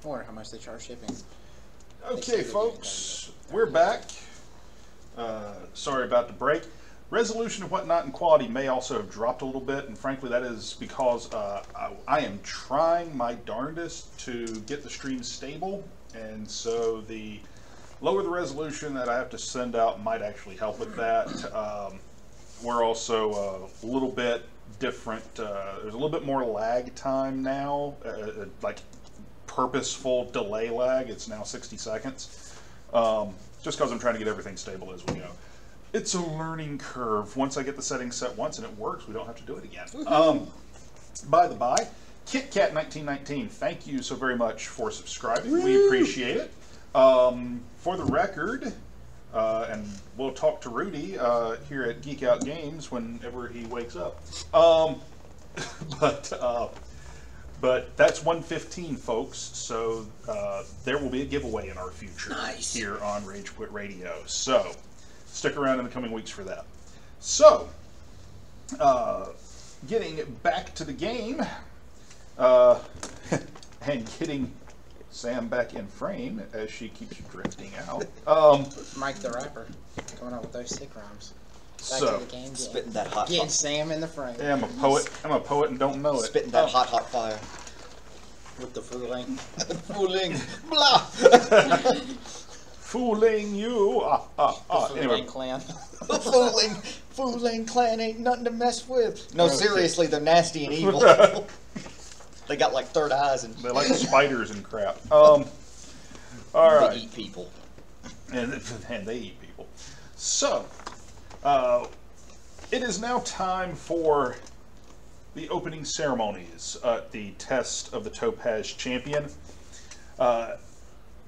wonder how much they charge shipping. Okay, folks, we're back. Sorry about the break. Resolution and whatnot and quality may also have dropped a little bit, and frankly that is because I am trying my darndest to get the stream stable, and so the lower the resolution that I have to send out might actually help with that. We're also a little bit different. There's a little bit more lag time now, like purposeful delay lag. It's now 60 seconds. Just because I'm trying to get everything stable as we go. It's a learning curve. Once I get the settings set once and it works, we don't have to do it again. By the by, KitKat1919, thank you so very much for subscribing. Woo! We appreciate it. For the record, and we'll talk to Rudy here at Geek Out Games whenever he wakes up. But that's 115, folks. So there will be a giveaway in our future here on Rage Quit Radio. So stick around in the coming weeks for that. So, getting back to the game and getting Sam back in frame as she keeps drifting out. Mike the Rapper coming up with those sick rhymes. Back So, to the game, spitting that hot, getting hot. Sam in the frame. Yeah, I'm a poet. I'm a poet and don't know it. Spitting that hot, hot fire. With the Fu Leng. Fu Leng, blah. Fooling you. Anyway, Clan. Fu Leng clan ain't nothing to mess with. No, seriously, they're nasty and evil. They got like third eyes and they like spiders and crap. All right. They eat people. And they eat people. So, it is now time for the opening ceremonies at the test of the Topaz Champion.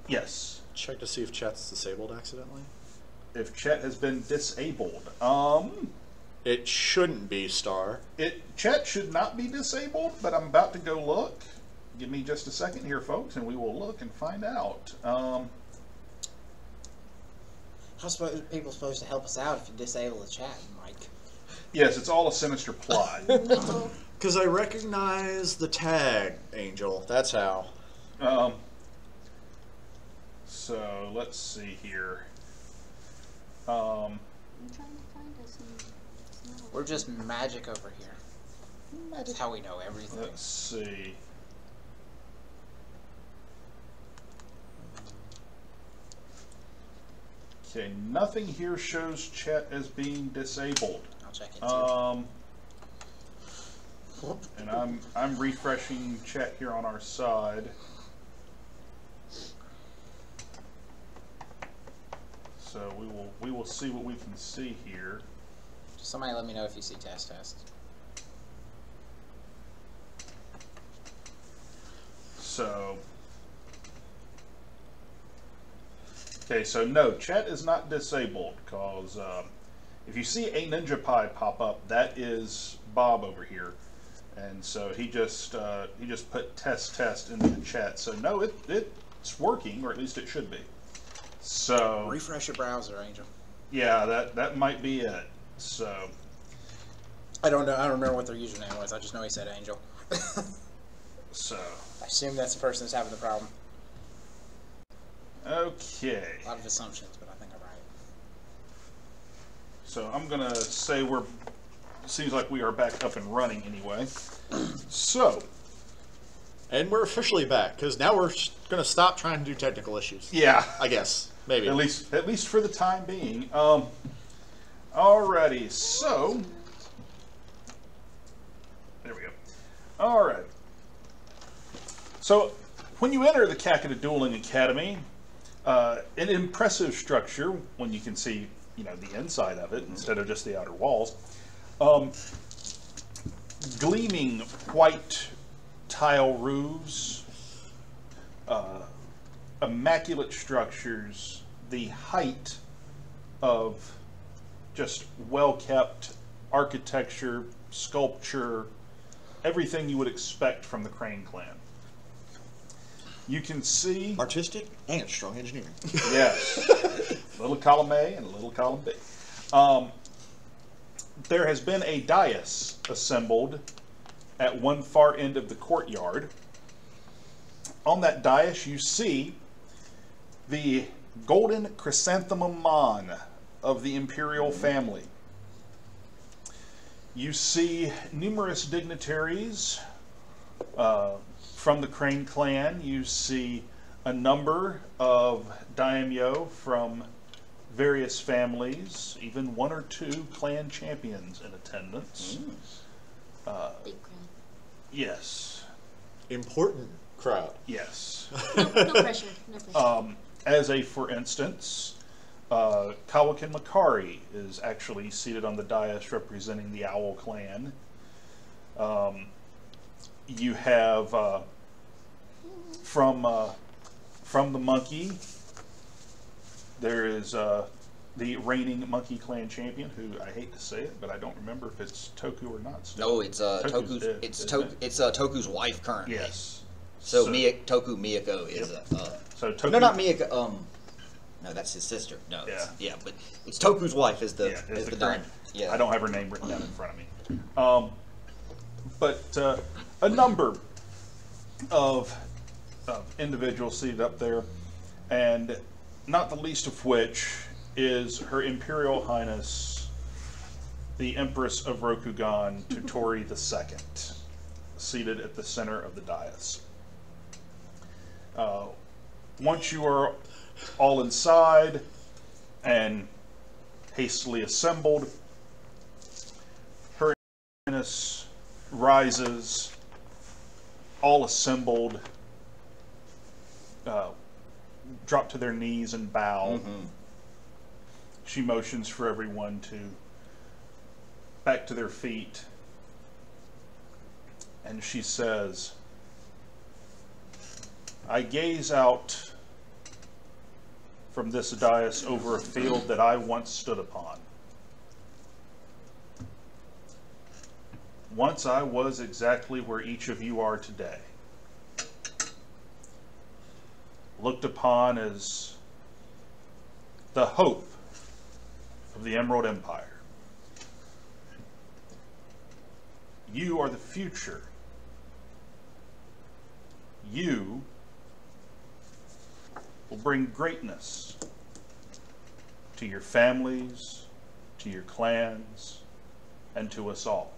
Yes. Check to see if chat's disabled accidentally. If chat has been disabled. It shouldn't be, Star. Chat should not be disabled, but I'm about to go look. Give me just a second here, folks, and we will look and find out. How are people supposed to help us out if you disable the chat, Mike? Yes, it's all a sinister plot. Because I recognize the tag, Angel. That's how. So let's see here. I'm trying to find us. And it's not We're just magic over here. That's how we know everything. Let's see. Okay, nothing here shows chat as being disabled. I'll check it too. And I'm refreshing chat here on our side. So we will see what we can see here. Somebody let me know if you see test. So okay, so no, chat is not disabled because if you see a Ninja Pie pop up, that is Bob over here, and so he just put test into the chat. So no, it's working, or at least it should be. So Refresh your browser, Angel. yeah, that might be it. So I don't know. I don't remember what their username was. I just know he said Angel. so I assume that's the person that's having the problem. okay. A lot of assumptions, but I think I'm right. So I'm gonna say seems like we are back up and running anyway. So And we're officially back, because now we're going to stop trying to do technical issues. yeah, I guess. Maybe. at least for the time being. Alrighty, so there we go. All right. So when you enter the Kakata Dueling Academy, an impressive structure when you can see, the inside of it instead of just the outer walls. Gleaming white tile roofs, immaculate structures, the height of just well-kept architecture, sculpture, everything you would expect from the Crane Clan. You can see... Artistic and strong engineering. Yes. Little column A and a little column B. There has been a dais assembled at one far end of the courtyard. on that dais, you see the golden chrysanthemum mon of the imperial family. You see numerous dignitaries from the Crane clan. You see a number of daimyo from various families, even 1 or 2 clan champions in attendance. Big crowd. Yes. Important crowd. Yes. No pressure. No pressure. As a for instance, Kawakin Makari is actually seated on the dais representing the Owl clan. You have from the monkey, there is the reigning Monkey Clan champion, who I hate to say it, but I don't remember if it's Toku or not. Still. No, it's Toku's. Dead, It's isn't it? Toku's wife currently. Yes. So Toku Miyako is So Toku, no, not Miyako. No, that's his sister. No. Yeah. But it's Toku's wife is the is the current. Yeah. I don't have her name written down in front of me. But a number of individuals seated up there, and not the least of which is Her Imperial Highness, the Empress of Rokugan, Totori II, seated at the center of the dais. Once you are all inside and hastily assembled, Her Highness rises, all assembled, drop to their knees and bow. She motions for everyone to back to their feet, and she says, I gaze out from this dais over a field that I once stood upon. Once I was exactly where each of you are today. Looked upon as the hope of the Emerald Empire. You are the future. You will bring greatness to your families, to your clans, and to us all.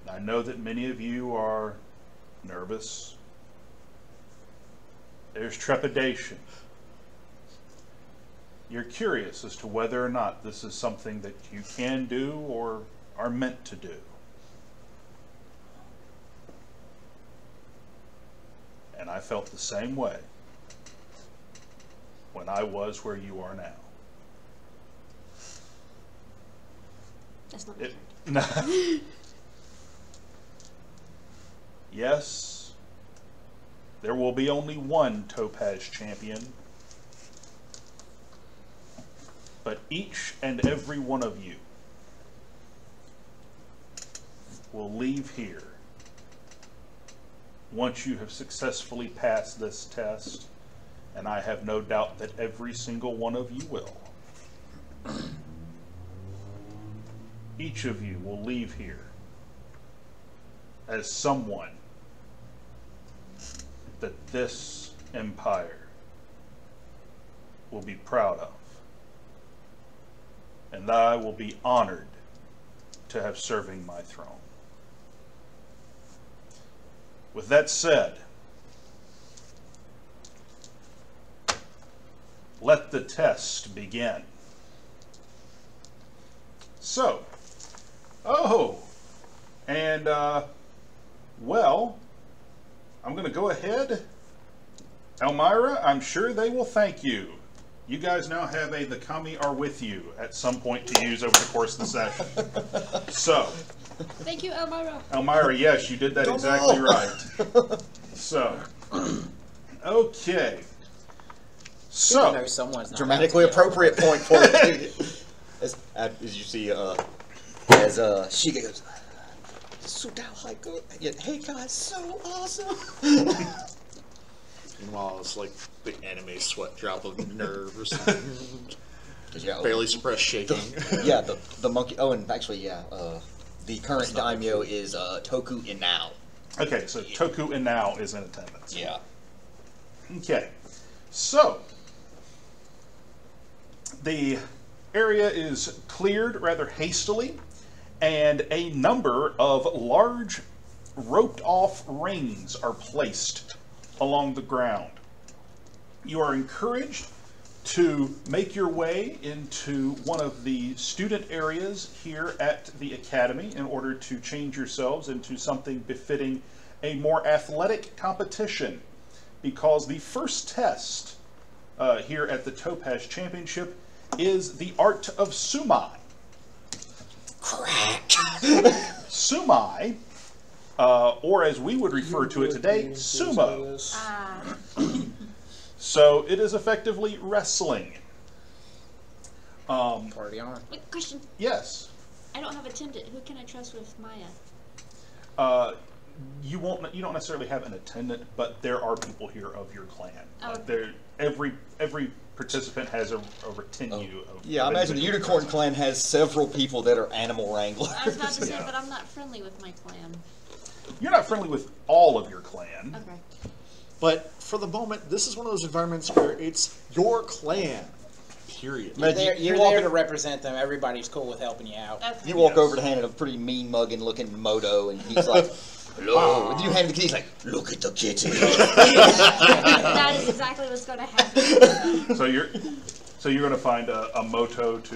I know that many of you are nervous. There's trepidation. You're curious as to whether or not this is something that you can do or are meant to do. And I felt the same way when I was where you are now. That's not my turn. Yes, there will be only one Topaz champion, but each and every one of you will leave here once you have successfully passed this test, and I have no doubt that every single one of you will. Each of you will leave here as someone that this empire will be proud of, and I will be honored to have serving my throne. With that said, let the test begin. So, and well, I'm going to go ahead. Elmira, I'm sure they will thank you. You guys now have a "the kami are with you" at some point to use over the course of the session. So, Thank you, Elmira. Elmira, yes, you did that exactly right. So, okay. So, know someone's not Dramatically happy. appropriate point for it. As you see, as Shiga goes, hey guys, so awesome. Meanwhile, it's like the anime sweat drop of nerves. Yeah, Barely suppressed shaking. the monkey. Oh, and actually, the current daimyo is Toku Inao. Okay, so Toku and Now is in attendance. Yeah. Okay, so the area is cleared rather hastily, and a number of large roped-off rings are placed along the ground. You are encouraged to make your way into one of the student areas here at the Academy in order to change yourselves into something befitting a more athletic competition, because the first test here at the Topaz Championship is the art of sumai. Crack. Sumai, or as we would refer to it today, sumo. So it is effectively wrestling. Party on. Wait, question. Yes. I don't have attendant. Who can I trust with Maya? You don't necessarily have an attendant, but there are people here of your clan. Oh. Every participant has a retinue of. Yeah, I imagine the Unicorn Clan has several people that are animal wranglers. I was about to say, Yeah. but I'm not friendly with my clan. You're not friendly with all of your clan. Okay. But for the moment, this is one of those environments where it's your clan. Period. You're there, You you're walk there in- to represent them. Everybody's cool with helping you out. Okay. You walk Yes. over to hand a pretty mean mugging looking moto, and he's like, "Hello." And you hand him the kitty. He's like, "Look at the kitty." That is exactly what's going to happen. So you're going to find a moto to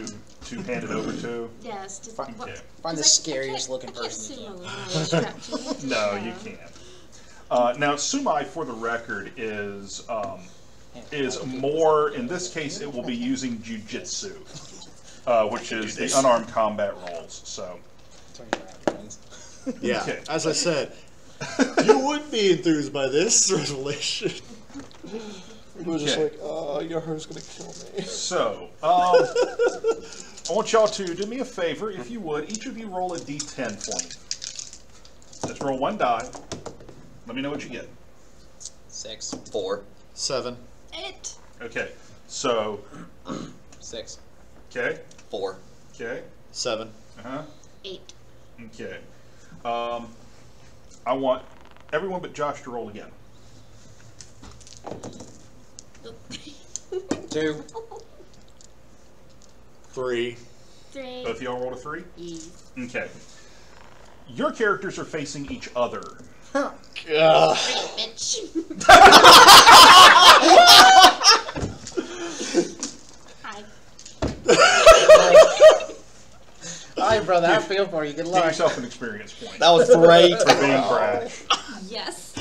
hand it over to. Yes. To, Fine. what- Okay. Find the 'cause scariest looking I can't person you sumo can. when I'm strapped to it. No, you can't. Now, sumai, for the record, is more. In this case, it will be using jujitsu, which is the unarmed combat roles. So. Yeah, Okay. as I said, you would be enthused by this revelation. It was just Okay. like, oh, Yoharu's gonna kill me. So, I want y'all to do me a favor, if you would. Each of you roll a d10 for me. Just roll one die. Let me know what you get. 6. 4. 7. It. Okay. So, 6. okay, 4. okay, 7. uh-huh, 8. okay. I want everyone but Josh to roll again. 2. 3. 3. Both of y'all rolled a 3? E. Okay. Your characters are facing each other. Bitch. Hi. Hi, brother. I feel for you. Good Give luck. yourself an experience point That was great. for being brash. Yes.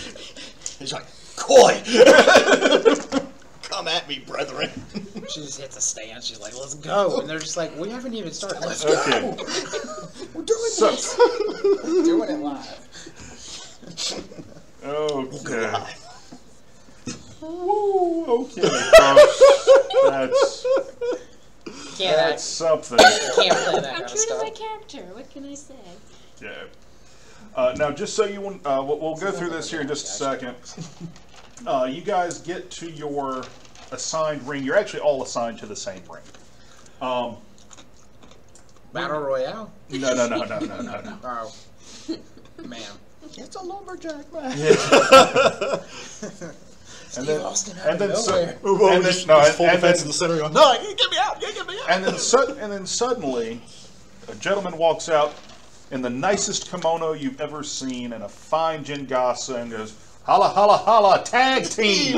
He's like, "Coy, come at me, brethren." She just hits a stand. She's like, "Let's go." And they're just like, "We haven't even started. Let's Okay. go. We're doing So, this. We're doing it live." okay. Woo, okay, folks. Can't That's act. something. Can't play that I'm kind of true to stuff. my character. What can I say? Yeah. Now, just so you, we'll go through this here in just a second. You guys get to your assigned ring. You're actually all assigned to the same ring. Battle Royale. No. Oh, man. It's a lumberjack, man. And then, Austin out and of then, nowhere. and then, no, full and defense then, in the center. Going, no, you get me out! You get me out! and then suddenly, a gentleman walks out in the nicest kimono you've ever seen and a fine jingasa and goes, "Holla, holla, holla, tag team!"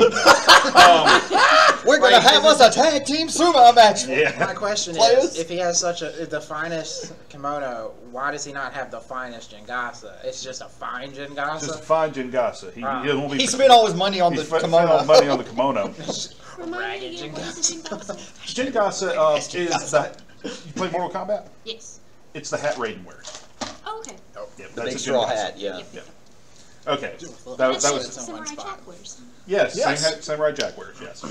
We're gonna have us a tag team sumo match. Yeah. My question Players? is, if he has such the finest kimono, why does he not have the finest jingasa? It's just a fine jingasa. Just a fine jingasa. He doesn't want to be. He spent all his money on he the spent kimono. all the money on the kimono. Remind me Ragged again, what is the jingasa? Jingasa is that. You play Mortal Kombat? Yes. It's the hat Raiden wears. Oh, okay. Yep, The big a straw jingasa. hat, yeah. Yeah. Okay. That That's was Samurai Jack wears. yes. Yes. Samurai Jack wears. Yes.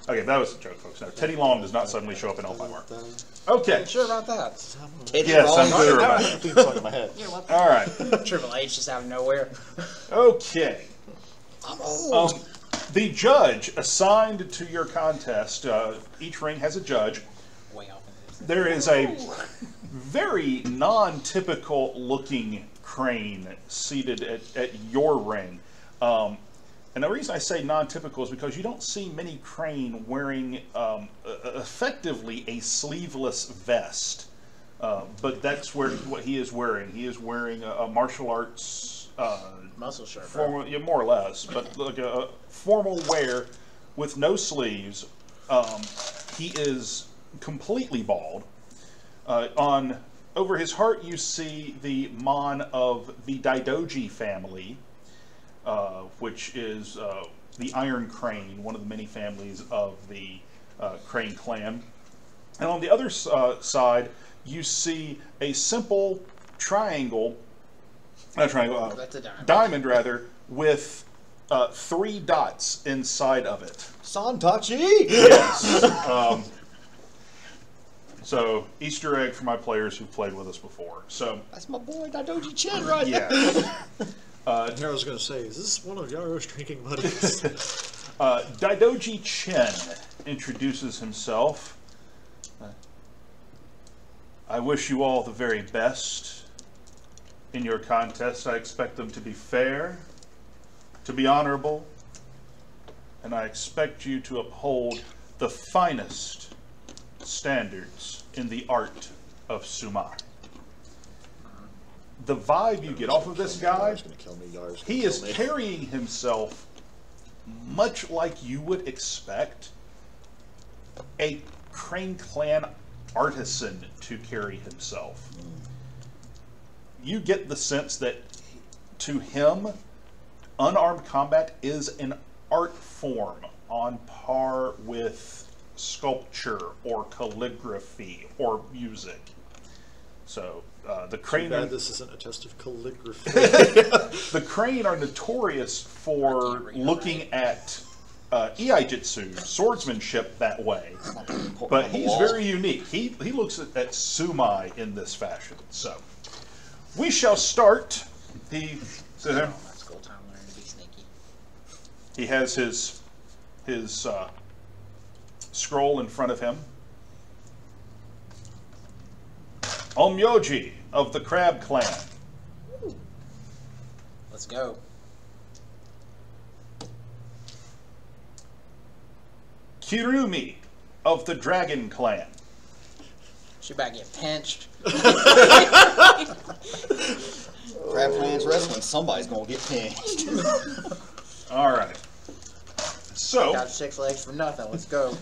Okay, that was a joke, folks. No, Teddy Long does not suddenly show up in Elfire. Okay. Sure about that. Teddy Yes, Long. I'm sure Now about I it. have theme song in my head. You're welcome. All right. Triple H just out of nowhere. Okay. I'm old. The judge assigned to your contest, each ring has a judge. Way off. There is a very non-typical looking crane seated at your ring. And the reason I say non-typical is because you don't see many crane wearing effectively a sleeveless vest. But that's what he is wearing. He is wearing a martial arts muscle shirt, formal, yeah, more or less, but like a formal wear with no sleeves. He is completely bald. Over his heart, you see the mon of the Daidoji family, which is the Iron Crane, one of the many families of the Crane clan. And on the other side, you see a simple triangle, that's a diamond rather, with 3 dots inside of it. Santachi! Yes. So, Easter egg for my players who've played with us before. So That's my boy Daidoji Chen right yeah. And here I was going to say, is this one of Yaro's drinking buddies? Daidoji Chen introduces himself. I wish you all the very best in your contest. I expect them to be fair, to be honorable, and I expect you to uphold the finest standards in the art of Sumai. The vibe you get off of this guy, he is carrying himself much like you would expect a Crane Clan artisan to carry himself. You get the sense that to him, unarmed combat is an art form on par with sculpture or calligraphy or music. So the Crane. This isn't a test of calligraphy. The Crane are notorious for looking at Iaijitsu, swordsmanship, that way. But he's very unique. He looks at Sumai in this fashion. So we shall start. School time learning to be sneaky. He has his scroll in front of him. Onmyoji of the Crab Clan. Let's go. Kirumi of the Dragon Clan. She about to get pinched. Crab Clan's wrestling, somebody's gonna get pinched. All right. So Got 6 legs for nothing. Let's go.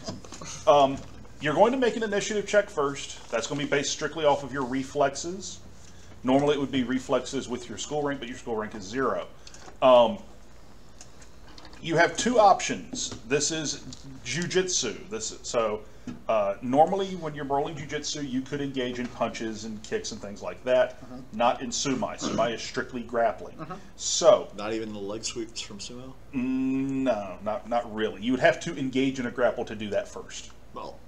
you're going to make an initiative check first. That's going to be based strictly off of your reflexes. Normally it would be reflexes with your school rank, but your school rank is 0. You have 2 options. This is jujitsu. Normally when you're rolling jujitsu, you could engage in punches and kicks and things like that. Not in sumai. Sumai is strictly grappling. So Not even the leg sweeps from sumo? no, not really. You would have to engage in a grapple to do that first. Well,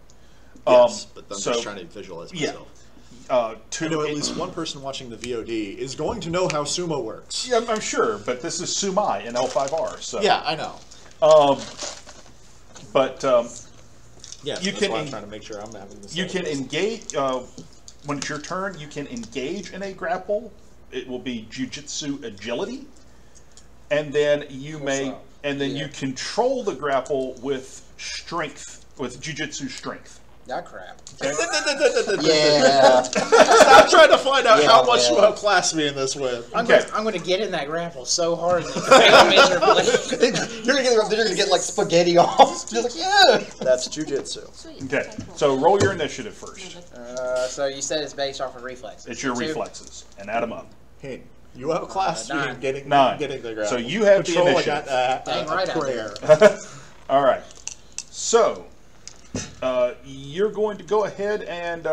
yes, but I'm so- just trying to visualize myself. I know at least one person watching the VOD is going to know how sumo works. Yeah, I'm sure, but this is Sumai in L5R. So Yeah, I know. but Yeah, you that's can why I'm en- trying to make sure I'm having this. you can engage when it's your turn. You can engage in a grapple. It will be jujitsu agility, and then you you control the grapple with strength, with jujitsu strength. That crap. Yeah. Stop trying to find out Yeah, how much yeah. you outclass me in this with. I'm Okay. going to get in that grapple so hard and fail miserably. They're gonna get like spaghetti off. You're like, yeah. That's jujitsu. Sweet. Okay, so roll your initiative first. So you said it's based off of reflexes. It's your 2? reflexes, and add them up. Hey, you outclassed me 9. in getting 9. the grapple. So you have the Control, I initiative. got Dang a right I prayer. All right. So you're going to go ahead and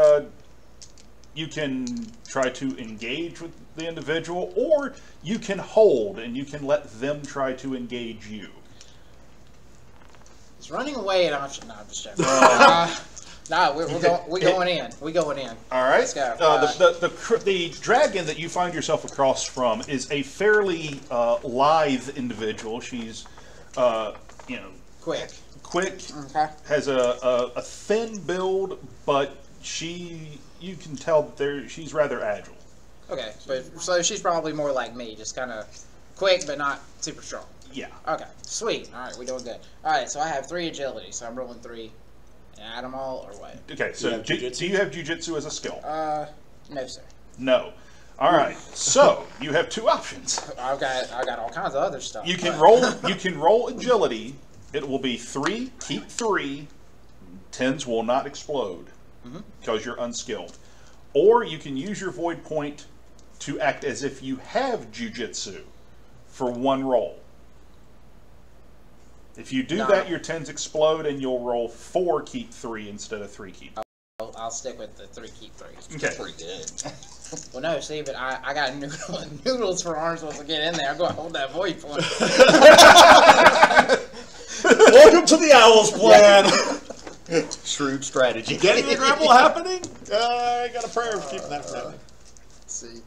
you can try to engage with the individual, or you can hold and you can let them try to engage you. Is running away an option? No, I'm just joking. No, we're going in. We're going in. All right. Let's go. The dragon that you find yourself across from is a fairly lithe individual. She's, Quick. quick, Okay. has a thin build, but you can tell that she's rather agile. Okay, but so she's probably more like me, just kind of quick but not super strong. Yeah. Okay, sweet. All right, we're doing good. All right, so I have 3 agility, so I'm rolling 3 and add them all, or what? Okay, so do you have jujitsu as a skill? No, sir. No. All right. So you have 2 options. I got all kinds of other stuff. You can roll. You can roll agility. It will be 3. Keep 3. 10s will not explode because you're unskilled. Or you can use your void point to act as if you have jujitsu for 1 roll. If you do that, your 10s explode, and you'll roll 4 keep 3 instead of 3 keep. I'll stick with the 3 keep 3. Okay. Pretty good. Well, no, see, but I got noodles for arms once I get in there. I'm going to hold that void point. Welcome to the Owl's plan. Shrewd strategy. Getting the grapple happening? I got a prayer for keeping that from happening. Let's see,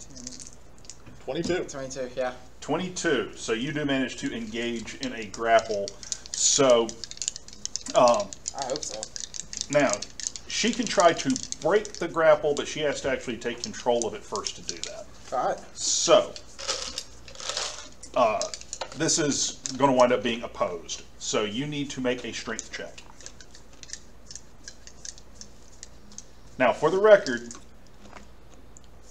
22. 22, yeah. 22. So you do manage to engage in a grapple. So, I hope so. now, she can try to break the grapple, but she has to actually take control of it first to do that. All right. So, this is going to wind up being opposed. So you need to make a strength check. Now, for the record,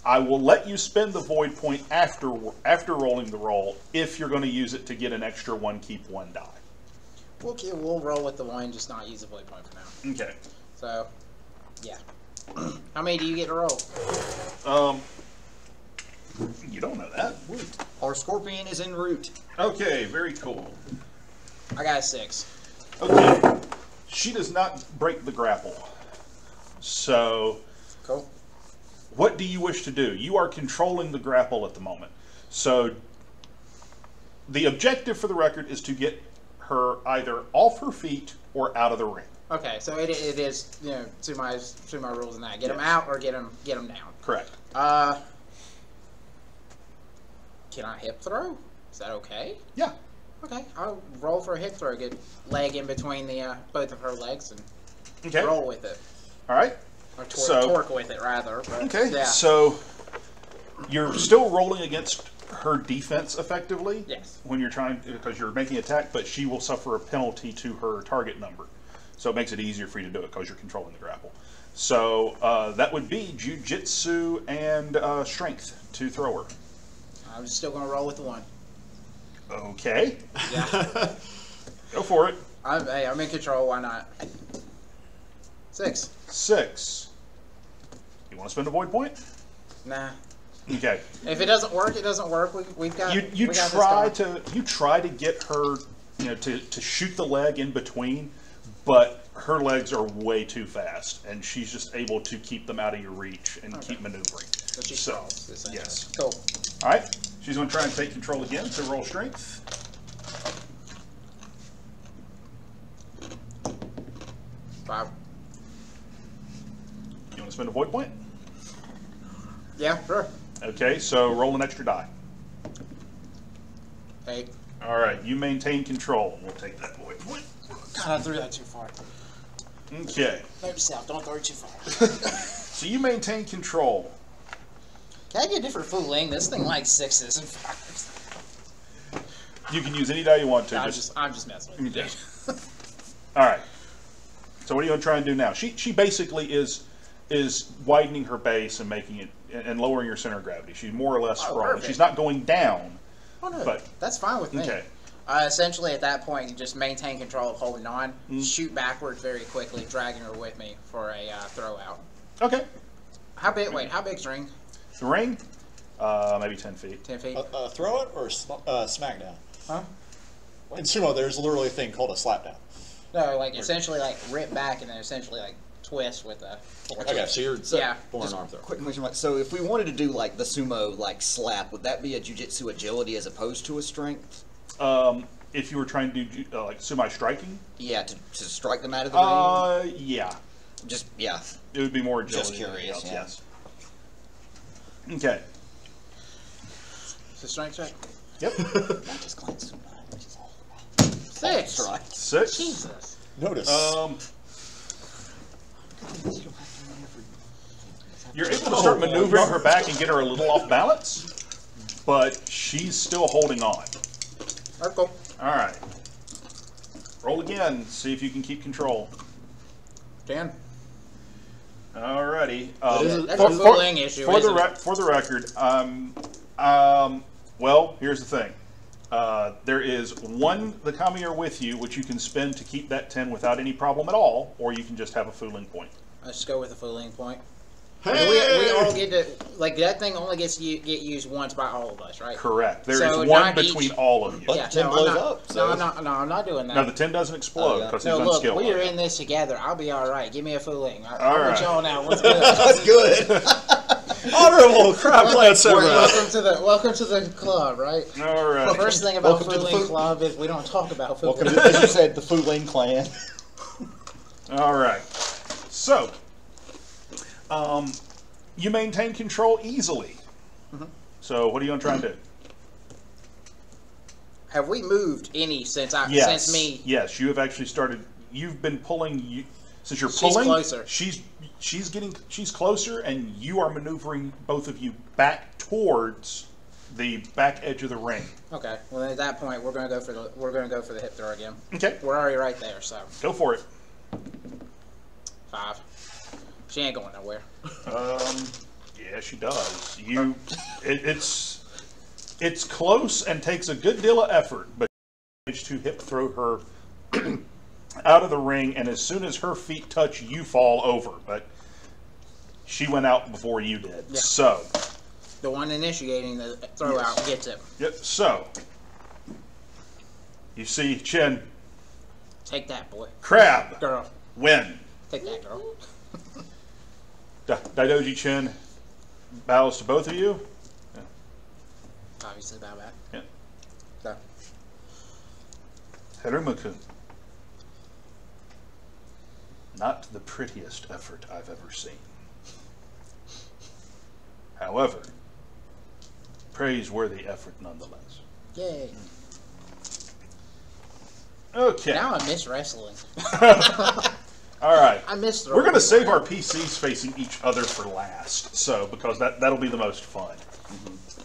I will let you spend the void point after rolling the roll if you're going to use it to get an extra 1 keep 1 die. Okay, we'll roll with the 1, just not use the void point for now. Okay. So, yeah. How many do you get to roll? You don't know that. Our scorpion is en route. Okay, very cool. I got a 6. Okay. She does not break the grapple. So, Cool. what do you wish to do? You are controlling the grapple at the moment. So, the objective for the record is to get her either off her feet or out of the ring. Okay, so it is, you know, to my rules in that. Get them out or get them down. Correct. Can I hip throw? Is that okay? Yeah. Okay, I'll roll for a hip throw. Get leg in between the both of her legs and Okay. roll with it. All right. Or So- torque with it, rather. But, Okay. Yeah. So, you're still rolling against her defense effectively. Yes. When you're trying, because you're making attack, but she will suffer a penalty to her target number. So it makes it easier for you to do it because you're controlling the grapple. So that would be jujitsu and strength to throw her. I'm just still going to roll with the 1. Okay. Yeah. Go for it. I'm in control. Why not? 6. 6. You want to spend a void point? Nah. Okay. If it doesn't work, it doesn't work. We've got. You we got try this going. to get her, to shoot the leg in between, but her legs are way too fast, and she's just able to keep them out of your reach and keep maneuvering. So she crawls, essentially. Yes. Cool. All right. She's going to try and take control again. So roll strength. 5. You want to spend a void point? Yeah, sure. Okay. So roll an extra die. 8. All right. You maintain control. We'll take that void point. God, I threw that too far. Okay. Note yourself. Don't throw it too far. So you maintain control. Can I get a different Fu Leng? This thing likes 6s and 5s. You can use any die you want to. I'm just messing with you. Yeah. All right. So what are you going to try and do now? She basically is widening her base and making it and lowering her center of gravity. She's more or less sprawling. perfect. She's not going down. Oh no, But- that's fine with me. Okay. Essentially, at that point, you just maintain control of holding on, shoot backwards very quickly, dragging her with me for a throw out. Okay. How big? Wait, how big's the ring? The ring, maybe 10 feet. 10 feet. Throw it or smackdown? Huh? In sumo, there's literally a thing called a slapdown. No, like essentially like rip back and then essentially like twist with a. Okay, so you're Yeah. born Just arm throw. quick question, Mike. So if we wanted to do like the sumo like slap, would that be a jujitsu agility as opposed to a strength? If you were trying to do like semi-striking, Yeah, to strike them out of the ring. yeah, Just yeah. it would be more agility. Just than anything curious, else, yeah. Yes. Okay. It's a strength check. Yep. Not just clean sumo, which is all 6. right. 6. Jesus. Notice. You're able to start maneuvering her back and get her a little off balance, but she's still holding on. Alright, cool. All right. Roll again. See if you can keep control. 10. Alrighty. That's a Fu Leng issue. For the record, well, here's the thing. There is one the Kamiya with you, which you can spend to keep that 10 without any problem at all, or you can just have a Fu Leng point. Let's go with a Fu Leng point. Hey! We all get to, like, that thing only gets get used once by all of us, right? Correct. There So is one not between each- all of you. But Yeah, the 10 no, blows I'm not, up. So. No, I'm not doing that. No, the 10 doesn't explode because No, he's look, unskilled. we are in this together. I'll be all right. Give me a Fu Leng. All I'm right. with y'all now. What's good? That's good. Honorable crab plant server. Welcome to the club, right? All right. First thing about Welcome Fu to the Leng Fu- Club is we don't talk about Fu Welcome Leng. to, as you said, the Fu Leng clan. All right. So, you maintain control easily. So, what are you going to try and do? Have we moved any since Yes. since me? Yes, you have actually started. You've been pulling. Since you're She's pulling, closer. She's closer, and you are maneuvering both of you back towards the back edge of the ring. Okay. Well, at that point, we're gonna go for the hip throw again. Okay, We're already right there, so go for it. 5. She ain't going nowhere. Yeah, she does. It's close and takes a good deal of effort, but you manage to hip throw her out of the ring, and as soon as her feet touch, you fall over. But she went out before you did. Yeah. So, The one initiating the throw out gets it. yep. So, you see Chin, Take that, boy. Crab, Girl. win. Take that, girl. Daidoji Chin bows to both of you. Obviously, bow back. Yeah. So, Haruma-kun. Not the prettiest effort I've ever seen. However, praiseworthy effort nonetheless. yay. Okay. Now I miss wrestling. All right. I miss throwing. We're going to save people our around. PCs facing each other for last, so because that'll be the most fun.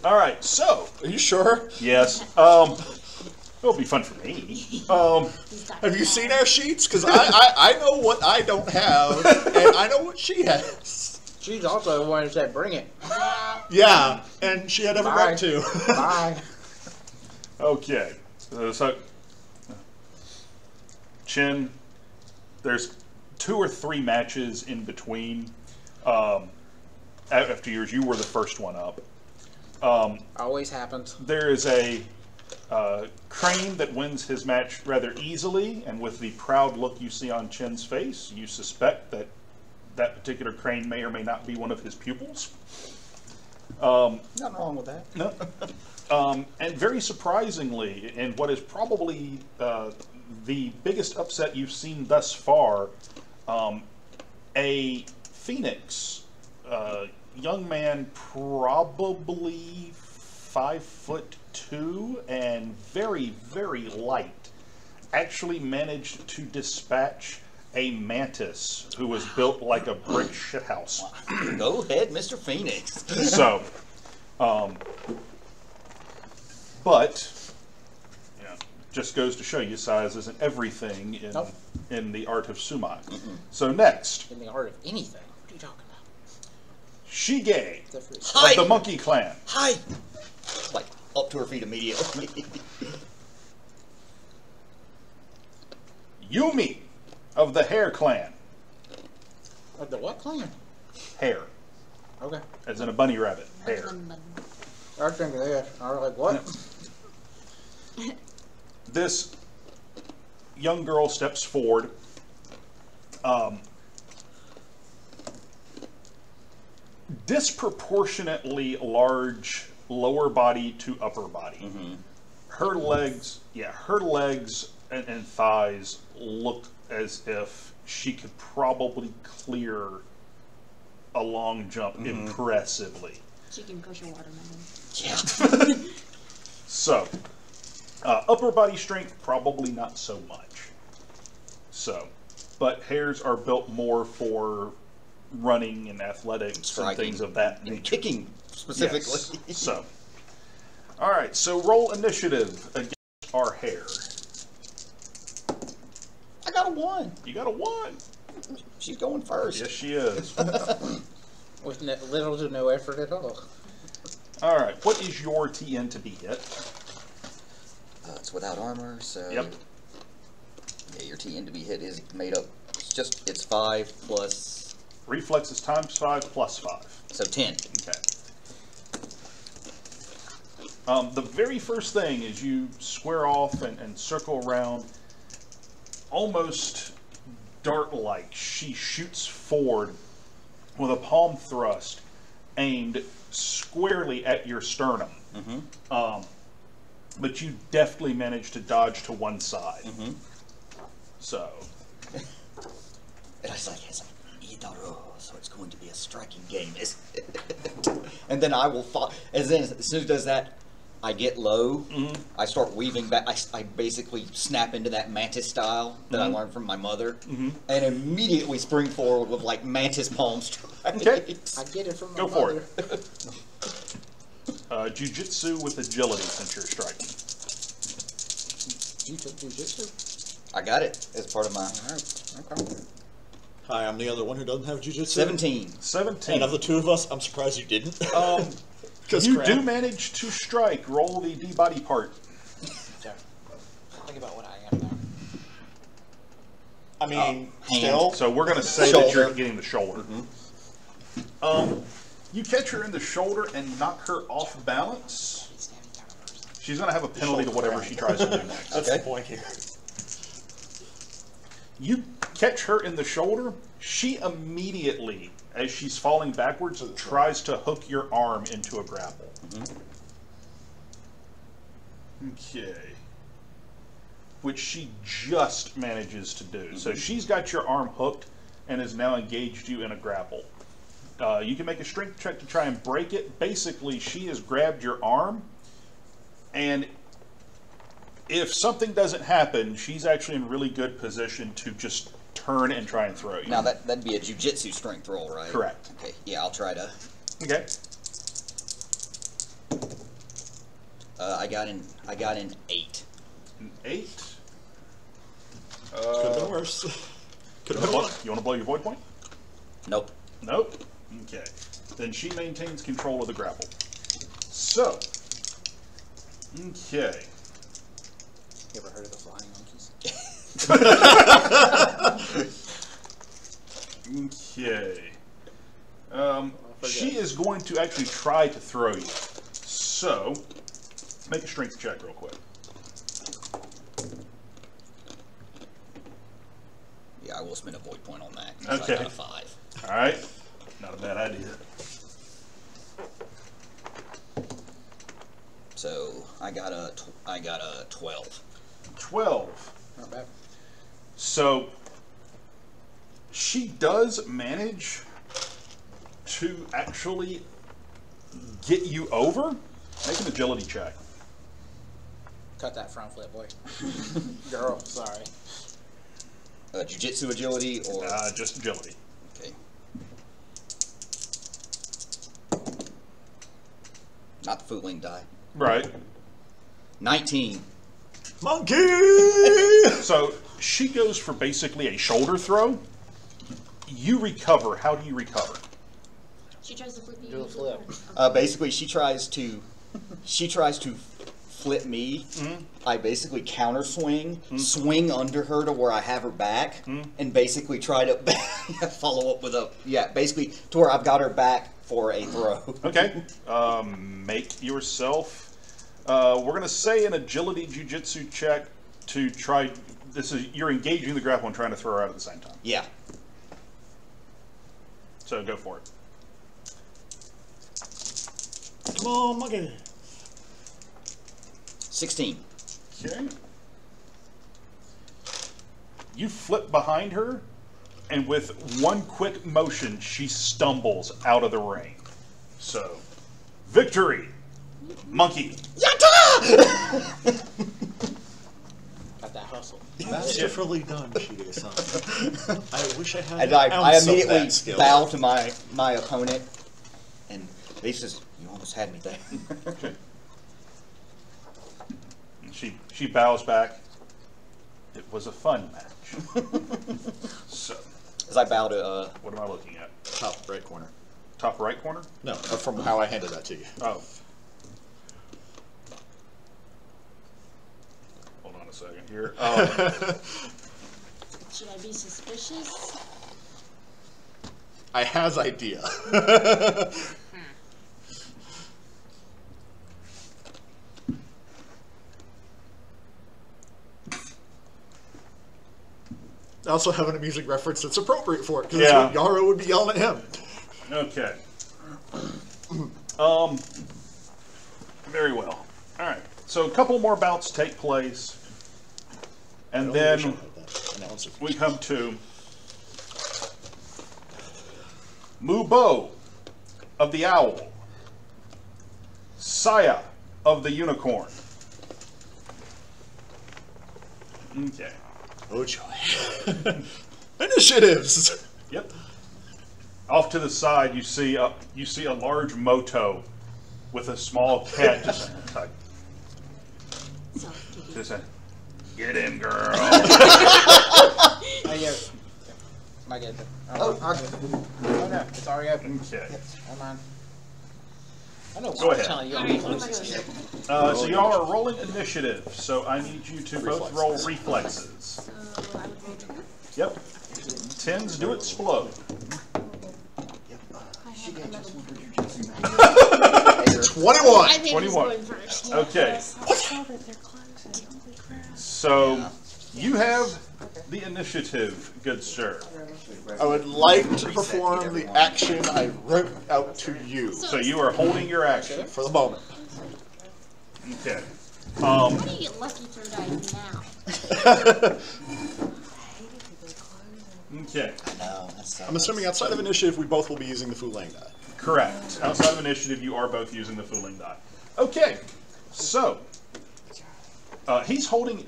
All right. So, Are you sure? yes. It'll be fun for me. Have you seen our sheets? Because I know what I don't have, and I know what she has. She's also the one who said, "Bring it." Yeah, and she had every Bye. right to. Bye. Okay. So, Chin, there's 2 or 3 matches in between. After yours, you were the first one up. Always happens. There is a Crane that wins his match rather easily, and with the proud look you see on Chin's face, you suspect that that particular Crane may or may not be one of his pupils. Nothing wrong with that. No. And very surprisingly, and what is probably the biggest upset you've seen thus far, a Phoenix young man, probably 5'2" and very, very light, actually managed to dispatch a mantis who was built like a brick shithouse. Go ahead, Mr. Phoenix. So, but, you know, just goes to show you size isn't everything in the art of sumo. So next, In the art of anything. What are you talking about? Shige Except for Hi. of the Monkey Clan. Hi. Like, up to her feet immediately. Yumi of the Hare Clan. the what clan? Hare, Okay. as in a bunny rabbit. Hare. I was thinking that. I was like, what? This young girl steps forward. Disproportionately large lower body to upper body. Her legs, her legs and thighs look as if she could probably clear a long jump impressively. She can push a watermelon. Yeah. So, upper body strength, probably not so much. So, but hares are built more for running and athletics and Striking. things of that And nature. kicking, specifically. Yes. So, all right. So roll initiative against our hair. I got a 1. You got a 1. She's going first. Yes, she is. With little to no effort at all. All right. What is your TN to be hit? It's without armor, so... Yep. Yeah, your TN to be hit is made up. It's 5 plus... Reflex is times 5 plus 5. So 10. Okay. The very first thing is you square off and circle around, almost dart-like. She shoots forward with a palm thrust aimed squarely at your sternum. Mm-hmm. But you deftly manage to dodge to one side. Mm-hmm. So. And I was like, Idaro, so it's going to be a striking game, isn't it? And then I will fall. As soon as it does that, I get low. Mm-hmm. I start weaving back. I basically snap into that mantis style that I learned from my mother, and immediately spring forward with like mantis palm strikes. Okay. I get it from my Go for mother. it. Jiu-jitsu with agility since you're striking. You took jujitsu? I got it as part of my Okay. Hi, I'm the other one who doesn't have jujitsu. 17. 17. And of the two of us, I'm surprised you didn't. You crap. do manage to strike. Roll the D-body part. Think about what I am now. I mean, hand. still. So we're going to say that Shoulder. you're getting the shoulder. You catch her in the shoulder and knock her off balance. He's standing down first. She's going to have a penalty to whatever she tries to do next. That's Okay. the point here. You catch her in the shoulder. She immediately, as she's falling backwards, tries to hook your arm into a grapple. Okay. Which she just manages to do. So she's got your arm hooked and has now engaged you in a grapple. You can make a strength check to try and break it. Basically, she has grabbed your arm, and if something doesn't happen, she's actually in really good position to just turn and try and throw you. Now that'd be a jujitsu strength roll, right? Correct. Okay. Yeah, I'll try to. Okay. I got an 8. An 8. Could have been worse. Could have been worse. You want to blow your void point? Nope. Nope. Okay. Then she maintains control of the grapple. So. Okay. You ever heard of the flying monkeys? Okay. She is going to actually try to throw you. So, make a strength check real quick. Yeah, I will spend a void point on that. So Okay. I got a 5. All right. Not a bad idea. So I got a 12. 12. Not bad. So, she does manage to actually get you over. Make an agility check. Cut that front flip, boy. Girl, sorry. Jiu-jitsu agility or... Just agility. okay. Not the Fu Leng die. Right. 19. Monkey! So, she goes for basically a shoulder throw. You recover. How do you recover? She tries to flip you. Do a flip. Basically, she tries to flip me. I basically counter swing, swing under her to where I have her back, and basically try to follow up with a basically to where I've got her back for a throw. Okay. Make yourself. We're gonna say an agility jiu-jitsu check to try. This is you're engaging the grapple and trying to throw her out at the same time. Yeah. So go for it. Come on, monkey. 16. Okay. You flip behind her, and with one quick motion, she stumbles out of the ring. So, victory, monkey. Yatta! Got that hustle. Masterfully done, Shige-san. I wish I had And an I ounce of immediately that skill. bow to my opponent, and he says, "You almost had me there." Okay. And she bows back. It was a fun match. So, As I bow to, what am I looking at? Top right corner. Top right corner? No, from how I handed that to you. Oh. Hold on a second here. Should I be suspicious? I has idea. I also have an amusing reference that's appropriate for it, because Yeah. Yaro would be yelling at him. Okay. Very well. All right. So a couple more bouts take place, and then we come to Mubo of the Owl, Saya of the Unicorn. Okay. Oh joy. Initiatives! Yep. Off to the side, you see a large moto with a small cat just like, So, just a, get in, girl. Oh, yeah. Am I good? Oh, no, it's already open. Okay. Hold on. I know. Go ahead. Telling you Alright, I'm what am I closest gonna here. So y'all are rolling initiative. So I need you to both roll reflexes. So, I would roll 10. Yep. Tens do explode. I have 11. 21! I think 21. he's going first. Okay. So you have the initiative, good sir. I would like to perform the action I wrote out to you So you are holding your action. for the moment. Okay. How do you get lucky third eye now? Okay. No, that's I'm assuming outside of initiative, we both will be using the Fu Leng die. Correct. Outside of initiative, you are both using the Fu Leng die. Okay. So he's holding.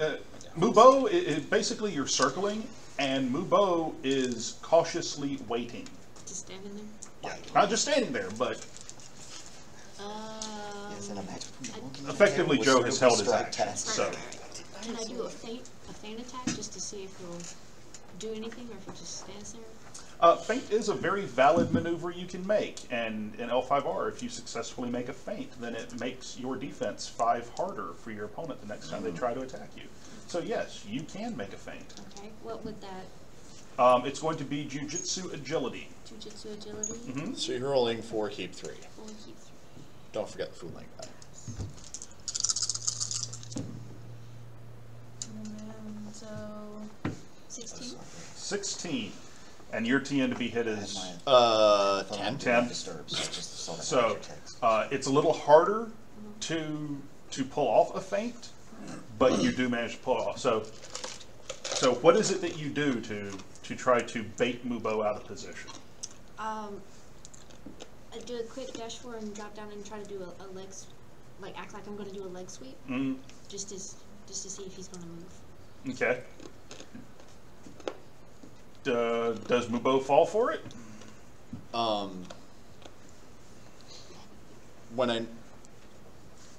Mubo is basically you're circling, and Mubo is cautiously waiting. Just standing there? Not just standing there, but Yes, and a match between Wookiee and effectively Terran Joe was has sort held of his strike action. test. So Can I do a feint attack just to see if he'll do anything or if he just stands there? feint is a very valid maneuver you can make, and in L5R, if you successfully make a feint, then it makes your defense 5 harder for your opponent the next time they try to attack you. So yes, you can make a feint. Okay, what would that It's going to be Jujitsu Agility. jujitsu agility? Mm-hmm. So you're rolling for keep 3. We'll keep 3. Don't forget the Fu Leng die. So 16. 16. And your TN to be hit is 10. 10. So it's a little harder to pull off a feint, but you do manage to pull it off. So what is it that you do to try to bait Mubo out of position? I do a quick dash forward and drop down and try to do a leg, like act like I'm going to do a leg sweep, just to see if he's going to move. Okay. Does Mubo fall for it?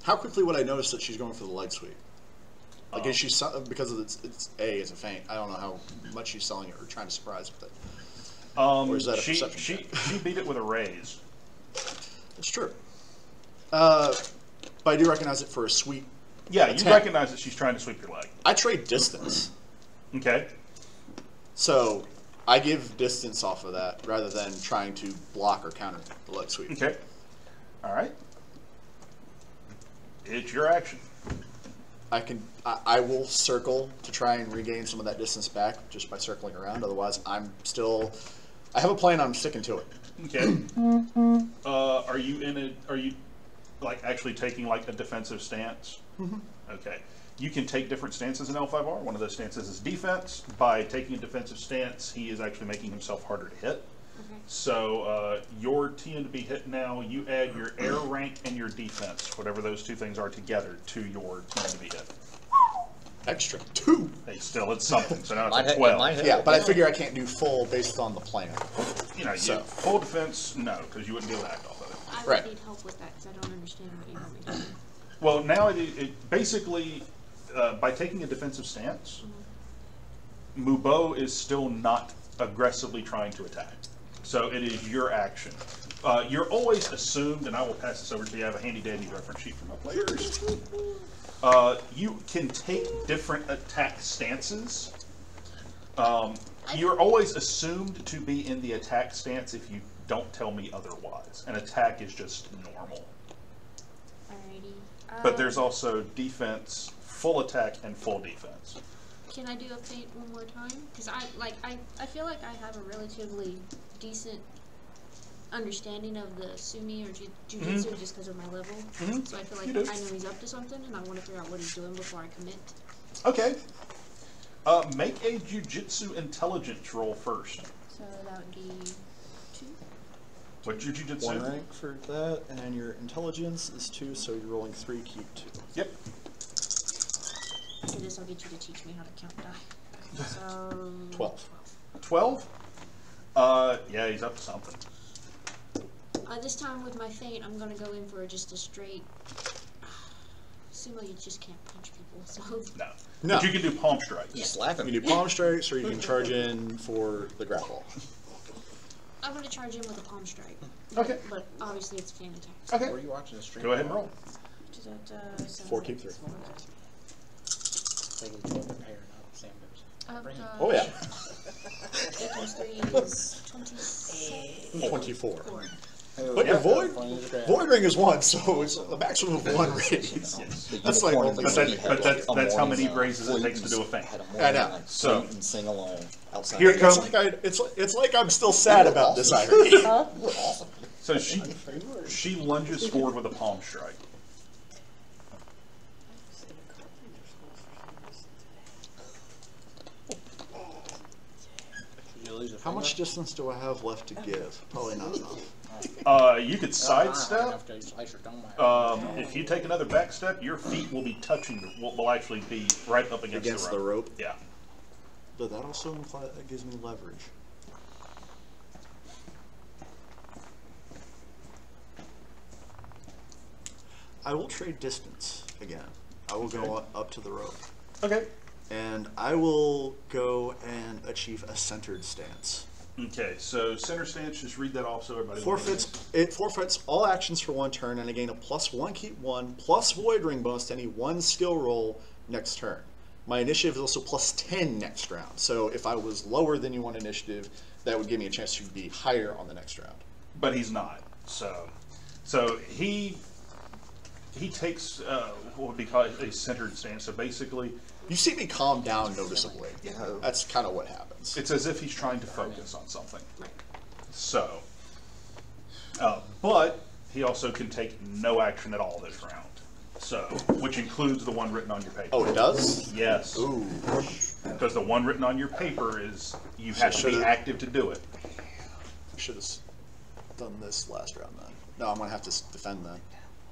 How quickly would I notice that she's going for the leg sweep? Like, is she because of it's a feint? I don't know how much she's selling it or trying to surprise with it. Or is that a perception she beat it with a raise. It's true. But I do recognize it for a sweep. Yeah, you attack. recognize that she's trying to sweep your leg. I trade distance, Okay. so I give distance off of that rather than trying to block or counter the leg sweep. Okay. All right. It's your action. I will circle to try and regain some of that distance back just by circling around. Otherwise, I have a plan. I'm sticking to it. Okay. Are you like actually taking like a defensive stance? Mm-hmm. Okay. You can take different stances in L5R. One of those stances is defense. By taking a defensive stance, he is actually making himself harder to hit. Okay. So your TN to be hit now, you add your air rank and your defense, whatever those two things are together, to your TN to be hit. Extra 2. Hey, still, it's something. So now it's Might a ha- 12. might help. Yeah, but I figure I can't do full based on the plan. You know, So. full defense, no, because you wouldn't be able to act off of it. I Right. would need help with that because I don't understand what you want me to do. Well, now it basically, by taking a defensive stance, Mubo is still not aggressively trying to attack. So it is your action. You're always assumed, and I will pass this over to you. I have a handy dandy reference sheet for my players. You can take different attack stances. You're always assumed to be in the attack stance if you don't tell me otherwise. An attack is just normal. Alrighty. But there's also defense, full attack, and full defense. Can I do a feint one more time? Because I feel like I have a relatively decent understanding of the Sumi or Jiu-Jitsu just because of my level. So I feel like I know he's up to something, and I want to figure out what he's doing before I commit. Okay. Make a Jiu-Jitsu intelligence roll first. So that would be 2. What's your Jiu-Jitsu? 1 rank for that, and your intelligence is 2, so you're rolling 3, keep 2. Yep. After this, I'll get you to teach me how to count die. So 12. 12? Yeah, he's up to something. This time with my feint, I'm gonna go in for just a straight. Sumo, you just can't punch people, so. No. No. But you can do palm strikes. Just slap You him. can do palm strikes, or you can charge in for the grapple. I'm gonna charge in with a palm strike. Okay. But obviously it's feint attack. Okay. Were you watching the stream? Go ahead and roll. So 4, keep 3. They can do a pair, not sanders. Oh yeah. 8 times 3 is 27. 24. Four. But your void ring is 1, so it's a maximum of 1 raise. That's like, Unicorn but League that's had, like, that's a how morning, many raises it takes to do a feint. had a I morning, know. like, So- flute and sing along outside. Here It's comes. like, it's like I'm still sad about this irony. We're awesome. So she lunges forward with a palm strike. How much distance do I have left to give? Probably not enough. You could sidestep. If you take another back step, your feet will be touching. Will actually be right up against The rope? Yeah. But that also implies that gives me leverage. I will trade distance again. I will go up to the rope. Okay. And I will go and achieve a centered stance. Okay. So center stance. Just read that off so everybody. It forfeits all actions for 1 turn, and I gain a +1 keep 1 plus void ring bonus to any 1 skill roll next turn. My initiative is also +10 next round. So if I was lower than you on initiative, that would give me a chance to be higher on the next round. But he's not. So he takes what would be called a centered stance. So basically, You see me calm down noticeably. Yeah. That's kind of what happens. it's as if he's trying to focus on something. Right. So, but he also can take no action at all this round. So, which includes the one written on your paper. Oh, it does? Yes. Ooh. Because the one written on your paper is you have to be should've- active to do it. I should have done this last round then. No, I'm going to have to defend then.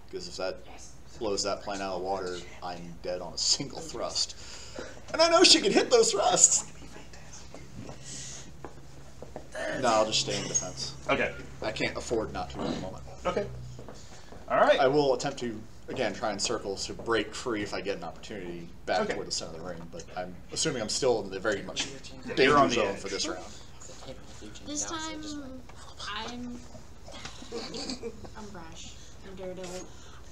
Because if that blows that plane out of the water, I'm dead on a single thrust. And I know she can hit those thrusts. No, I'll just stay in defense. Okay. I can't afford not to at the moment. Okay. All right. I will attempt to, again, try and circle to break free if I get an opportunity back Okay. toward the center of the ring. But I'm assuming I'm still in the very much You're danger on the zone edge. for this round. This time, I'm brash. I'm daredevil.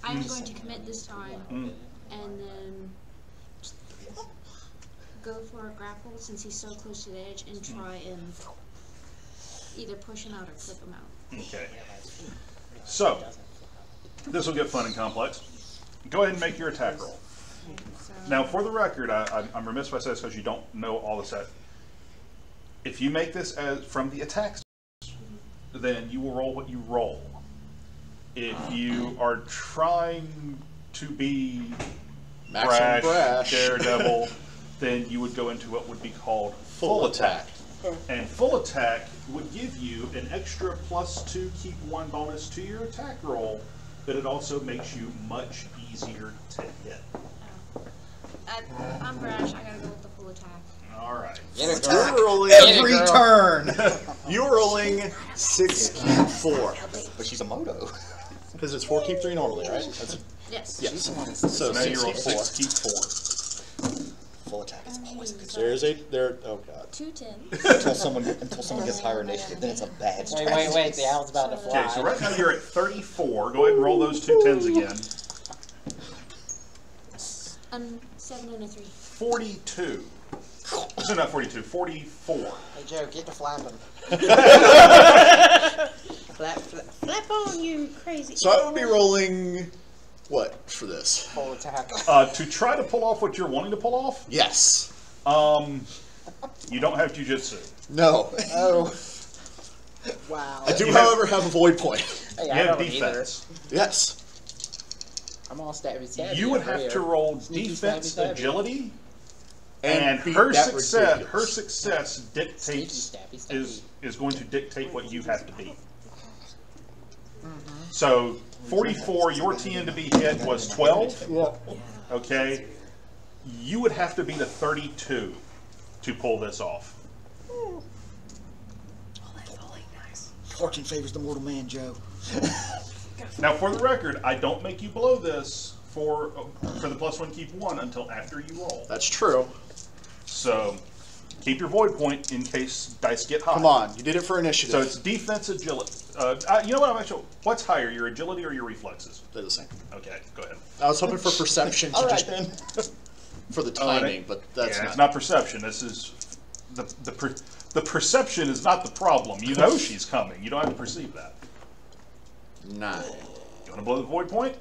I'm going to commit this time, and then go for a grapple since he's so close to the edge, and try and either push him out or clip him out. Okay. So, this will get fun and complex. Go ahead and make your attack roll. So, Now, for the record, I'm remiss if I say this because you don't know all the set. If you make this as from the attack, then you will roll what you roll. If you are trying to be Maximum brash. daredevil, then you would go into what would be called full attack. And full attack would give you an extra +2 keep 1 bonus to your attack roll, but it also makes you much easier to hit. I'm brash. I gotta go with the full attack. All right. You're rolling Every turn. You're rolling 6 keep 4 But she's a moto. because it's 4 keep 3 normally, right? That's Yes. yes. So So now 6 you roll keep 4. 6, keep 4. Full attack is always a good There's a there. Oh god. 2 10s. until someone gets higher initiative, then it's a bad strategy. Wait, the owl's about to fly. Okay, so right now you're at 34. Go ahead and roll those 2 10s again. 7 and a 3. 42. So not 42, 44. Hey Joe, get to flapping. Flap on, you crazy. So I would be rolling what for this? Full attack. To try to pull off what you're wanting to pull off, Yes. you don't have jujitsu. No. Oh. Wow. I do, You have- however, have a void point. Hey, You I have don't either. defense. Yes. I'm all stabby. You would over have here. to roll Sneaky, defense, stabby, stabby. agility, and beat her that success. ridiculous. Her success dictates Sneaky, stabby, is going to dictate what you have to beat. So 44, your TN to be hit was 12. Yeah. Okay, you would have to beat a 32 to pull this off. Fortune favors the mortal man, Joe. Now, for the record, I don't make you blow this for the +1 keep 1 until after you roll. That's true. So keep your void point in case dice get high. Come on, you did it for initiative. So it's defense, agility. You know what? I'm actually. What's higher, your agility or your reflexes? They're the same. Okay, go ahead. I was hoping for perception to All right just then. for the timing, but that's Yeah, it's not. not perception. This is the perception is not the problem. You know she's coming. You don't have to perceive that. 9. You want to blow the void point?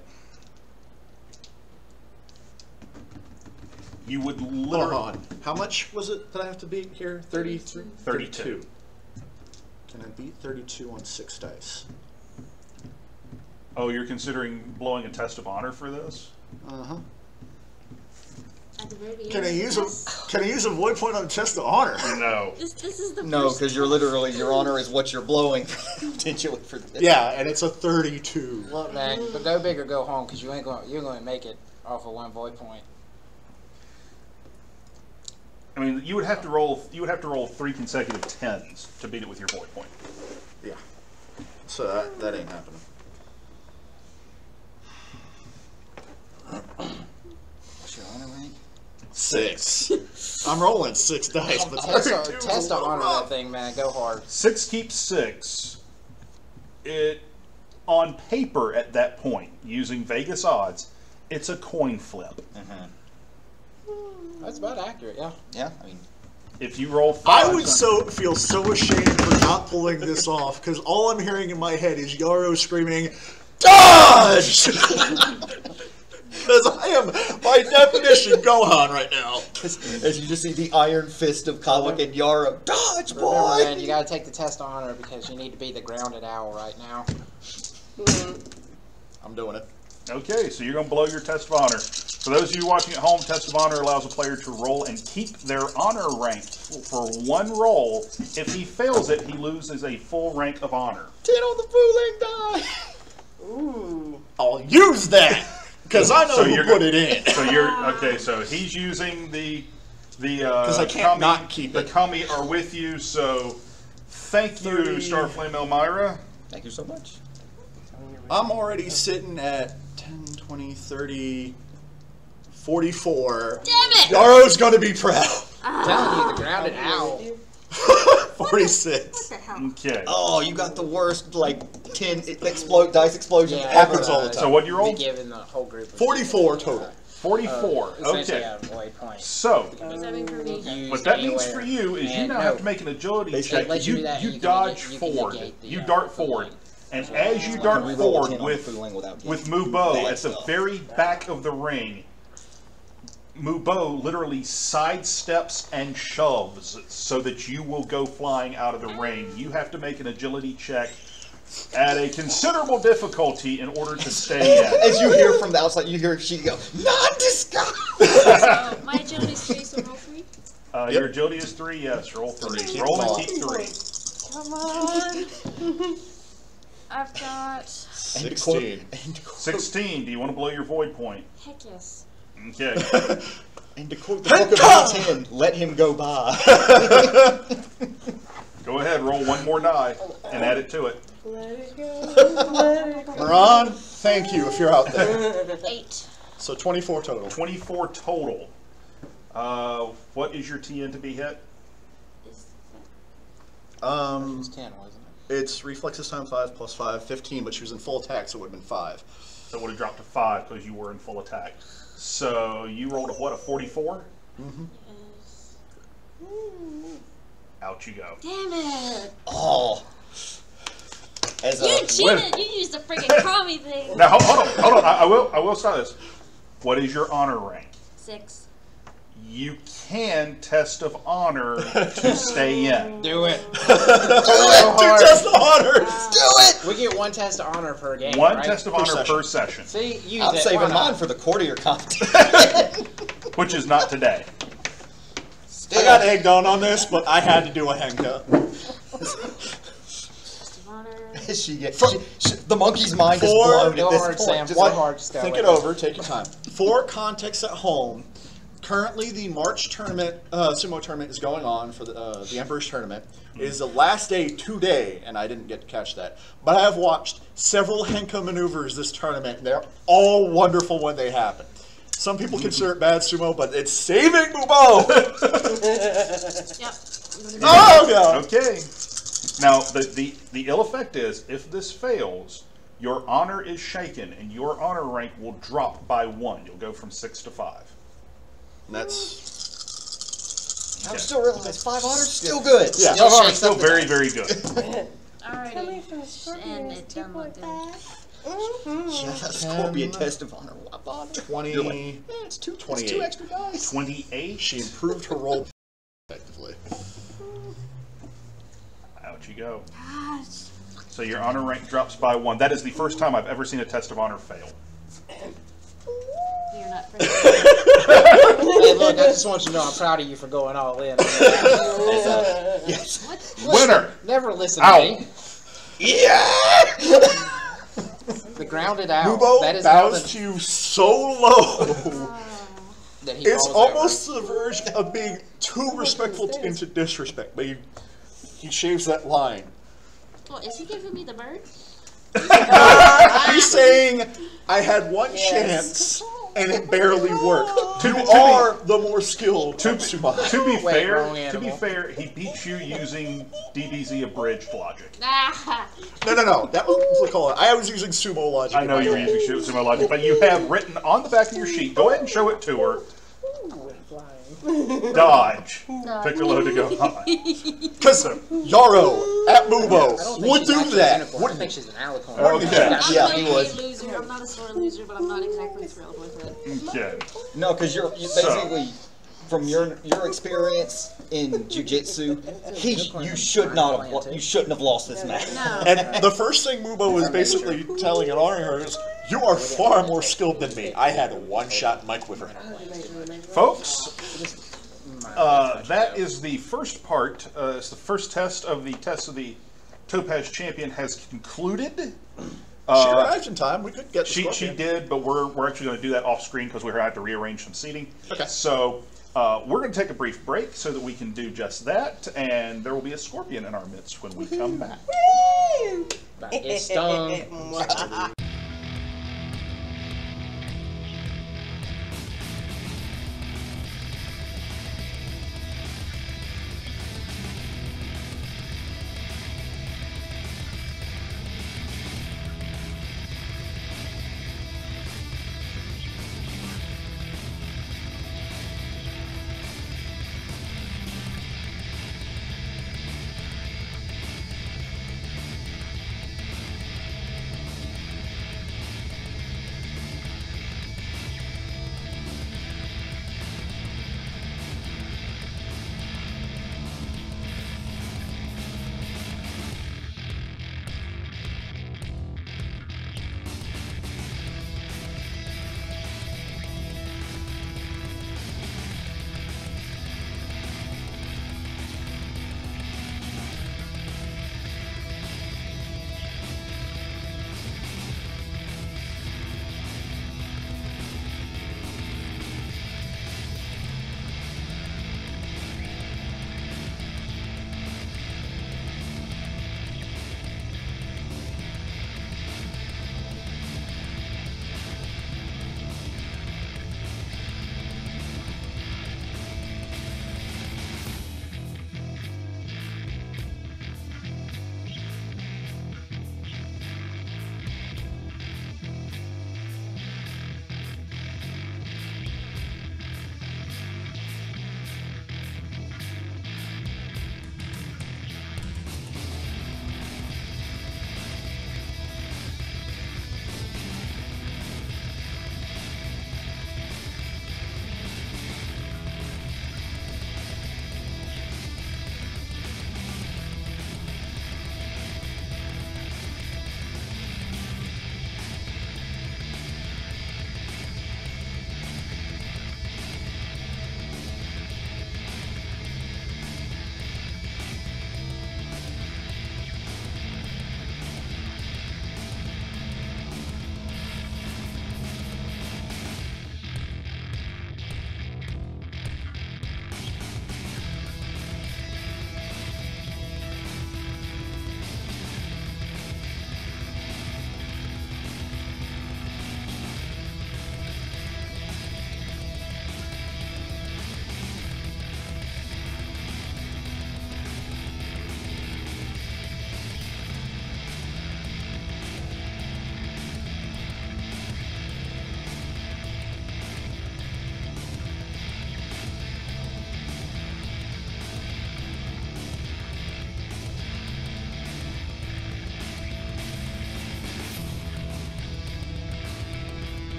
You would Hold literally. on. How much was it that I have to beat here? 33? 32. Can I beat 32 on 6 dice? Oh, you're considering blowing a test of honor for this? Uh-huh. At the very beginning. Can I use Yes. a void point on test of honor? No. This is the No, first. because you're literally your honor is what you're blowing potentially for this. Yeah, and it's a 32. Look, man, but go big or go home, because you're going to make it off of 1 void point. I mean, you would have to roll 3 consecutive 10s to beat it with your void point. Yeah. So that ain't happening. What's your honor rank? 6. I'm rolling 6 dice, but Test 32 is a to little honor rough. that thing, man. Go hard. 6 keeps 6. It, on paper at that point, using Vegas odds, it's a coin flip. That's about accurate, yeah. Yeah, I mean, If you roll 5, I would feel so ashamed for not pulling this off, because all I'm hearing in my head is Yarrow screaming, "Dodge!" Because I am, by definition, Gohan right now. as you just see the iron fist of Kawak and Yara, dodge, boy! Remember, man, you got to take the test to honor because you need to be the grounded owl right now. I'm doing it. Okay, so you're going to blow your test of honor. For those of you watching at home, test of honor allows a player to roll and keep their honor rank for 1 roll. If he fails it, he loses a full rank of honor. 10 on the Fu Leng die! Ooh. I'll use that, because I know So who you're put go- it in. So you're okay. So he's using the I can't not keep the it. kami are with you. So thank you, 30. Starflame Elmira. Thank you so much. I'm already sitting at 10, 20, 30, 44. Damn it! Yarrow's going to be proud. I'm telling you, the grounded owl. 46. What the hell? Okay. Oh, you got the worst, like, 10 dice explosion Yeah, happens all the time. So what you roll? Be given the whole group. 44 total. 44. Essentially, Okay. a void point. So What does that mean for me? Used what that means anywhere. for you is you And now have to make an agility Basically, check. let you do that, You and you can dodge you can forward. negate the, You dart the forward. line. And as you I dart can reroll a forward 10 on with the Fu Leng without with getting Mubo bad at the stuff. very back of the ring, Mubo literally sidesteps and shoves so that you will go flying out of the ring. You have to make an agility check at a considerable difficulty in order to stay in. As you hear from the outside, you hear she go, non-disguised! So, my agility's 3, so roll 3. Your agility is 3, yes, roll 3. Keep Roll them and all. keep 3. Come on. I've got... 16. 16, do you want to blow your void point? Heck yes. Okay. And to quote the book of D10, let him go by. Go ahead, roll one more die and add it to it. Let it go. Let it go. Moran, thank you if you're out there. 8. So 24 total. 24 total. What is your TN to be hit? It was 10, wasn't it? It's reflexes times 5 plus 5, 15, but she was in full attack, so it would have been 5. So it would have dropped to 5 because you were in full attack. So you rolled a what, a 44? Mm-hmm. Out you go. Damn it! Oh. As You cheated! You used the freaking commie thing! Now hold on. I will start this. What is your honor rank? 6. You can test of honor to stay in. Do it. Test of honors! do it! We get 1 test of honor per game. One right? test of honor per session, See, use I'm it. saving Why not? mine for the courtier competition. which is not today. I got egged on this, but I had to do a henka. The monkey's mind is Four- blown Go at this hard, point. Sam. Just What? go hard. Just go Think with it over. Take your time. For context at home, currently the March tournament, sumo tournament is going on for the Emperor's tournament. It is the last day today, and I didn't get to catch that. But I have watched several henka maneuvers this tournament, and they're all wonderful when they happen. Some people consider it bad sumo, but it's saving Mubo! Yep. Oh, God! Okay. Now, the ill effect is, if this fails, your honor is shaken, and your honor rank will drop by 1. You'll go from 6 to 5. And that's... I still realize 5 honors still good. Yeah. Still, shakes still up the very, dice. very good. Coming Alrighty. from a Scorpion And is it done look good. 2.5. Yeah, that's going to be a test of honor. 20... You're like, yeah, it's 2 28. extra dice. 28. She improved her roll effectively. Out you go. Gosh. So your honor rank drops by 1. That is the first time I've ever seen a test of honor fail. You're not friendly. Hey, look, I just want you to know I'm proud of you for going all in. Yes. What? Winner! Never listen Ow. to me. Yeah! The grounded out. Mubo That is how bows to you so low. that he It's falls almost to the verge of being too respectful into disrespect, but he shaves that line. Well, is he giving me the bird? He's saying, I had one chance, and it barely worked. You are the more skilled Tsubasa. To be Wait, wrong fair, animal. he beats you using DBZ abridged logic. Ah. No. That was what I call it. I was using sumo logic. I know you were using sumo logic, but you have written on the back of your sheet. Go ahead and show it to her. Dodge. Piccolo to go high. Because Yaro at I Mubo don't think would she's do actually a that. unicorn. I think she's an alicorn. Okay. I'm Yeah, not he a was. loser. I'm not a sore loser, but I'm not exactly thrilled with it. Okay. No, because you're basically, from your experience in jiu-jitsu, you shouldn't have lost this match. No. And the first thing Mubo was basically telling and honoring her is, you are far more skilled than me. I had a one-shot Mike with her. Folks, that is the first part. It's the first test of the Topaz Champion has concluded. She arrived in time. We could get the She Scorpion. did, but we're actually going to do that off screen because we're going to have to rearrange some seating. Okay. So we're going to take a brief break so that we can do just that, and there will be a Scorpion in our midst when we come back. About to get stung.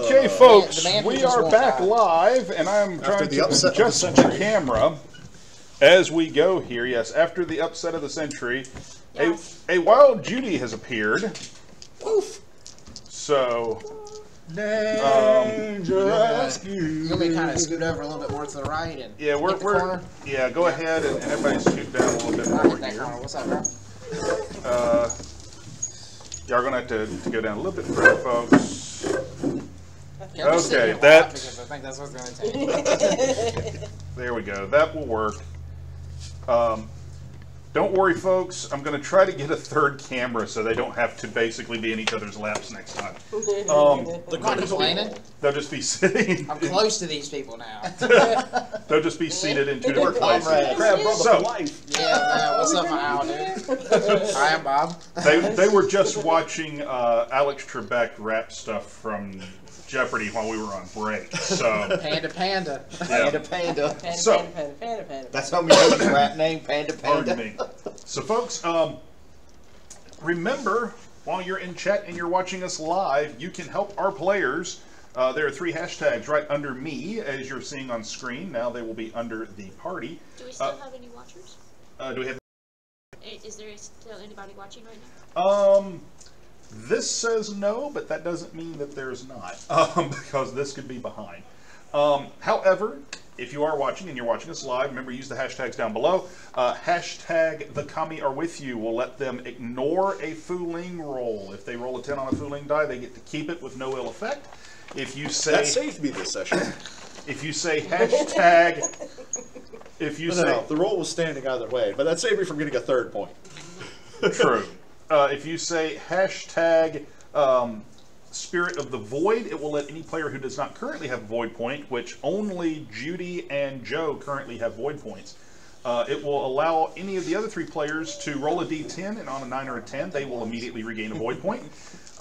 Okay, folks, the man who we just are won't back die. live, and I'm After trying the to upset of the adjust the century. camera as we go here. Yes, after the upset of the century, Yes. a wild Judy has appeared. Oof. So, Danger You'll be kind of scoot over a little bit more to the right and yeah, hit the corner. go ahead and everybody scoot down a little bit Right, more hit that here. corner. What's up, bro? Y'all gonna have to go down a little bit further, folks. Can I just sit Okay, here and that- laugh because I think that's what's going to take. There we go. That will work. Don't worry, folks. I'm going to try to get a third camera so they don't have to basically be in each other's laps next time. The I'm not critical complaining. They'll just be sitting. I'm close to these people now. They'll just be seated in two different comrades. places. Crab brother So- for life. Yeah, man. What's up, my owl, dude? Hi, I'm Bob. They were just watching Alex Trebek rap stuff from Jeopardy while we were on break. So Panda, panda. Panda Panda. Panda, So- panda, panda, panda, panda. That's how we know his rap name, Panda pardon Panda. me. So, folks, remember, while you're in chat and you're watching us live, you can help our players. There are 3 hashtags right under me, as you're seeing on screen. Now they will be under the party. Do we still have any watchers? Do we have? Is there still anybody watching right now? This says no, but that doesn't mean that there's not, because this could be behind. However, if you are watching and you're watching us live, remember, use the hashtags down below. Hashtag the kami are with you will let them ignore a Fu Leng roll. If they roll a 10 on a Fu Leng die, they get to keep it with no ill effect. If you say That saved me this session. if you say hashtag, if you say No, the roll was standing either way, but that saved me from getting a third point. true, if you say hashtag Spirit of the Void, it will let any player who does not currently have a Void point, which only Judy and Joe currently have Void points. It will allow any of the other 3 players to roll a d10, and on a 9 or a 10, they will immediately regain a Void point.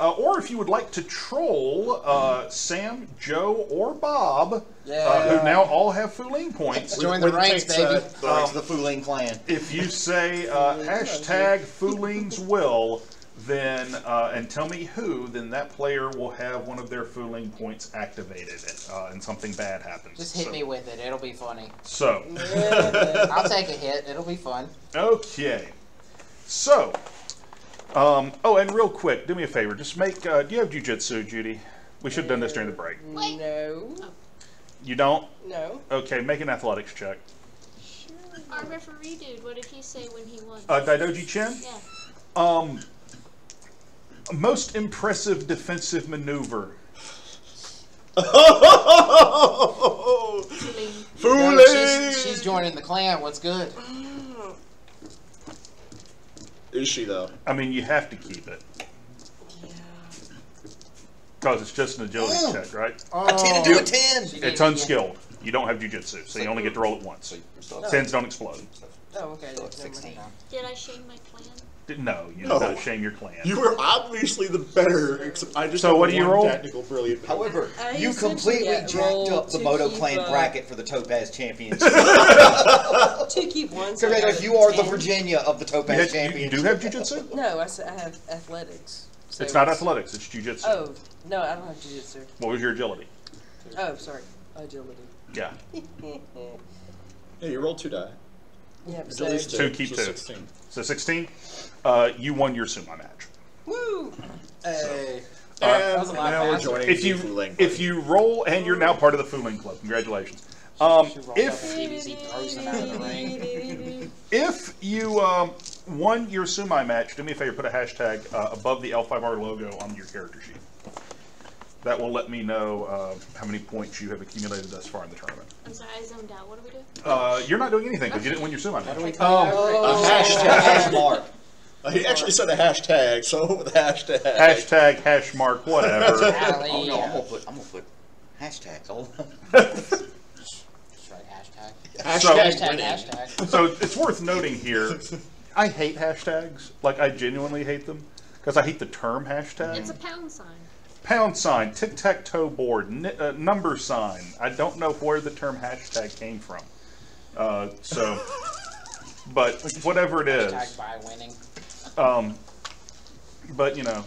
Or if you would like to troll Sam, Joe, or Bob, who now all have Fu Leng points, Join the With ranks, tanks, baby. Belongs to the Fu Leng clan. if you say hashtag Fu Leng's will, then and tell me who, then that player will have one of their Fu Leng points activated, and something bad happens. Just hit me with it. It'll be funny. So, I'll take a hit. It'll be fun. okay. So, oh, and real quick, do me a favor. Just make. Do you have jujitsu, Judy? We should have done this during the break. No. You don't? No. Okay, make an athletics check. Our referee dude, what did he say when he won? Daidoji Chen? Yeah. Most impressive defensive maneuver. Fu No, Leng! she's joining the clan. What's good? Is she, though? I mean, you have to keep it. Because it's just an agility check, right? A 10 into a 10. It's unskilled. You don't have jujitsu, so you only get to roll it once. Tens don't explode. Oh, okay. So it's never mind. 16. Did I shame my clan? No, you No. did not shame your clan. You were obviously the better, except I just So have what do you one roll? Technical brilliant. However, I you used to completely get jacked rolled up the to Moto keep, Clan bracket for the Topaz Championship. To keep one. So I Congratulations, got you are the 10. Virginia of the Topaz You Championship. do have jujitsu? No, I have athletics. So It's not athletics, it's jujitsu. Oh, no, I don't have jiu-jitsu. What was your agility? Oh, sorry. Agility. Yeah. Yeah, you rolled 2 die. Yeah, so. Agility's Two, keep so 2. 16. So 16. You won your sumo match. Woo! Hey. And was a lot now we're faster. joining If the Fu you Leng if party. you roll and you're now part of the Fu Leng Club, congratulations. She rolls up If and DBZ throws him out of the ring. If you won your Sumai match, do me a favor, put a hashtag above the L5R logo on your character sheet. That will let me know how many points you have accumulated thus far in the tournament. I'm sorry, I zoned out. What do we do? You're not doing anything because you didn't win your Sumai match. A hashtag. Hash mark. He actually said a hashtag, so with the hashtag. Hashtag, hash mark, whatever. Alley. Oh no, I'm gonna put hashtags. Hold on. That's right, hashtag. Hashtag winning. Hashtag. So it's worth noting here, I hate hashtags. Like, I genuinely hate them because I hate the term hashtag. It's a pound sign. Pound sign, tic-tac-toe board, number sign. I don't know where the term hashtag came from. But whatever it is. Hashtag by winning. But, you know,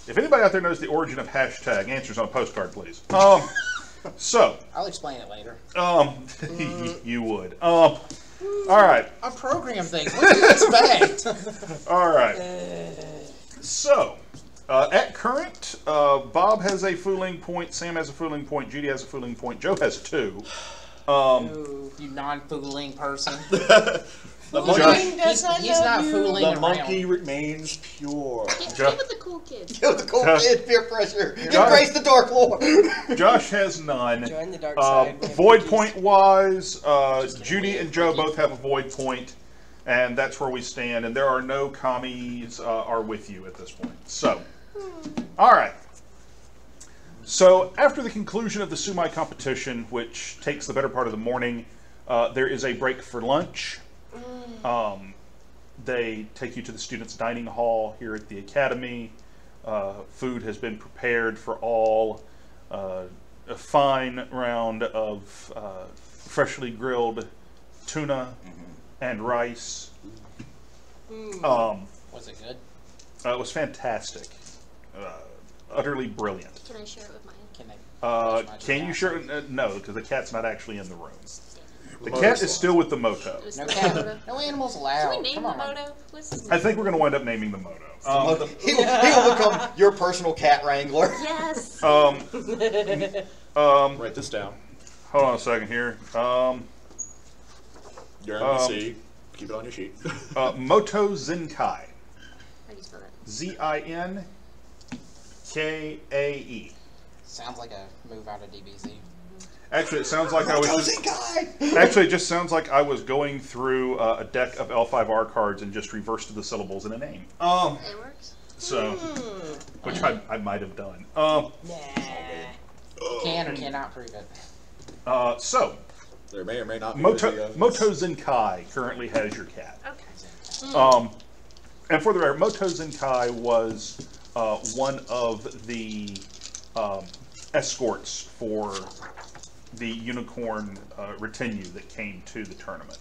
If anybody out there knows the origin of hashtag, answers on a postcard, please. So. I'll explain it later. You would. All right. I program things. What do you expect? All right. So, at current, Bob has a Fu Leng point, Sam has a Fu Leng point, Judy has a Fu Leng point, Joe has 2. You non-Fu Leng person. He's not fooling The around. monkey remains pure. Get with the cool kids. Kill the cool kid, peer pressure. Embrace the Dark Lord. Josh has none. Join the dark side. Void point wise, Judy and Joe both have a void point, and that's where we stand. And there are no commies are with you at this point. So, all right. So after the conclusion of the Sumai competition, which takes the better part of the morning, there is a break for lunch. They take you to the students' dining hall here at the academy. Food has been prepared for all. A fine round of freshly grilled tuna and rice. Was it good? It was fantastic. Utterly brilliant. Can I share it with my Can you share it? No, because the cat's not actually in the room. The cat is still with the Moto. No cat. No animals allowed. Can we name Come the on. Moto? What's his name? I think we're going to wind up naming the Moto. He will become your personal cat wrangler. Yes. Write this down. Hold on a second here. You're on the C. Keep it on your sheet. Moto Zenkai. How do you spell that? Zinkae. Sounds like a move out of DBZ. Actually, it sounds like I was just, actually, it just sounds like I was going through a deck of L5R cards and just reversed the syllables in a name. It works. So, which I might have done. Can or cannot prove it. So, There may or may not be Moto video. Zenkai currently has your cat. Okay. And for the record, Moto Zenkai was one of the escorts for the unicorn retinue that came to the tournament.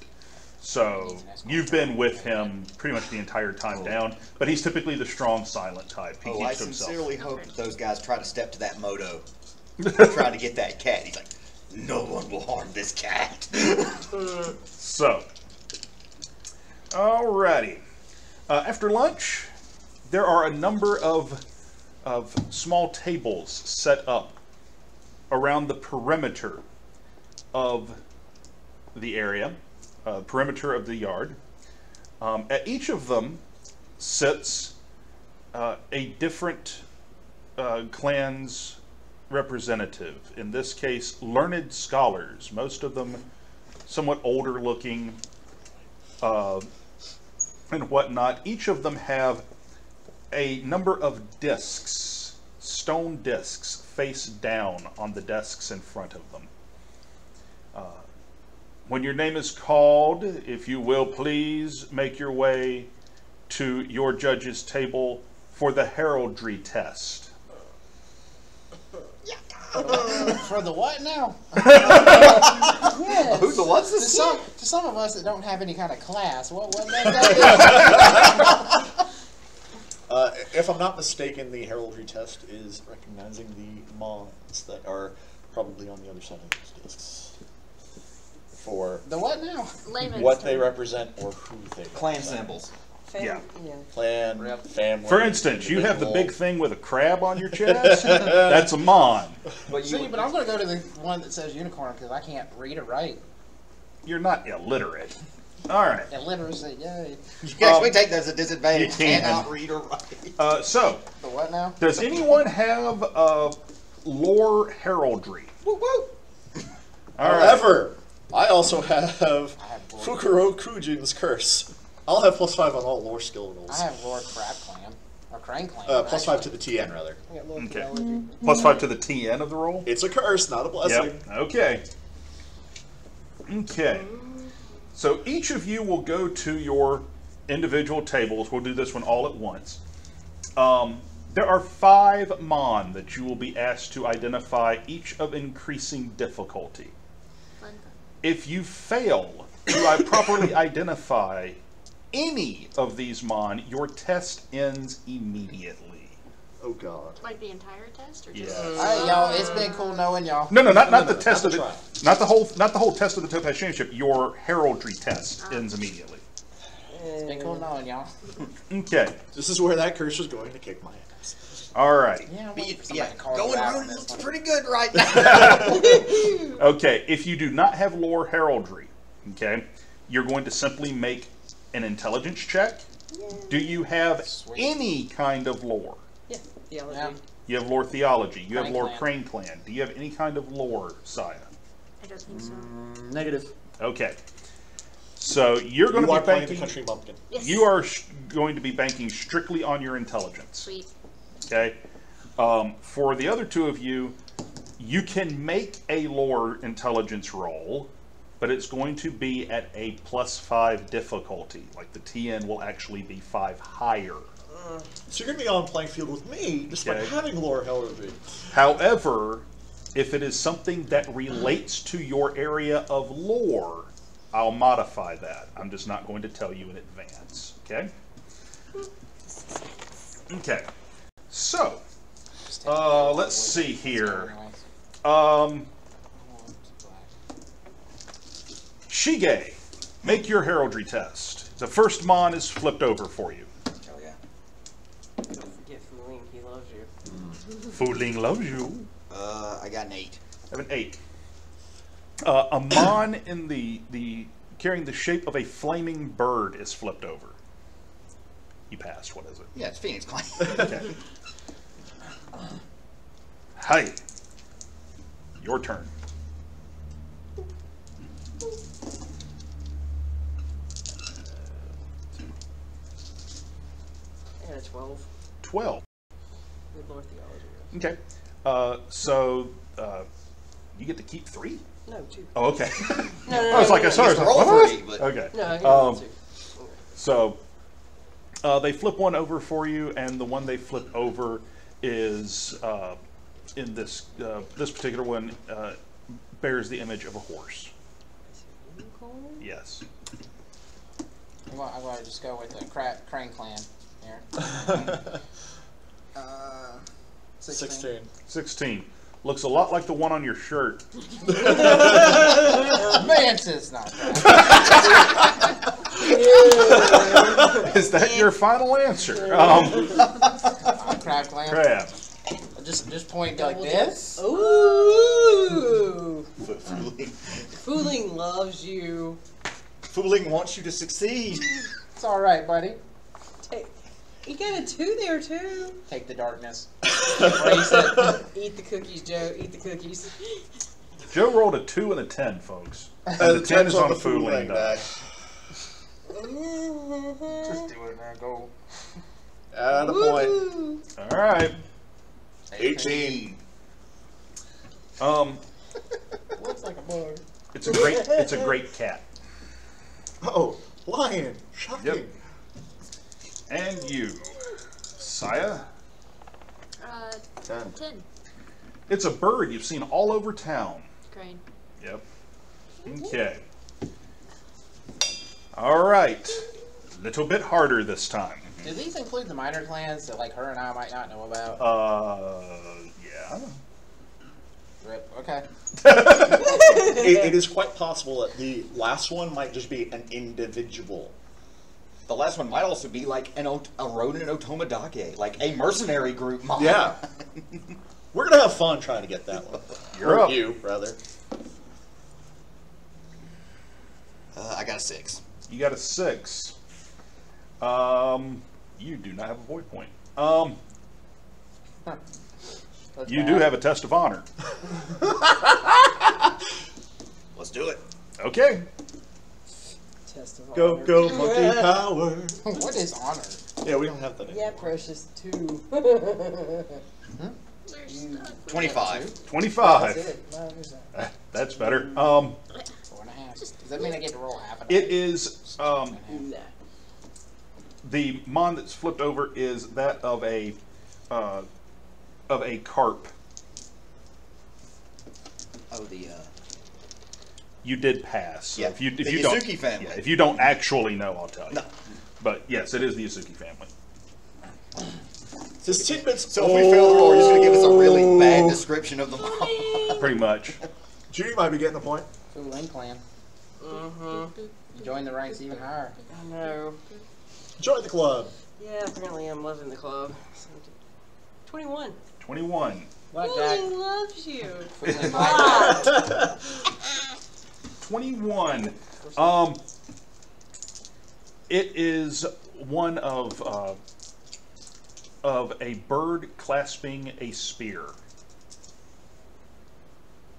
So you've been with him pretty much the entire time down, but he's typically the strong, silent type. He I keeps to himself. sincerely hope that those guys try to step to that Moto, trying to get that cat. He's like, no one will harm this cat. So, alrighty. After lunch, there are a number of small tables set up around the perimeter of the area, perimeter of the yard. At each of them sits a different clan's representative. In this case, learned scholars, most of them somewhat older looking and whatnot. Each of them have a number of discs, stone discs, face down on the desks in front of them. When your name is called, if you will please make your way to your judge's table for the heraldry test. For the what now? Who's the what's To this? some of us that don't have any kind of class, what that If I'm not mistaken, the heraldry test is recognizing the mons that are probably on the other side of those discs. For The what now? Layman's what they term. represent or who they Clan represent. symbols. Yeah. Clan, family. For instance, you have the big individual. thing with a crab on your chest. That's a mon. But See, but I'm going to go to the one that says unicorn because I can't read or write. You're not illiterate. All right. Illiteracy, yay. yes, we take that as a disadvantage. you can. Cannot read or write. So, The what now? does anyone have lore heraldry? Woo woo. All right. However, I also have have lore. Fukuro Kujin's Curse. I'll have +5 on all lore skill rolls. I have Lord Crab Clan. Or Crane Clan. +5 to the TN, rather. Okay. +5 to the TN of the roll? It's a curse, not a blessing. Yep. Okay. Okay. So each of you will go to your individual tables. We'll do this one all at once. There are 5 mon that you will be asked to identify, each of increasing difficulty. Fun. If you fail to properly identify any of these mon, your test ends immediately. Oh God. Like the entire test, or just? Yeah. Alright, y'all. It's been cool knowing y'all. No, not the test not of the the, not the whole test of the Topaz Championship. Your heraldry test ends immediately. It's been cool knowing y'all. Okay. This is where that curse was going to kick my ass. All right. Yeah, Going round looks pretty good right now. Okay. If you do not have lore heraldry, okay, you're going to simply make an intelligence check. Do you have any kind of lore? Yeah. Theology. Yeah. You have lore theology. You have Crane lore clan. crane clan. Do you have any kind of lore, Saya? I don't think so. Negative. Okay. So you're going You to are be playing the banking. country bumpkin. Yes. You are going to be banking strictly on your intelligence. Sweet. Okay. For the other two of you, you can make a lore intelligence roll, but it's going to be at a +5 difficulty. Like the TN will actually be 5 higher. So you're going to be on playing field with me, despite Okay. having lore heraldry. However, if it is something that relates to your area of lore, I'll modify that. I'm just not going to tell you in advance. Okay? Okay. So, let's see here. Shige, make your heraldry test. The first mon is flipped over for you. Oh yeah. Don't forget Fu Leng, he loves you. Fu Leng loves you. I got an 8. I have an 8. A mon in the carrying the shape of a flaming bird is flipped over. You passed. What is it? Yeah, it's Phoenix Clan. Okay. Hi. Your turn. I got a 12. 12. Good Lord theology. Okay. You get to keep 3? No, 2. Oh, okay. No, I was like, I saw it. roll What? 3, but Okay. No, I got 2. So they flip one over for you, and the one they flip over is in this this particular one bears the image of a horse. Yes. I'm going to just go with the Crane clan here. 16. 16. Looks a lot like the one on your shirt. Mantis, not that. Is that your final answer? Crab clan. Crab. Just point like this. Ooh! Fooling. Fooling loves you. Fooling wants you to succeed. It's all right, buddy. You got a 2 there, too. Take the darkness. Embrace it. Eat the cookies, Joe. Eat the cookies. Joe rolled a 2 and a 10, folks. And The the 10 is on the Fu Leng die. Just do it, man. Go. Add a point. All right. 18. Looks like a bug. It's a great cat. Oh, lion. Shocking. Yep. And you, Saya. 10. 10. It's a bird you've seen all over town. Crane. Yep. Okay. All right. Little bit harder this time. Do these include the minor clans that like her and I might not know about? Yeah. Rip. Okay. It is quite possible that the last one might just be an individual. The last one might also be like a Ronin Otomodake, like a mercenary group mod. Yeah. We're going to have fun trying to get that one. You're Or up. you, rather. I got a 6. You got a 6. You do not have a void point. That's You bad. do have a test of honor. Let's do it. Okay. Test of Go, honor. go, monkey power. What is honor? Yeah, we don't have that anymore. Yeah, precious 2. We're stuck. 25. 25. That's it. Mine is that. That's better. 4.5. Does that mean I get to roll half of It is Nah. the mon that's flipped over is that of a carp. Oh, the You did pass. So Yeah, if you the don't, Yasuki family. Yeah, if you don't actually know, I'll tell you. No. But yes, it is the Yasuki family. His tidbits. So if we fail the roll, you're just going to give us a really bad description of the mom. Pretty much. Judy might be getting a point. Fu Leng clan. Mm-hmm. Join the ranks even higher. I know. Join the club. Yeah, apparently I'm loving the club. 21. 21. Blackjack. He loves you. Fu Leng blackjack. 21. It is one of a bird clasping a spear.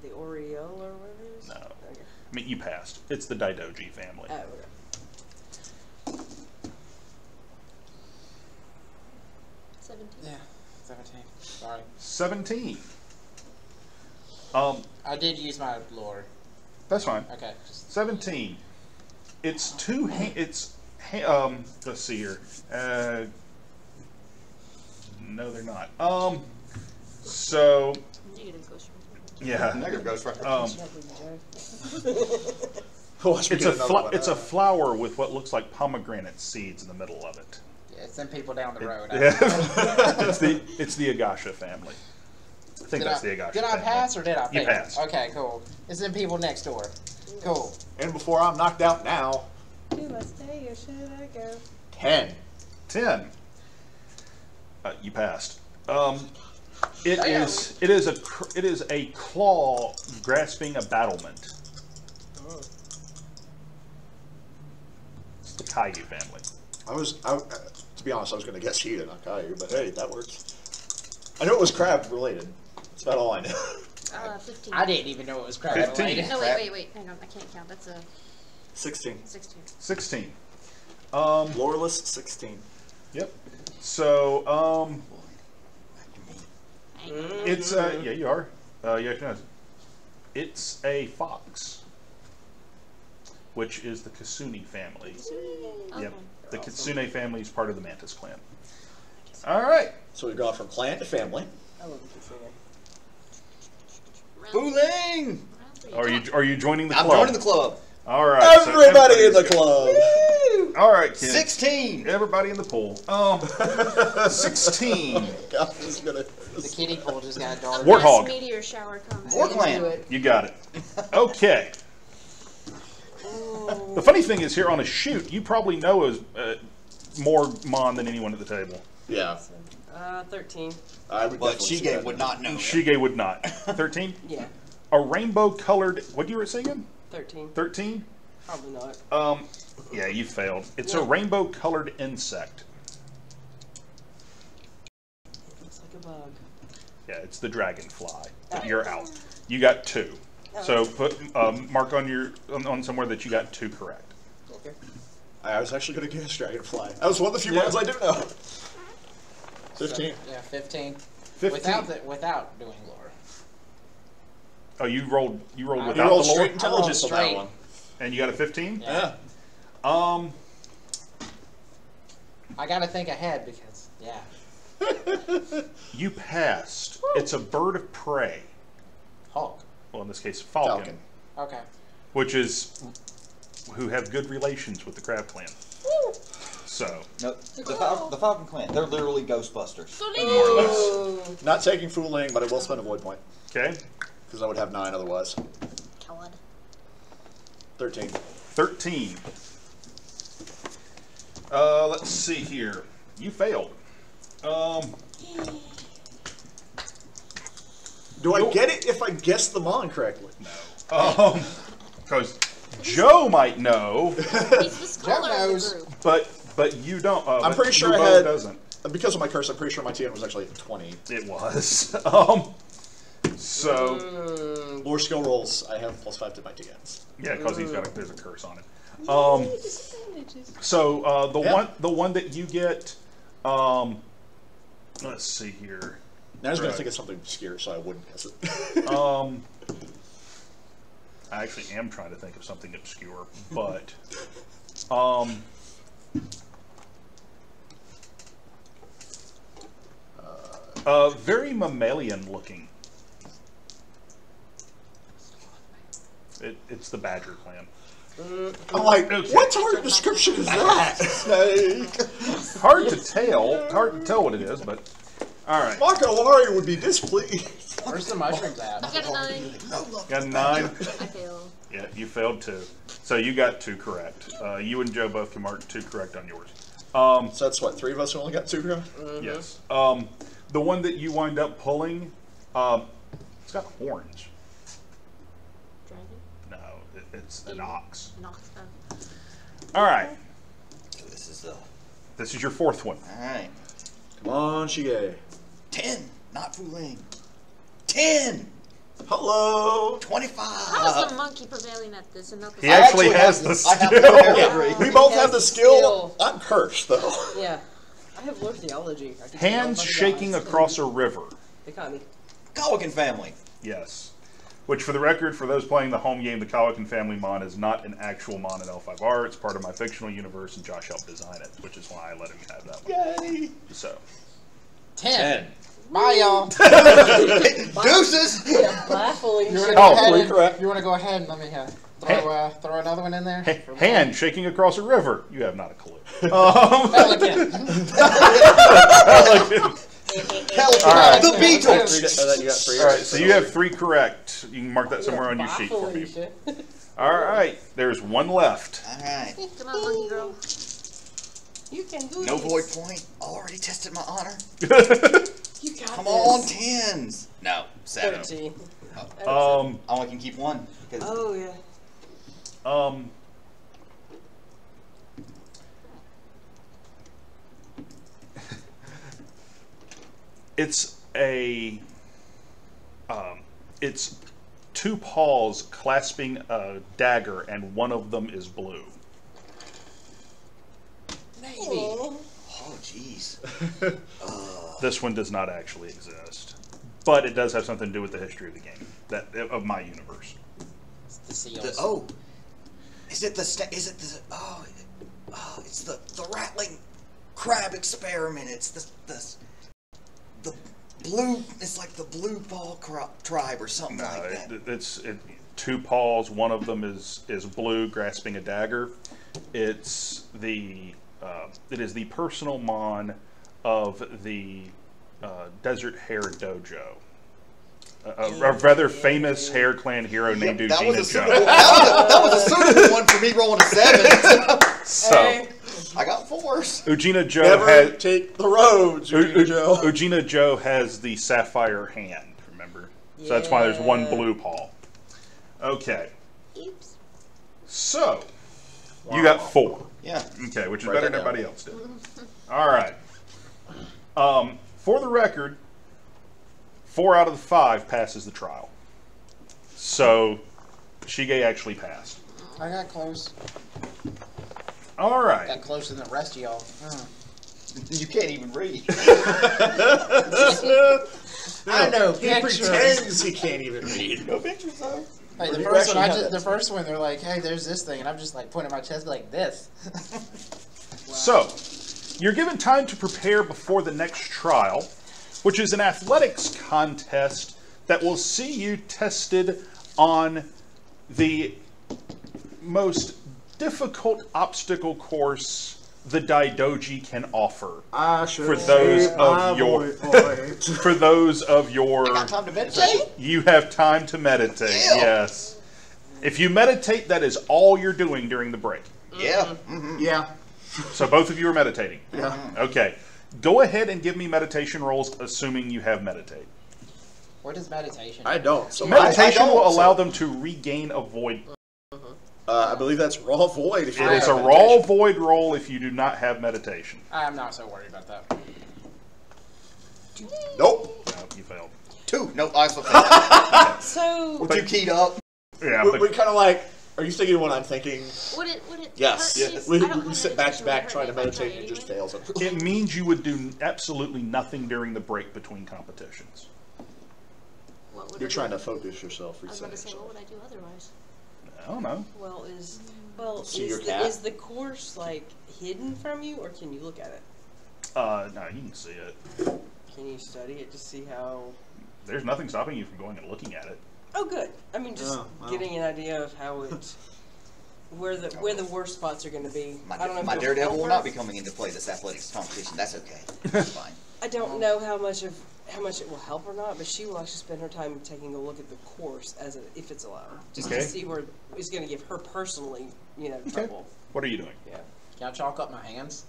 The Oriole or whatever it is? No. Okay. I mean, you passed. It's the Daidoji family. Oh, okay. 17. Yeah, 17. Sorry. 17. I did use my lore. That's fine. Okay. 17. It's two. Let's see here. No, they're not. So Negative ghost. yeah. Negative Ghost Rider. It's a flower with what looks like pomegranate seeds in the middle of it. Yeah, send people down the road. Yeah. it's the Agasha family. I think that's the Agasha Did I family. pass or did I fail? You passed. Okay, cool. It's in people next door. Cool. And before I'm knocked out now, Do I stay or should I go? 10. 10. You passed. It is a claw grasping a battlement. Oh. It's the Caillou family. To be honest, I was going to guess Sheeta, not Caillou, but hey, that works. I knew it was crab related. That's about all I know. 15. I didn't even know it was crab 15. related. No, wait. Hang on, I can't count. That's a 16. 16. 16. Loreless 16. Yep. So, it's yeah, you are. Yeah, it's a fox, which is the Kasuni family. Okay. Yep. The Kitsune family is part of the Mantis clan. All right. So we've gone from clan to family. I love the casino. Fu Leng! Round 3. Are you joining the club? I'm joining the club. All right. so Everybody in the everybody's club. good. All right, kids. 16! Everybody in the pool. 16. God, this is gonna. The kiddie pool just got dark. Warthog. Mass meteor shower comes. War in. clan. You got it. Okay. The funny thing is, here on a shoot, you probably know as more Mon than anyone at the table. Yeah. 13. I would But definitely say Shige that. would not know. Shige would not. 13? Yeah. A rainbow-colored... What you were saying? 13. 13? Probably not. Yeah, you failed. It's a Yeah. rainbow-colored insect. It looks like a bug. Yeah, it's the dragonfly. You're out. You got 2. So put mark on your on somewhere that you got 2 correct. Okay. I was actually going to guess dragonfly. That was one of the few ones I do know. 15. Yeah, 15. 15. Without doing lore. Oh, you rolled You without rolled the lore, straight intelligence on that straight. one. and you got a 15. Yeah. Yeah. I gotta think ahead because, yeah. You passed. It's a bird of prey. Hawk. Well, in this case, falcon. Okay. Which is who have good relations with the Crab Clan. So, No, the Falcon Clan, they're literally Ghostbusters. more or less. Not taking Fu Leng, but I will spend a void point. Okay. Because I would have 9 otherwise. God. 13. 13. Let's see here. You failed. Do I get it if I guess the Mon correctly? Because Joe might know, He's the scholar of knows. the group. but you don't. I'm pretty sure I Rubo had- doesn't. Because of my curse, I'm pretty sure my TN was actually 20. It was. So Lore skill rolls, I have +5 to my TNs. yeah, because there's a curse on it. Disadvantages. So Yeah. the one that you get, let's see here. Now I was going Right. to think of something obscure, so I wouldn't guess it. I actually am trying to think of something obscure, but very mammalian looking. It's the Badger clan. I'm like, Okay. what hard description is that? Snake. Hard to tell what it is, but All right. Marco Lari would be displeased. Where's the mushrooms at? I got a 9. Got a 9. I fail. Yeah, you failed 2. So you got 2 correct. You and Joe both can mark 2 correct on yours. So that's what, 3 of us only got 2 correct? Yes. The one that you wind up pulling, it's got horns. Dragon? No, it's an ox. An ox. All right. This is your 4th one. all right. Come on, Shige. 10, not Fu Leng. 10. Hello. 25. How is the monkey prevailing at this and not the He actually has the skill. We both have the skill. I'm cursed, though. Yeah. I have Lord Theology. I can Hands see all shaking gods. across a river. They caught me. Cowichan family. Yes. Which, for the record, for those playing the home game, the Cowichan family mon is not an actual mon in L5R. It's part of my fictional universe, and Josh helped design it, which is why I let him have that one. Yay. So. 10. Bye, y'all. Deuces. Yeah, baffling. You want to shit. go ahead and, correct. you want to go ahead and let me throw another one in there? Hand shaking across a river. You have not a clue. Pelican. All right. The Beatles. You got 3. All right, so you have 3 correct. You can mark that somewhere on your sheet for me. All right, there's 1 left. All right. Come on, monkey girl. You can do No this. void point. Already tested my honor. You got Come this. on, 10s. No, 7. 13. I only can keep 1. Oh, yeah. It's 2 paws clasping a dagger, and one of them is blue. Maybe. Oh, jeez. This one does not actually exist, but it does have something to do with the history of the game, of my universe. It's the seals. It's the rattling crab experiment. It's the blue. It's like the blue ball tribe or something like that. It's 2 paws. One of them is blue, grasping a dagger. It is the personal mon of the Desert Hair Dojo. A rather famous hair clan hero named Ugina Joe. That was a suitable one for me rolling a 7. So, I got 4s. Ugina Joe Never take the roads, Joe. Ugina Joe has the sapphire hand, remember? So that's why there's 1 blue paw. Okay. Oops. So, you got 4. Yeah. Okay, which is Write better that than everybody else did. All right. For the record, 4 out of the 5 passes the trial. So, Shige actually passed. I got close. All right. Got closer than the rest of y'all. You can't even read. I know He pictures. pretends he can't even read. No pictures though. Like You actually have that. the first one, they're like, "Hey, there's this thing," and I'm just like pointing at my chest, like this. So, you're given time to prepare before the next trial, which is an athletics contest that will see you tested on the most difficult obstacle course the Daidoji can offer. For those of your for those of your I got time to meditate. you have time to meditate. Yeah. Yes. If you meditate, that is all you're doing during the break. Yeah. Yeah. So both of you are meditating. Yeah. Okay. Go ahead and give me meditation rolls, assuming you have meditate. What is meditation? I don't. So Meditation I don't, will allow so- them to regain a void. I believe that's raw void. If you It is a have raw meditation. void roll if you do not have meditation. I'm not so worried about that. Nope. No, you failed. 2. No, I still think. So, We're too keyed up. Yeah, We but kind of like. Are you thinking what I'm thinking? Would it Yes. hurt Yes. me if- I don't We have sit back meditation, to would back hurt trying to me if I meditate try and it just anyway? fails. it means you would do absolutely nothing during the break between competitions. What would You're I trying do? to focus yourself, I was reset about to say, yourself. what would I do otherwise? I don't know. See your cat? is the course like hidden from you, or can you look at it? No, you can see it. Can you study it to see how? There's nothing stopping you from going and looking at it. Oh, good. I mean, just Oh, wow. getting an idea of how it, where the worst spots are going to be. I don't know. My if there's daredevil will helpers. not be coming into play this athletics competition. That's okay. That's fine. I don't know how much it will help or not, but she will actually spend her time taking a look at the course if it's allowed, just to see where it's going to give her personally, trouble. What are you doing? Yeah. Can I chalk up my hands?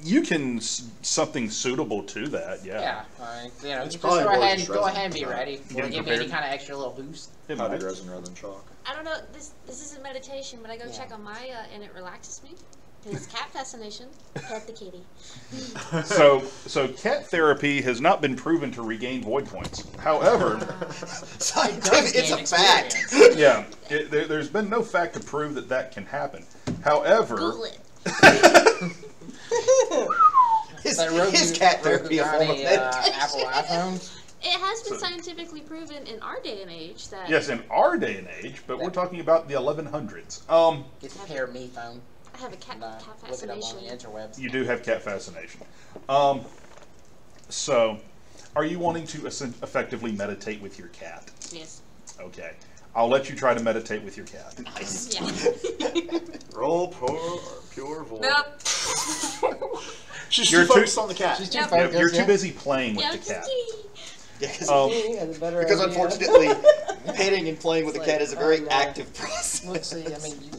You can something suitable to that. Yeah. Yeah. I mean, just probably go more ahead, just go resin. ahead and be ready. Getting Will it give me any prepared. kind of extra little boost? It Powdered might. resin rather than chalk. I don't know. This isn't meditation, but I go check on Maya and it relaxes me. It's cat fascination. Pet the kitty. So cat therapy has not been proven to regain void points. However, Scientific, it's a fact. yeah, there's been no fact to prove that can happen. However, Google it. his cat therapy a form of meditation. Apple iPhone. It has been scientifically proven in our day and age that. yes, in our day and age, but we're talking about the 1100s. Get the pair of me phone. I have a cat And, cat look it up on fascination. the interwebs. You do have cat fascination. So, are you wanting to effectively meditate with your cat? Yes. Okay. I'll let you try to meditate with your cat. Yeah. Roll pure void. Nope. She's You're too too- focused on the cat. She's too Yep. focused. You're too yeah. busy playing with Yeah, the just cat. Yeah, 'cause- Yeah, the better because idea. unfortunately, petting and playing with a It's cat like, is a very oh, no. active process. Let's see. I mean,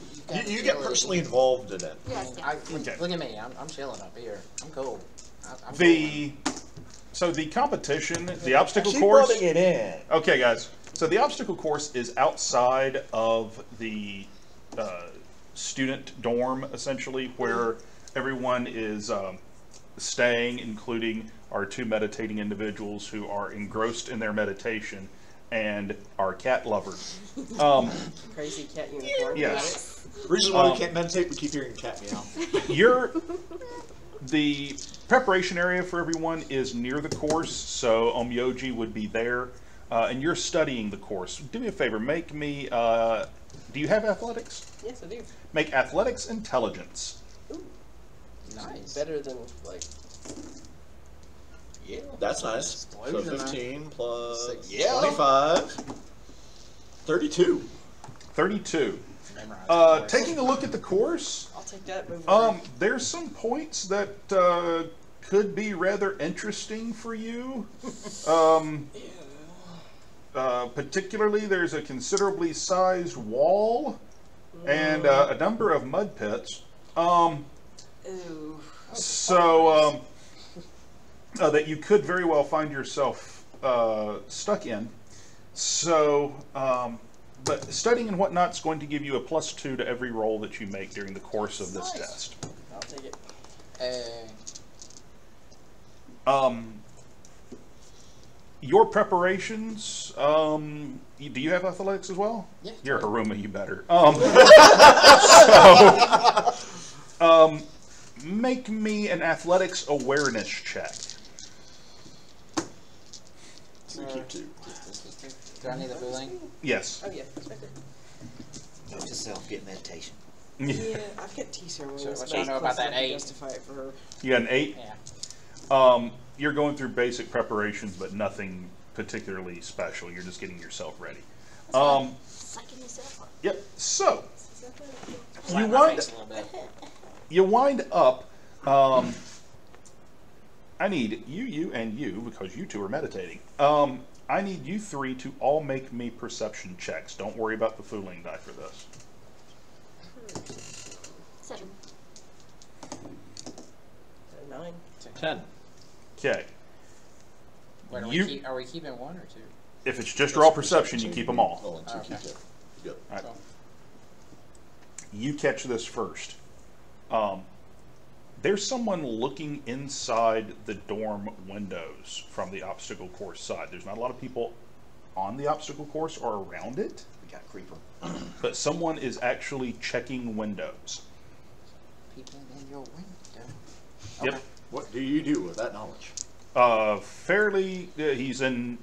You get personally involved in it. Yes, yes. Okay. Look at me. I'm chilling up here. I'm cool. I'm So the competition, the obstacle Keep course. rubbing it in. Okay, guys. So the obstacle course is outside of the student dorm, essentially, where everyone is staying, including our two meditating individuals who are engrossed in their meditation and our cat lovers. Crazy cat unicorn. Yes. Reason why we can't meditate, we keep hearing the cat meow. The preparation area for everyone is near the course, so Omyoji would be there, and you're studying the course. Do me a favor, make me, do you have athletics? Yes, I do. Make athletics intelligence. Nice. Better than, like, Yeah. That's nice. So Explosion, 15 plus Yeah. 25. 32. 32. Memorize the course. Taking a look at the course, I'll take that move. there's some points that could be rather interesting for you. Particularly, there's a considerably sized wall and a number of mud pits. Ooh. So that you could very well find yourself stuck in. So, but studying and whatnot's going to give you a +2 to every roll that you make during the course of this test. I'll take it. Your preparations. Do you have athletics as well? Yeah. You're Haruma. You better. Make me an athletics awareness check. So we keep 2. Do I need the Fu Leng? Yes. Oh, yeah. It's right there. Note yourself, get meditation. Yeah, I've got T-shirt on. So It's what y'all know plus about that I can 8? Justify it for her. You got an 8. Yeah. You're going through basic preparations, but nothing particularly special. You're just getting yourself ready. Psyching yourself up. Yep. So Slap you my wind face a little bit. you wind up. I need you, and you, because you two are meditating. I need you 3 to all make me perception checks. Don't worry about the Fu Leng die for this. 7. 9. 10. Okay. Wait, are we keeping 1 or 2? If it's just raw perception, you keep them all. Oh, and 2 Okay. keep it. Yep. All right. Cool. You catch this first. There's someone looking inside the dorm windows from the obstacle course side. There's not a lot of people on the obstacle course or around it, We got a creeper. but someone is actually checking windows. People in your window. Yep. Okay. What do you do with that knowledge? He's in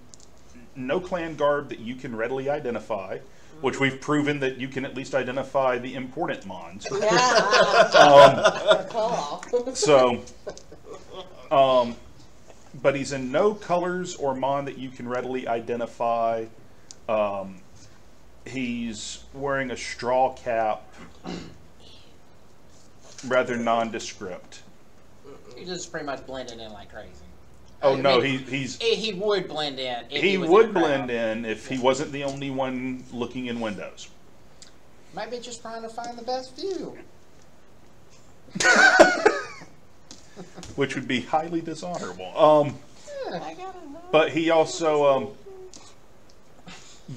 no clan garb that you can readily identify, which we've proven that you can at least identify the important mons. So, but he's in no colors or mon that you can readily identify. He's wearing a straw cap, rather nondescript. He just pretty much blended in like crazy. Oh, no, he's... He would blend in if he was would in the crowd. blend in if he wasn't the only one looking in windows. Might be just trying to find the best view. Which would be highly dishonorable. But he also,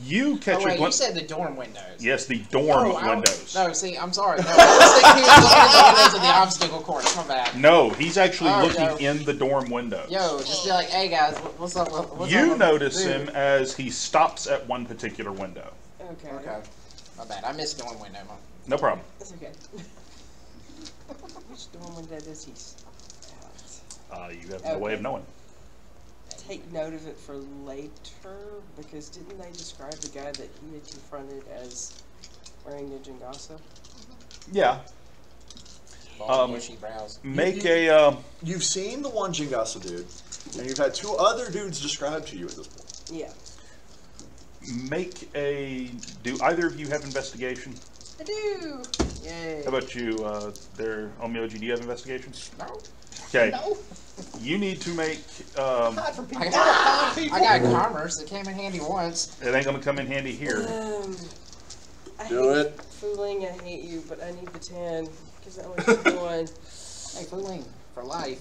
you catch Oh, wait, a you said the dorm windows. Yes, the dorm windows. No, see, I'm sorry. No, I was thinking he was looking at the windows of the obstacle course. My bad. No, he's actually looking yo. in the dorm windows. Yo, just be like, hey guys, what's up? What's You up? notice him as he stops at one particular window. Okay. Okay. My bad. I missed dorm window. No problem. That's okay. Which dorm window does he stop at? You have no way of knowing. Take note of it for later, because didn't they describe the guy that he had confronted as wearing the Jingasa? Yeah. Bushy brows. Make a. You've seen the one Jingasa dude, and you've had two other dudes described to you at this point. Yeah. Make a. Do either of you have investigation? I do! Yay. How about you, there, Omyoji, do you have investigation? No. Okay. No. You need to make. I got commerce. It came in handy once. It ain't gonna come in handy here. I Do hate it. Fu Leng, I hate you, but I need the 10, because that one's one. Hey, Fu Leng, for life.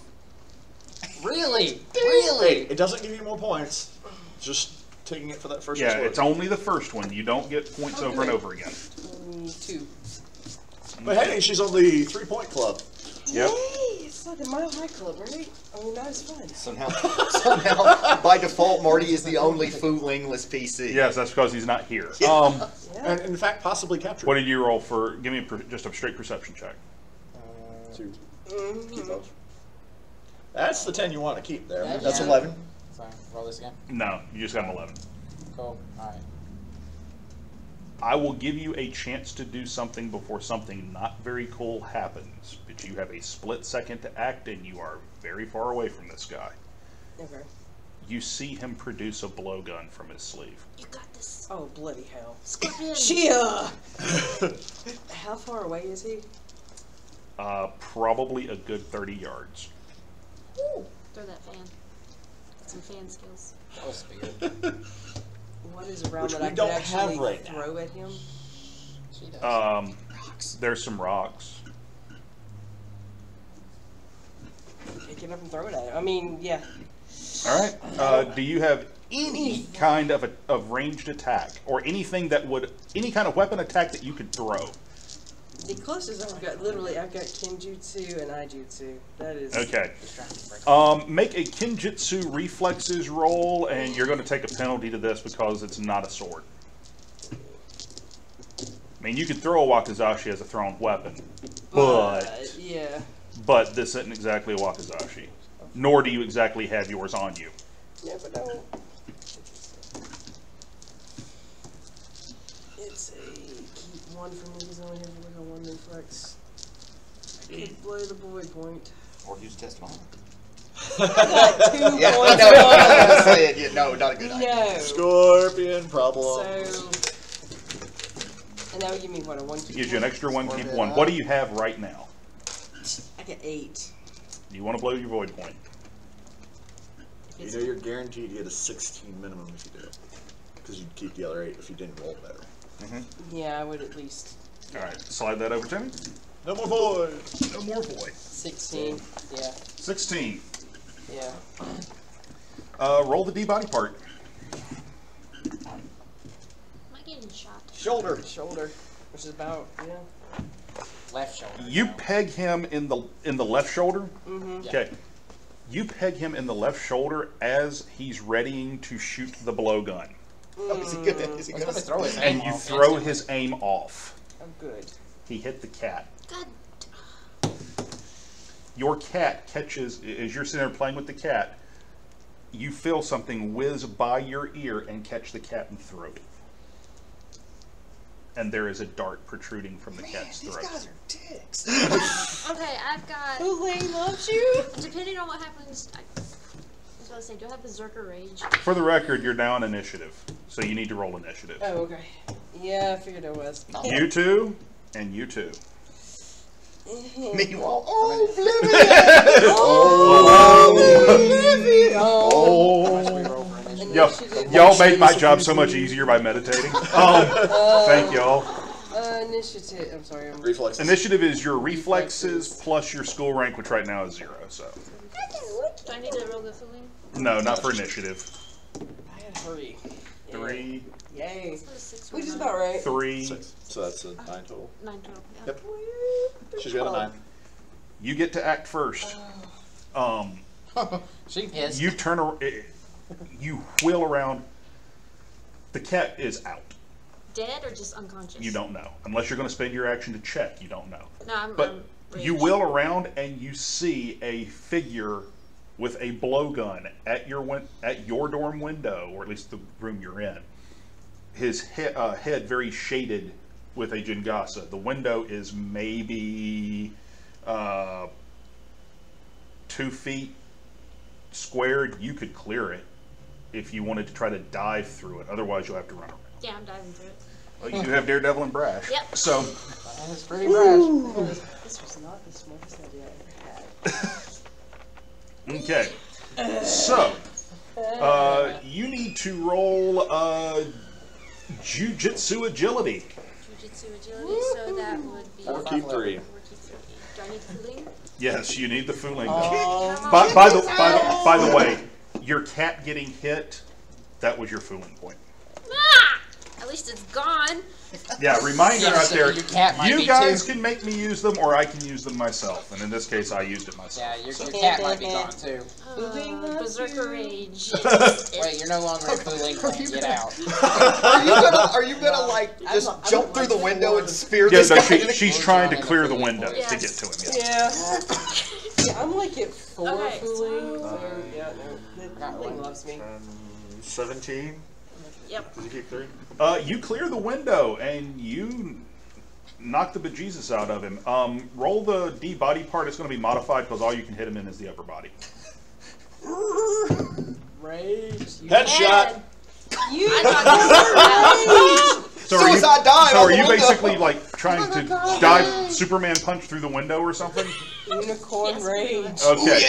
Really? Really? It doesn't give you more points. Just taking it for that first Yeah, sword. it's only the first one. You don't get points over and over again. 2. But hey, she's on the 3-point club. Yep. Yay! It's like a Mile High Club, right? I mean, that is fun. Somehow, by default, Marty is the only Fu Lengless PC. Yes, that's because he's not here. Yeah. And in fact, possibly captured. What did you roll for? Give me just a straight perception check. 2. Keep those. That's the 10 you want to keep there. Yeah, That's yeah. 11. So, roll this again. No, you just got an 11. Cool. All right. I will give you a chance to do something before something not very cool happens, but you have a split second to act, and you are very far away from this guy. Okay. You see him produce a blowgun from his sleeve. You got this. Oh, bloody hell. Scorpion. Chia! How far away is he? Probably a good 30 yards. Ooh. Throw that fan. Get some fan skills. That was weird. What is around Which that we I could don't actually have right now. throw at him? She does. There's some rocks. Pick it up and throw it at him. I mean, yeah. All right. Do you have any kind of ranged attack or anything that would any kind of weapon attack that you could throw? The closest I've got, literally, I've got Kenjutsu and Aijutsu. That is... Okay. Make a Kenjutsu reflexes roll, and you're going to take a penalty to this because it's not a sword. I mean, you could throw a wakizashi as a thrown weapon, but yeah. but this isn't exactly a wakizashi. Nor do you exactly have yours on you. Yeah, but no. It's a keep one for me because I only have like a 1 reflex. I could blow the void point. Or use test on. I got 2 Yeah, points. no, I was gonna say it. Yeah, no, not a good idea. No. Scorpion problem. So, and that would give me what, a 1 keep It gives you an one? extra 1, keep 1. What do you have right now? I get 8. Do you want to blow your void point? You know you're guaranteed to get a 16 minimum if you do it. Because you'd keep the other 8 if you didn't roll better. Yeah, I would at least. All right, slide that over to me. No more void! No more void. 16. Yeah. 16. Yeah. Roll the D body part. Am I getting shot? Shoulder. Shoulder, which is about, yeah. Left shoulder. You peg him in the left shoulder. Mm-hmm. Okay. You peg him in the left shoulder as he's readying to shoot the blowgun, Oh, is he good? Is he I was good? gonna throw his and aim you off throw instantly. his aim off. Oh, good. He hit the cat. God. Your cat catches, as you're sitting there playing with the cat, you feel something whiz by your ear and catch the cat in the throat. And there is a dart protruding from the cat's These throat. guys are dicks. Okay, I've got. Fu Leng loves you. Depending on what happens, I was about to say, do I have Berserker Rage? For the record, you're down initiative, so you need to roll initiative. Oh, okay. Yeah, I figured I was. You two, and you two. Meanwhile, Y'all made my job so much easier by meditating. Thank y'all. Initiative. I'm sorry. Reflexes. Initiative is your reflexes plus your school rank, which right now is 0. So. Do I need to roll the Fu Leng? No, not for initiative. I had 3. 3. Yay. Six Which is or about right. 3. 6. So that's a 9 total. 9 total. Yeah. Yep. She's got a 9. You get to act first. She pissed. You turn around. You wheel around. The cat is out. Dead or just unconscious? You don't know. Unless you're going to spend your action to check, you don't know. No, But I'm you wheel around and you see a figure with a blowgun at your dorm window, or at least the room you're in. His head very shaded with a jingasa. The window is maybe 2 feet squared. You could clear it if you wanted to try to dive through it. Otherwise, you'll have to run around. Yeah, I'm diving through it. Well, you do have Daredevil and Brash. Yep. So That's pretty brash. This was not the smartest idea I ever had. okay. So you need to roll Jiu-Jitsu agility. Jiu-Jitsu agility, so that would be... 4 keep 3. 4 keep 3. Do I need Fu Leng? Yes, you need the Fu Leng. Come By on. the way, your cat getting hit, that was your Fu Leng point. Ah! At least it's gone. Yeah, reminder out there, Your cat might you be guys too. can make me use them or I can use them myself. And in this case, I used it myself. Yeah, your cat might be gone too. Berserker Rage. Wait, you're no longer in Fu Leng. Get out. Are you gonna like just jump through the window and spear Yeah, this no, guy? she's trying to clear the window Yeah. to get to him. Yeah. Yeah. Yeah, I'm like at 4 Okay, fooling. so- So, yeah, no. The fooling loves me. 17. Yep. Did you keep 3? You clear the window and you knock the bejesus out of him. Roll the D body part. It's going to be modified because all you can hit him in is the upper body. Rage. Headshot. You I thought So are you, Suicide dive so out are the you window. basically like trying to dive Superman punch through the window or something? unicorn Yes, rage. Okay.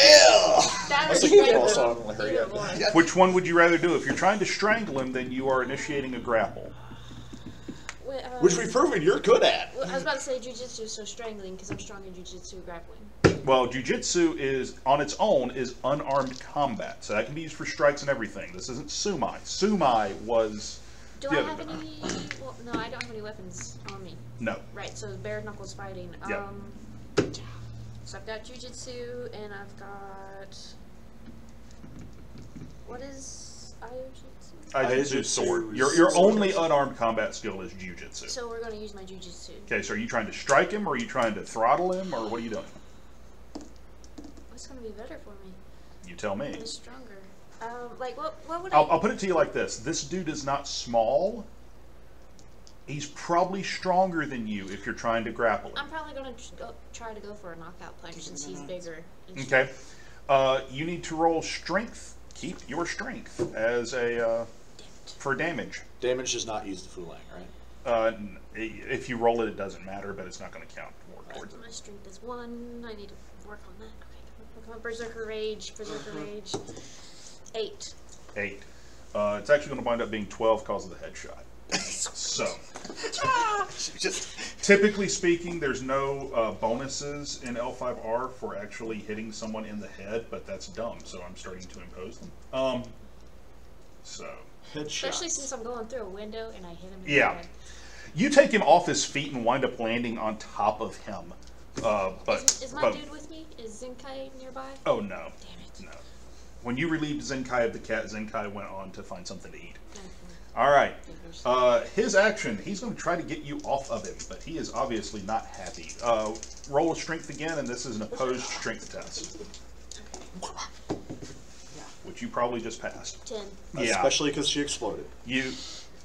that That's is a good either- call, song, Larry. either one. Which one would you rather do? If you're trying to strangle him, then you are initiating a grapple. Wait, Which we've proven you're good at. well, I was about to say jujitsu, so strangling, because I'm strong in jujitsu grappling. Well, jiu-jitsu is, on its own, is unarmed combat. So that can be used for strikes and everything. This isn't sumai. Sumai was... Do the I other have guy. any? Well, no, I don't have any weapons on me. No. Right, so bare knuckles fighting. Yep. So I've got jujitsu, and I've got. What is Iojutsu? Jiu-jitsu sword. Your only unarmed combat skill is jiu-jitsu. So we're gonna use my jujitsu. Okay, so are you trying to strike him, or are you trying to throttle him, or what are you doing? What's gonna be better for me? You tell me. What's stronger? Like what would I'll put it to you like this. This dude is not small. He's probably stronger than you if you're trying to grapple him. I'm probably gonna try to go for a knockout punch since he's bigger. and Okay. You need to roll strength. Keep your strength as a for damage. Damage does not use the Fu Leng, right? If you roll it, it doesn't matter, but it's not going to count more towards it. My strength is 1. I need to work on that. Okay, come on. Berserker Rage. Berserker Rage. 8. 8. It's actually going to wind up being 12 because of the headshot. So, Just typically speaking, there's no bonuses in L5R for actually hitting someone in the head, but that's dumb, so I'm starting to impose them. So, Especially since I'm going through a window and I hit him in Yeah. the head. you take him off his feet and wind up landing on top of him. Is my dude with me? Is Zenkai nearby? Oh no. Damn it. No. When you relieved Zenkai of the cat, Zenkai went on to find something to eat. Okay. All right. His action, he's going to try to get you off of him, but he is obviously not happy. Roll a strength again, and this is an opposed strength test. Which you probably just passed. 10. Yeah. Especially because she exploded.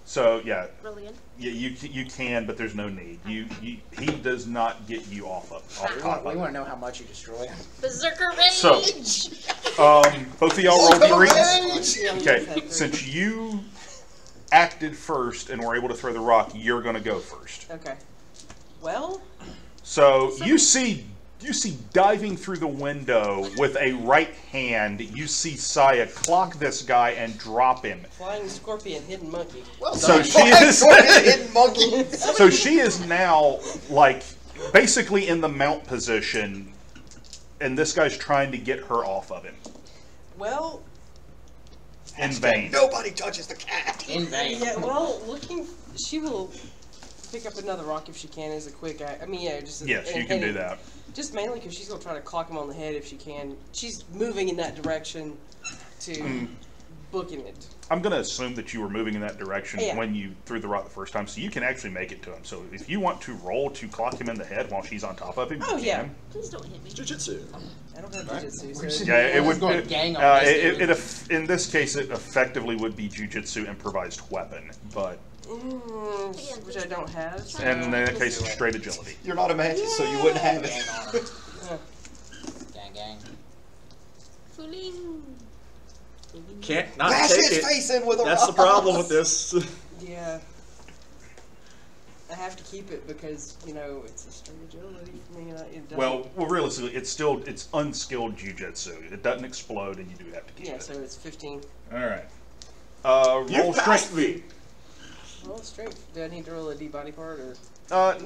So yeah, Roll again. you can, but there's no need. He does not get you off top We of want it. to know how much you destroy him. Berserker Rage! So, both of y'all roll threes. Yeah, we Okay, just had 3. since you acted first and were able to throw the rock, you're going to go first. Okay. Well, So you see diving through the window with a right hand, you see Saya clock this guy and drop him. Flying scorpion, hidden monkey. Well, So she is hidden monkey. so she is now like basically in the mount position, and this guy's trying to get her off of him. Well, In vain. Nobody touches the cat. In vain. yeah, well, she will pick up another rock if she can as a quick act. I mean, yeah, just Yes, you can do that. Just mainly because she's gonna try to clock him on the head if she can. She's moving in that direction to booking it. I'm going to assume that you were moving in that direction Yeah. when you threw the rock the first time, so you can actually make it to him. So if you want to roll to clock him in the head while she's on top of him, Oh, you yeah. can. Please don't hit me. Jiu-jitsu. I don't have jiu-jitsu, so Yeah, it would. going gang on this dude. In this case, it effectively would be jujitsu improvised weapon, but which I don't have. So. and in that case, it's straight agility. You're not a magic, so you wouldn't have Gang it. on her. Gang. Fu Leng. Can't not Bash take his it. face in with a That's the rock. problem with this. Yeah. I have to keep it because, it's a straight agility for me. And it doesn't, Well, realistically, it's unskilled jujitsu. It doesn't explode, and you do have to keep yeah, it. so it's 15. All right. You Roll passed strength. me. Roll strength. Do I need to roll a D body part or? Yeah.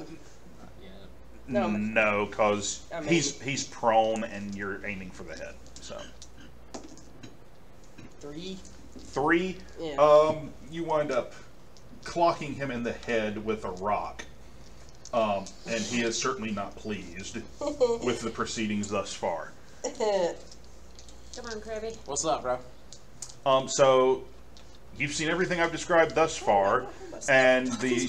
No, because I mean- he's prone, and you're aiming for the head. So 3. 3. Yeah. You wind up clocking him in the head with a rock. And he is certainly not pleased with the proceedings thus far. Come on, Krabby. What's up, bro? So you've seen everything I've described thus far, and the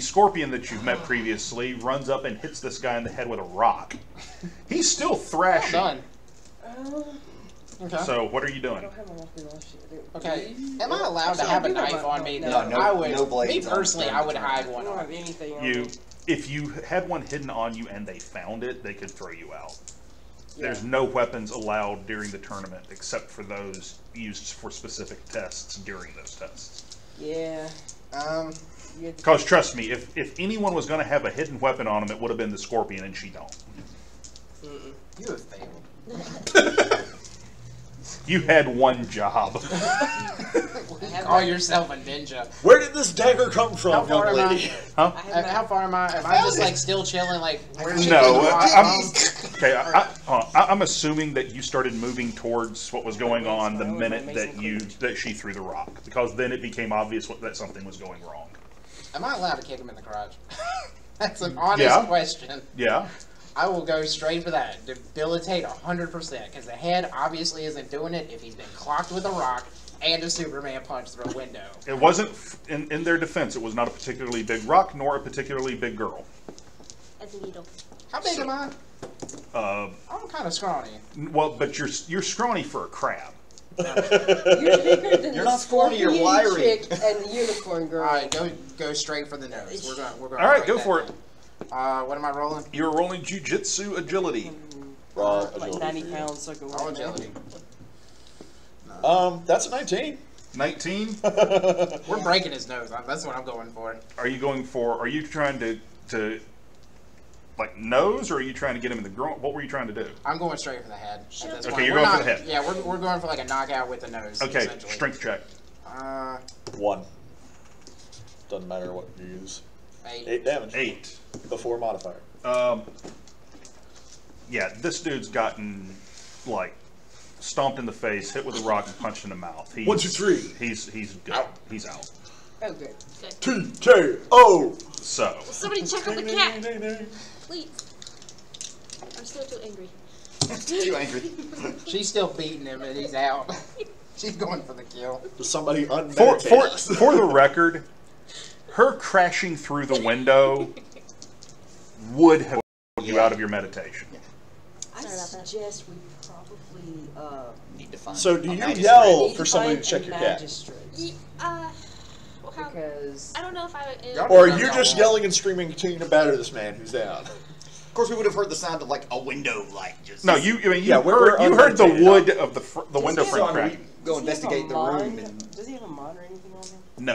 scorpion that you've met previously runs up and hits this guy in the head with a rock. He's still thrashing. Done. Okay. So what are you I doing? don't have my lucky last shit. Okay. Am I allowed to So have I a do have knife my- on me? no, Then no- I would. no blades me on personally, I would hide I one don't on. have anything on You, me. if you had one hidden on you and they found it, they could throw you out. Yeah. There's no weapons allowed during the tournament except for those used for specific tests during those tests. Yeah. You had to- Because trust me, if anyone was going to have a hidden weapon on them, it would have been the scorpion, and she don't. You have failed. You had one job. Call yourself a ninja. Where did this dagger come from, How far young am I? lady? Huh? I have How far am I? Am I just like still chilling? Like where's No, your I'm assuming that you started moving towards what was going on the minute that she threw the rock, because then it became obvious that something was going wrong. Am I allowed to kick him in the crotch? That's an honest question. Yeah. I will go straight for that. Debilitate 100%, because the head obviously isn't doing it if he's been clocked with a rock and a Superman punch through a window. It wasn't, in their defense, it was not a particularly big rock nor a particularly big girl. As a needle. How big am I? I'm kind of scrawny. Well, but you're scrawny for a crab. You're bigger than You're the not scrawny, you're scorpion wiry. chick and the unicorn girl. All right, go straight for the nose. We're going. All right, go for it. What am I rolling? You're rolling jujitsu agility. Raw Like agility. 90 pounds, so I can All walk agility. That's a 19. 19. We're breaking his nose. That's what I'm going for. Are you trying to like nose, or are you trying to get him in the groin? What were you trying to do? I'm going straight for the head. At this Okay, point. you're We're going for not- the head. Yeah, we're going for like a knockout with the nose. Okay, essentially. strength check. 1. Doesn't matter what you use. 8. 8 damage. 8. Before modifier. Yeah, this dude's gotten like stomped in the face, hit with a rock, and punched in the mouth. 1, 2, 3. He's good. Out. He's out. Oh, good. TKO. So Somebody check on the cat, please. I'm still too angry. Too angry. She's still beating him, and he's out. She's going for the kill. Does somebody for unmeditate us? for the record, her crashing through the window would have pulled you out of your meditation. I Sorry about that. suggest we probably Need to find So a do you magistrate. yell need for to somebody find to check a your cat? magistrate. Well, how? Because I don't know if I. Y'all Or don't you're know just why. yelling and screaming, continuing to batter this man who's down? Of course, we would have heard the sound of like a window, like just. No, you Yeah, we're heard the unmedicated. wood of the window he have frame a- crack. Go does he have a investigate the room. mind- And... Does he have a mod or anything on him? No.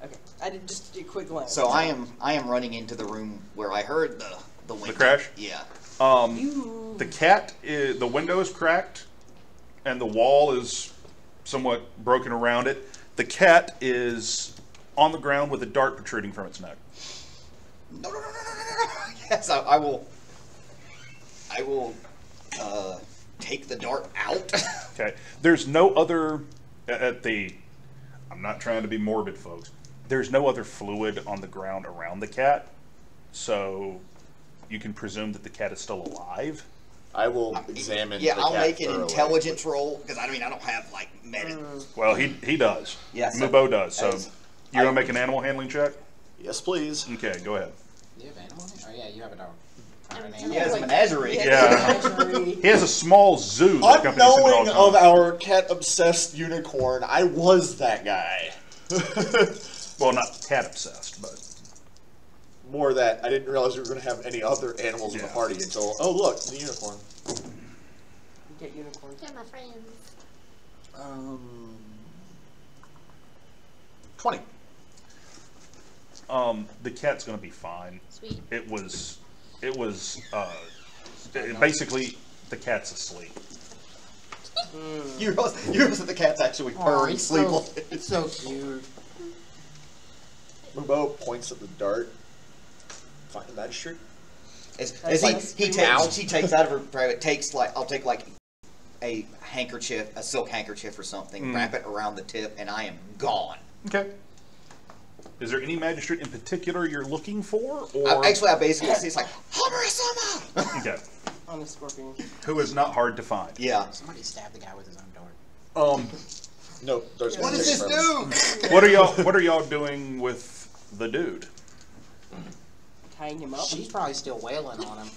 Okay, I did just a quick glance. So I am running into the room where I heard The window. The crash? Yeah. The cat, the window is cracked, and the wall is somewhat broken around it. The cat is on the ground with a dart protruding from its neck. No. Yes, I will. Take the dart out. Okay. There's no other I'm not trying to be morbid, folks. There's no other fluid on the ground around the cat, so you can presume that the cat is still alive. I will examine. Yeah, the I'll cat make an thoroughly. intelligence roll because I don't have like Well, he does. Yeah, so Mubo does. So as- you're gonna make an animal handling check. Yes, please. Okay, go ahead. You have animal? Oh yeah, you have a dog. He has a menagerie. Yeah. He has a small zoo. That accompanies him at all Unknowing of times. our cat-obsessed unicorn, I was that guy. Well, not cat obsessed, but More that I didn't realize we were going to have any other animals in the Yeah. party until, oh look, the unicorn. Get unicorns. They're my friends. 20. the cat's gonna be fine. Sweet. It was basically the cat's asleep. You realize that the cat's actually purring, sleeping. It's so cute. Mubo points at the dart. Find the magistrate. As he takes out of her private, I'll take like a handkerchief, a silk handkerchief or something, wrap it around the tip, and I am gone. Okay. Is there any magistrate in particular you're looking for, or I basically see it's like Hamura-sama. okay, On a scorpion. who is not hard to find? Yeah. Somebody stabbed the guy with his own dart. No, there's What does this do? What are y'all doing with the dude? Tying him up. She's probably still wailing on him.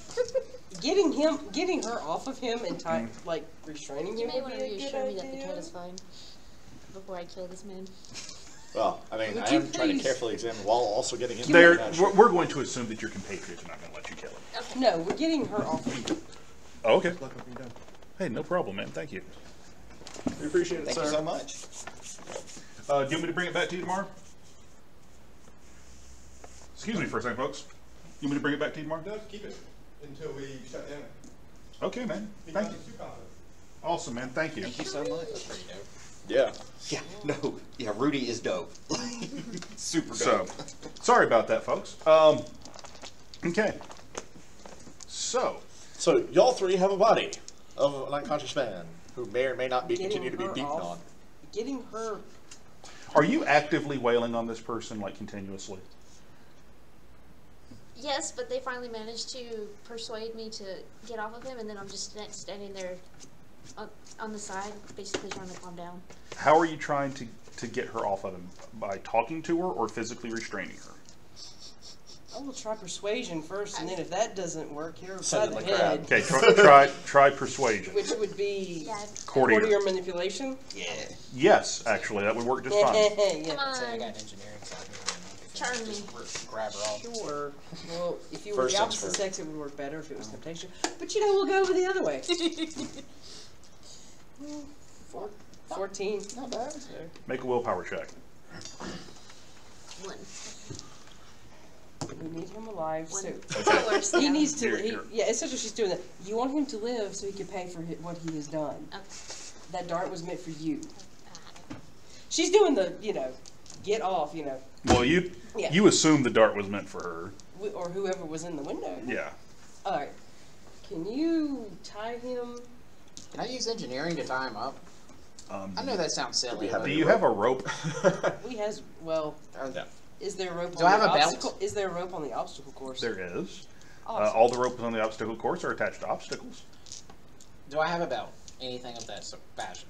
Getting her off of him and like restraining You him may would want be to a good reassure me that the idea. cat is fine before I kill this man. Well, I mean, Would I you am trying to please- carefully examine while also getting into There, the magistrate. we're going to assume that your compatriots are not going to let you kill him. No, we're getting her off of him. Oh, okay. Hey, no problem, man. Thank you. We appreciate it, Thank sir. you so much. Do you want me to bring it back to you tomorrow? Excuse me for a second, folks. You want me to bring it back to you tomorrow? No, keep it until we shut down. Okay, man. Thank Because you. it's too confident. Awesome, man. Thank you. Thank you so much. Yeah. Yeah, no. Yeah, Rudy is dope. Super So, dope. sorry about that, folks. Okay. So, So, y'all three have a body of an unconscious man who may or may not be Getting continue to be her beaten off. on. Getting her. are you actively wailing on this person, like, continuously? Yes, but they finally managed to persuade me to get off of him, and then I'm just standing there on the side, basically trying to calm down. How are you trying to get her off of him? By talking to her or physically restraining her? I will try persuasion first, and then if that doesn't work, here Send upside in the the crowd. head, Okay, try persuasion. which would be Yeah. Courtier. courtier manipulation. Yeah. Yes, actually, that would work just fine. Yeah. Come Say I on. got engineering, so I Turn can me. just grab her off. Sure. Well, if you were First the things opposite first. sex, it would work better if it was temptation. But you know, we'll go with the other way. 14. Not bad. Make a willpower check. 1. We need him alive, so Worse, he yeah. needs to. Here. Yeah, essentially, she's doing that. You want him to live so he can pay for what he has done. Okay. That dart was meant for you. She's doing the, get off, Well, you Yeah. you assume the dart was meant for her. or whoever was in the window. Yeah. All right. Can you tie him? Can I use engineering to tie him up? I know that sounds silly. have but- Do you have a rope? He has. Well, Yeah. is there a rope? Do on I the have a belt? obstacle? Is there a rope on the obstacle course? There is. Awesome. All the ropes on the obstacle course are attached to obstacles. Do I have a belt? Anything of that fashion?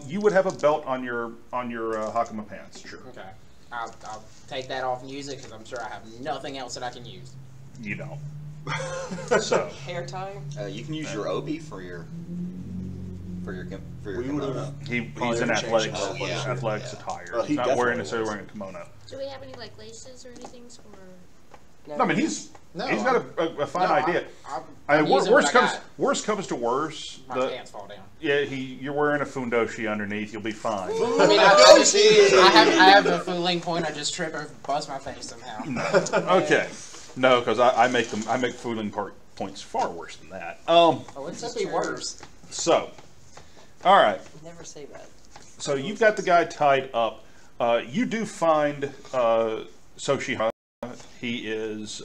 You would have a belt on your Hakama pants. Sure. Okay. I'll take that off and use it because I'm sure I have nothing else that I can use. You don't. So Hair tie. You can use your obi for your We kimono. would've- he's Probably in changed athletics, that. Oh, yeah. athletics Yeah. attire. Well, he's he not definitely wearing necessarily was. wearing a kimono. Do we have any like laces or anything for? No, I mean he's No, got a fine no, idea. I'm I mean, using what worst I comes got. worst comes to worst. My pants fall down. Yeah, you're wearing a fundoshi underneath. You'll be fine. I mean, I have a Fu Leng point. I just trip or bust my face somehow. Okay. No, because I make Fu Leng points far worse than that. Oh, it could be worse. So, all right. Never say that. So you've got the guy tied up. You do find Soshihara. He is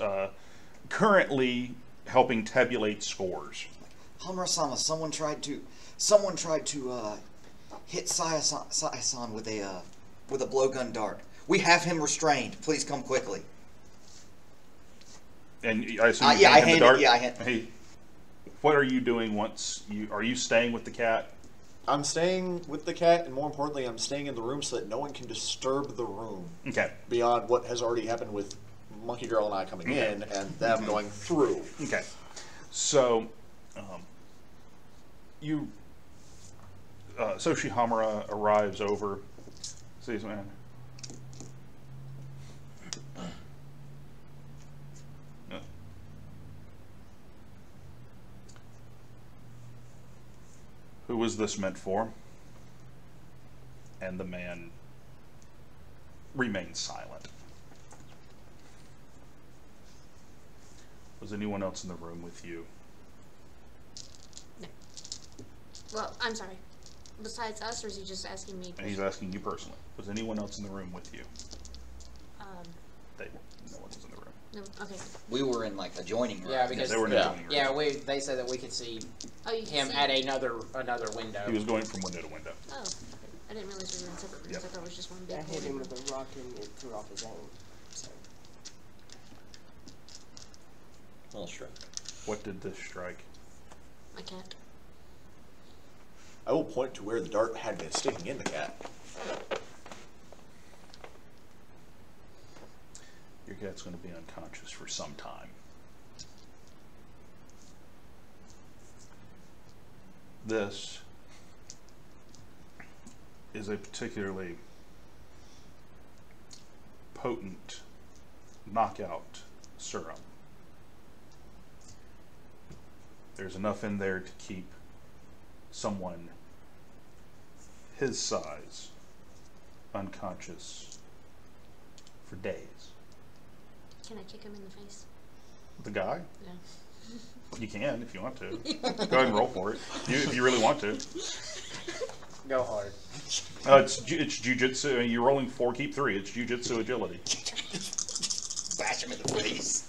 currently helping tabulate scores. Hamura-sama, someone tried to hit Saya-san with a blowgun dart. We have him restrained. Please come quickly. And I assume you I hand him the dart? Hey, what are you doing are you staying with the cat? I'm staying with the cat, and more importantly, I'm staying in the room so that no one can disturb the room. Okay. Beyond what has already happened with Monkey Girl and I coming in, and them going through. Okay. So, Soshi Hamura arrives over. Sees man. Who was this meant for? And the man remains silent. Was anyone else in the room with you? No. Well, I'm sorry. Besides us, or is he just asking me? And he's asking you personally. Was anyone else in the room with you? No one was in the room. No. Okay. we were in like adjoining rooms. Yeah, because They were in the adjoining room. yeah, they said that we could see him at another window. He was going from window to window. Oh, okay. I didn't realize we were in separate rooms. Yep. I thought it was just one big. I hit him with a rock and it threw off his aim. So. Well, sure. What did this strike? My cat. I will point to where the dart had been sticking in the cat. Your cat's going to be unconscious for some time. This is a particularly potent knockout serum. There's enough in there to keep someone his size unconscious for days. Can I kick him in the face? The guy? Yeah. You can if you want to. Go ahead and roll for it. If you really want to. Go hard. It's jujitsu. You're rolling 4, keep 3. It's jujitsu agility. Bash him in the face.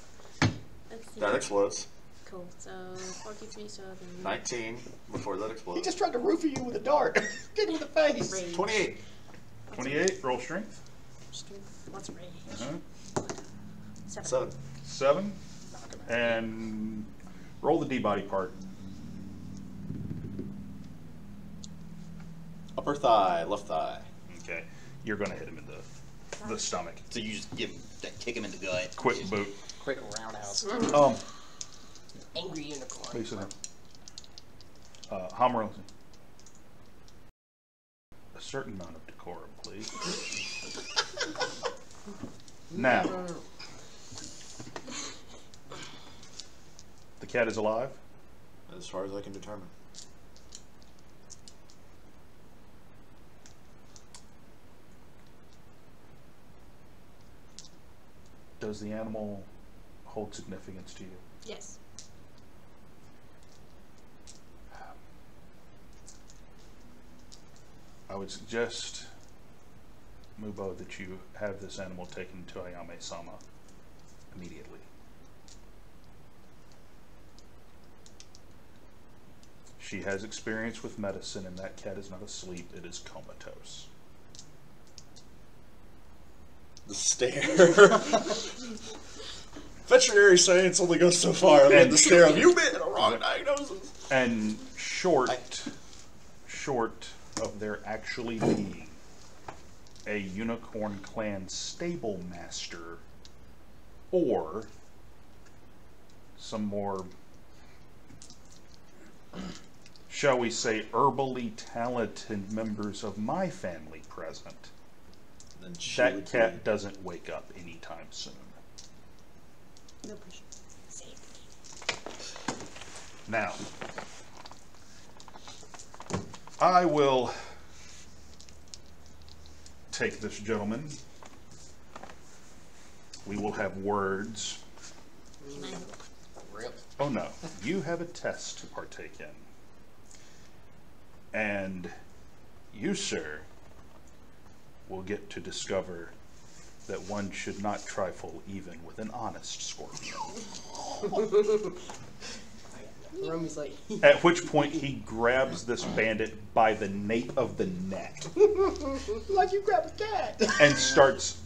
Let's see. That explodes. Cool. So 4 keeps me, so then 19 before that He explodes. just tried to roofie you with a dart. Get in the face. Rage. 28. 28. Roll strength. Strength. What's rage? 7. 7. And roll the D body part. Upper thigh, left thigh. Okay. You're going to hit him in the stomach. So you just kick him in the gut. Quick boot. Quick roundhouse. Angry unicorn. Lisa. Hammer. A certain amount of decorum, please. Now. The cat is alive? As far as I can determine. Does the animal hold significance to you? Yes. I would suggest, Mubo, that you have this animal taken to Ayame-sama immediately. She has experience with medicine, and that cat is not asleep, it is comatose. The stare. Veterinary science only goes so far. And the stare of, you made a wrong diagnosis. And short of there actually being a Unicorn Clan stable master or some more, shall we say, herbally talented members of my family present, Then she that would cat doesn't wake up anytime soon. No pressure. Save. Now, I will take this gentleman. We will have words. Can I help? Rip. Oh no, you have a test to partake in. And you, sir, will get to discover that one should not trifle even with an honest scorpion. Romy's like, At which point he grabs this bandit by the nape of the neck. Like you grab a cat. And starts,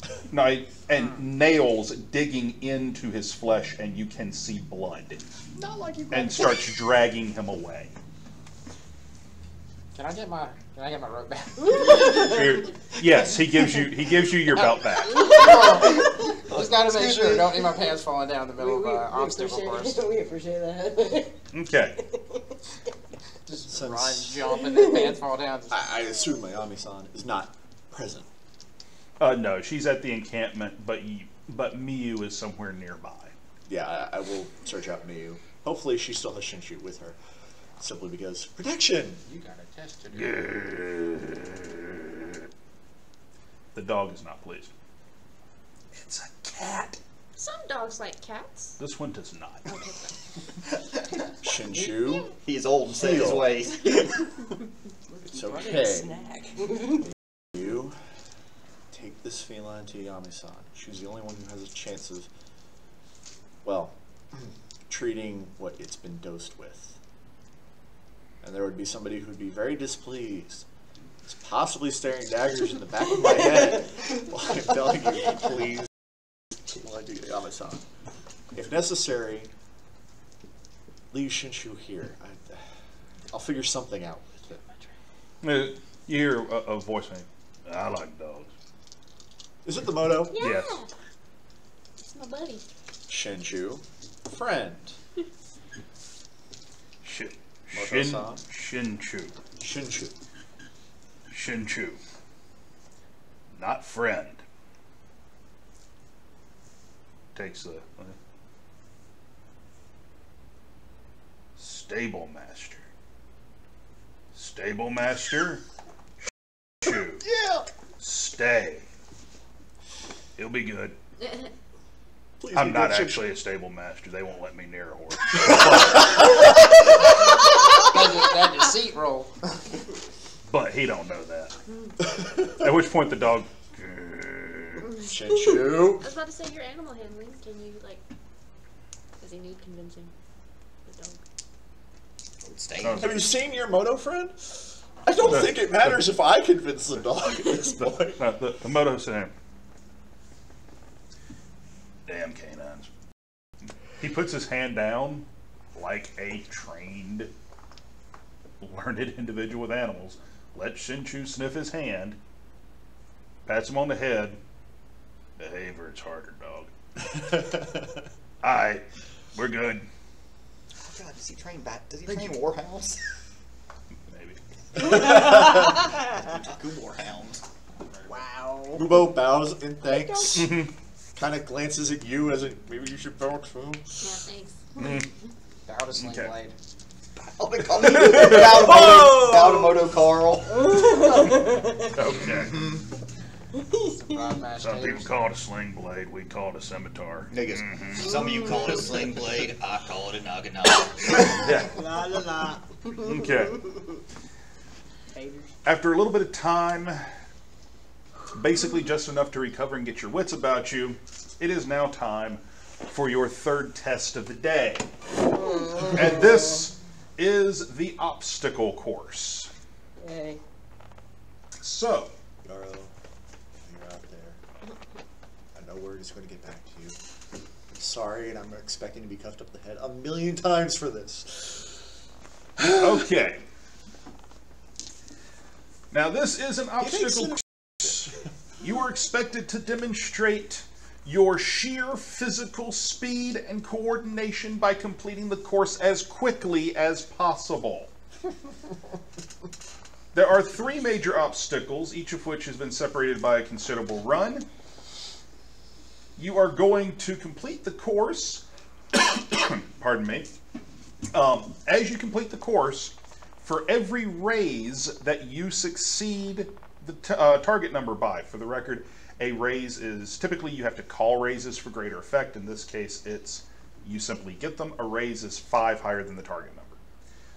nails digging into his flesh, and you can see blood. Not like you grab And starts dragging him away. Can I get my rope back? Yes, he gives you your belt back. Just gotta make sure I don't need my pants falling down the middle of an obstacle course. We appreciate that. Okay. Just run, jump, and then pants fall down. I assume my Ami-san is not present. No, she's at the encampment, but Miyu is somewhere nearby. Yeah, I will search out Miyu. Hopefully she still has Shinshu with her. Simply because protection! You got a test to do. The dog is not pleased. It's a cat. Some dogs like cats. This one does not. Shinshu, He is old and set in his ways. it's okay. Snack. You take this feline to Yami-san. She's the only one who has a chance of, well, treating what it's been dosed with. And there would be somebody who'd be very displeased. It's possibly staring daggers in the back of my head while I'm telling you, please, while I do Yami-san. If necessary, leave Shinshu here. I'll figure something out with it. You hear a voice saying, I like dogs. Is it the Moto? Yeah. Yes. It's my buddy. Shinshu, friend. Moto-san? Shinshu. Shinshu. Not friend. Takes a stable master. Stable master. Shinshu. Yeah. Stay. He'll be good. Please I'm be not good, actually a stable master. They won't let me near a horse. That deceit roll. But he don't know that. At which point the dog. Shinshu. I was about to say your animal handling. Can you does he need convincing? The dog. Stay. Have you seen your Moto friend? I don't think it matters if I convince the dog at this point. The Moto saying, damn canines. He puts his hand down like a trained, learned individual with animals. Let Shinshu sniff his hand, pats him on the head. Behavior, it's harder, dog. Alright, we're good. Oh God, does he train Warhounds? Maybe. Good Warhounds. Wow. Ubo bows in thanks. Kind of glances at you as maybe you should bow too. Yeah, thanks. Bow to Sling Okay. Blade. Bow to Moto Carl. Okay. Surprise match. Some people call it a sling blade, we call it a scimitar. Niggas. Some of you call it a sling blade. I call it a naginata. Yeah. La la la. Okay. After a little bit of time, basically just enough to recover and get your wits about you, it is now time for your third test of the day. And this is the obstacle course. Yay. So, Garo, you're out there. I know word is going to get back to you. I'm sorry, and I'm expecting to be cuffed up the head 1,000,000 times for this. okay. Now this is an obstacle course. You are expected to demonstrate your sheer physical speed and coordination by completing the course as quickly as possible. There are 3 major obstacles, each of which has been separated by a considerable run. You are going to complete the course, pardon me, as you complete the course, for every raise that you succeed the target number by. For the record, a raise is typically you have to call raises for greater effect. In this case, it's you simply get them. A raise is 5 higher than the target number.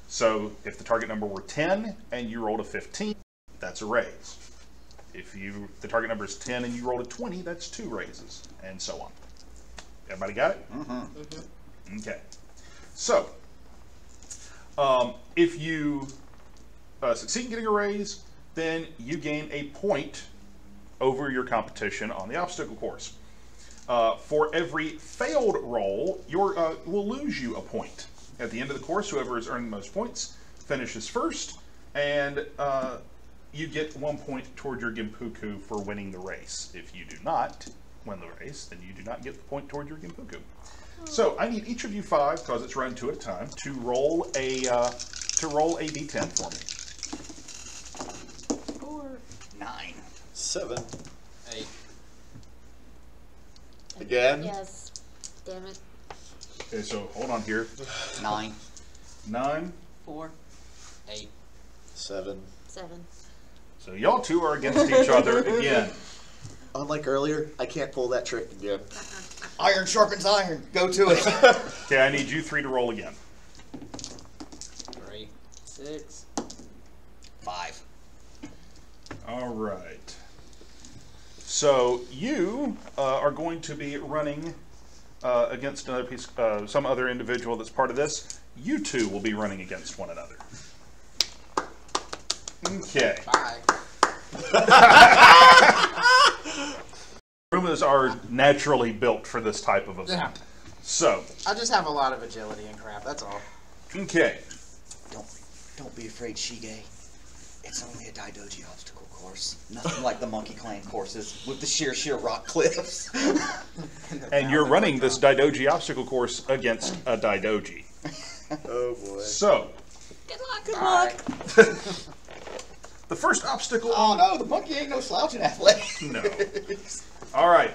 So if the target number were 10 and you rolled a 15, that's a raise. If the target number is 10 and you rolled a 20, that's 2 raises, and so on. Everybody got it? Mm-hmm. Okay. So, if you succeed in getting a raise, then you gain a point over your competition on the obstacle course. For every failed roll, will lose you a point. At the end of the course, whoever has earned the most points finishes first, and you get 1 point toward your Gimpuku for winning the race. If you do not win the race, then you do not get the point toward your Gimpuku. So I need each of you 5, because it's run 2 at a time, to roll a d10 for me. 4, 9, 7. 8. Again? Yes. Damn it. Okay, so hold on here. 9. 9. 4. 8. 7. 7. So y'all two are against each other again. Unlike earlier, I can't pull that trick again. Iron sharpens iron. Go to it. Okay, I need you 3 to roll again. 3. 6. 5. All right. So you are going to be running against another some other individual that's part of this. You two will be running against one another. Okay. Bye. Rumas are naturally built for this type of event. Yeah. So. I just have a lot of agility and crap, that's all. Okay. Don't be afraid, Shige. It's only a Daidoji obstacle course. Nothing like the Monkey Clan courses with the sheer rock cliffs. And you're running this Daidoji obstacle course against a Daidoji. Oh boy. So. Good luck. Good luck. The first obstacle. Oh no, the monkey ain't no slouch in athletics. No. All right.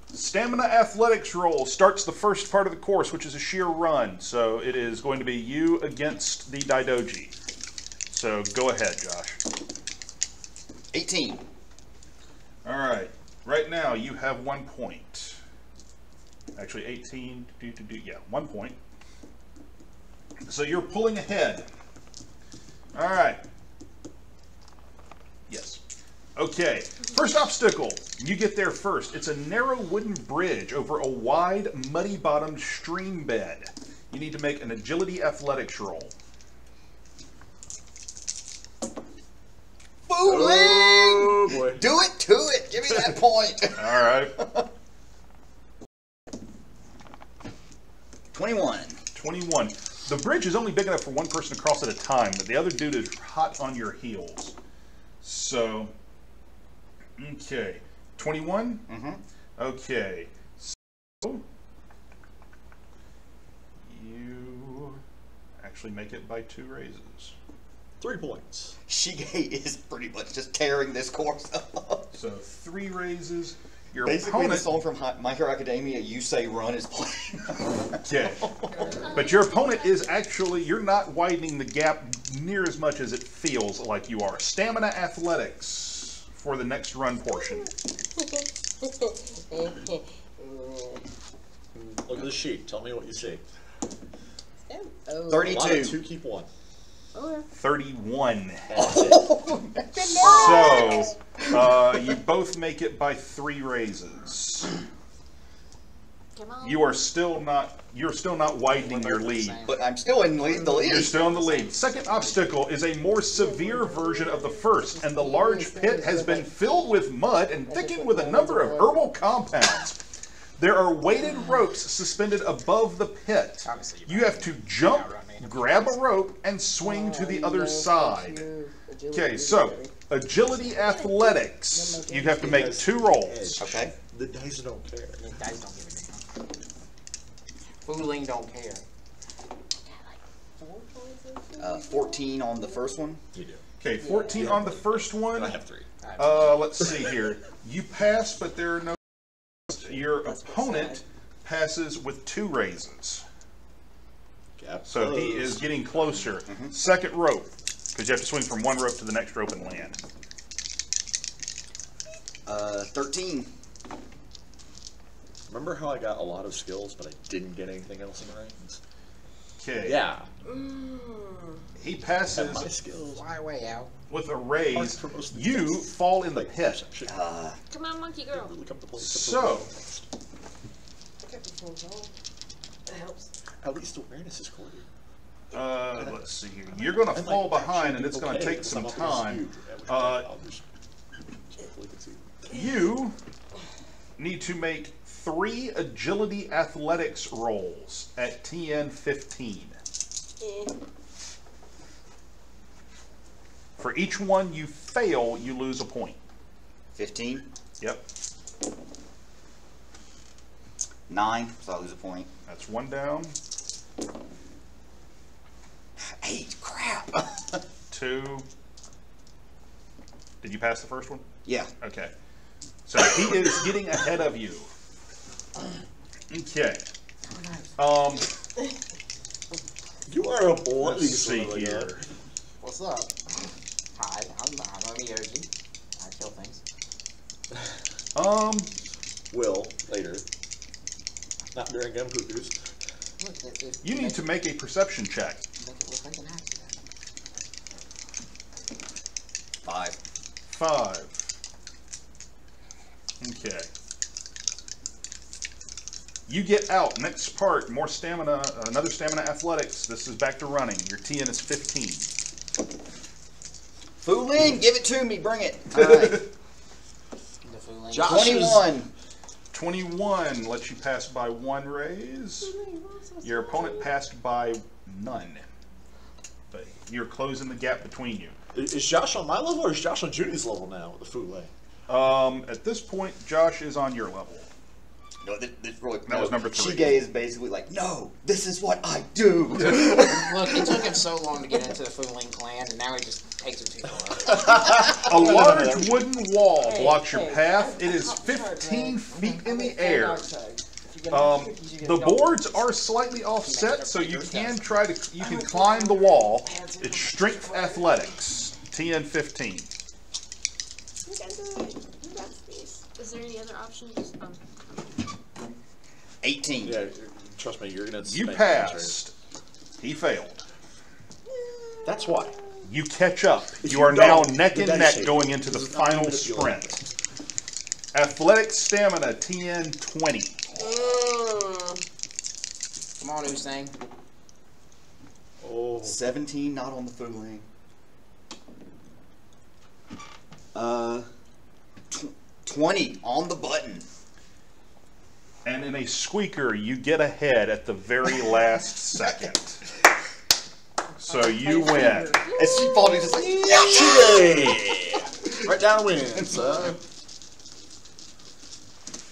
Stamina athletics roll starts the first part of the course, which is a sheer run. So it is going to be you against the Daidoji. So go ahead, Josh. 18. All right. Right now you have 1 point. Actually, 18. Yeah, 1 point. So you're pulling ahead. All right. Yes. Okay. First obstacle. You get there first. It's a narrow wooden bridge over a wide, muddy-bottomed stream bed. You need to make an agility athletics roll. Fu Leng! Oh boy. Do it to it. Give me that point. All right. 21. 21. The bridge is only big enough for one person to cross at a time, but the other dude is hot on your heels. So, okay. 21? Mm-hmm. Okay. So, you actually make it by 2 raises. 3 points. Shige is pretty much just tearing this course up. So 3 raises. Your Basically, opponent, the song from My Hero Academia, "You Say Run" is playing. okay. But your opponent is actually, you're not widening the gap near as much as it feels like you are. Stamina athletics for the next run portion. Look at the sheet. Tell me what you see. Oh. 32. 2 keep 1. 31. That's it. So, you both make it by 3 raises. Come on. You're still not widening your lead. But I'm still in the lead. You're still in the lead. Second obstacle is a more severe version of the first, and the large pit has been filled with mud and thickened with a number of herbal compounds. There are weighted ropes suspended above the pit. You have to jump, grab a rope, and swing to the other side. Okay, so agility athletics. You have to make 2 rolls. Okay. The dice don't care. The dice don't give a damn. Fu Leng don't care. 14 on the first one. You do. Okay, 14 on the first one. I have 3. Let's see here. You pass, but there are no. Your opponent passes with 2 raises. Gap So he closed. is getting closer. Second rope, because you have to swing from one rope to the next rope and land. 13. Remember how I got a lot of skills, but I didn't get anything else in ranks? Okay. Yeah. He And passes my skills. Fly away out. with a raise. For most of the You tests. fall in the Like, pit. Come on, monkey girl. Really come to play. So, I got the full zone. That helps. At least awareness is quarter. let's see here. You're going to fall behind, and it's going to take some time. You need to make 3 agility athletics rolls at TN 15. For each one you fail, you lose a point. 15. Yep, 9, so I lose a point. that's 1 down. 8, crap. 2. Did you pass the first one? Yeah. Okay. So he is getting ahead of you. Okay. You are a boy. Let's see here. What's up? Hi, I'm a Yogi. I kill things. Will later. Not during gun cuckoos. Look, You need to make a perception check. make it look like an accident. 5. 5. Okay. You get out. Next part, more stamina, another stamina athletics. This is back to running. Your TN is 15. Fu Leng, give it to me. Bring it. All right. The Fu Leng. Josh 21. 21 lets you pass by 1 raise. Your opponent passed by none. But you're closing the gap between you. Is Josh on my level or is Josh on Judy's level now with the Fu Leng? At this point, Josh is on your level. No, this really, That was number 3. Shige is basically like, no, this is what I do. Look, it took him so long to get into the Fu Leng clan, and now he just takes it too far. A large wooden wall blocks your Hey, path. It is I'm 15 sorry, feet in the Hey, air. dog tag. If you're gonna do it, you should get The a dog boards are slightly offset, so you can try to climb the wall. It's strength athletics, TN 15. You can do it. You got this. Is there any other options? 18. Yeah, trust me, you're gonna. You spank passed. He failed. That's why. You catch up. If You you are now don't, neck and then neck shake. going into the This is not final manipulative. sprint. Athletic stamina, TN 20. Come on, Usang. Oh. 17, not on the Fu Leng. 20 on the button. And in a squeaker, you get ahead at the very last second. So you win. As she falls, he's just like, Shige! Right down wins.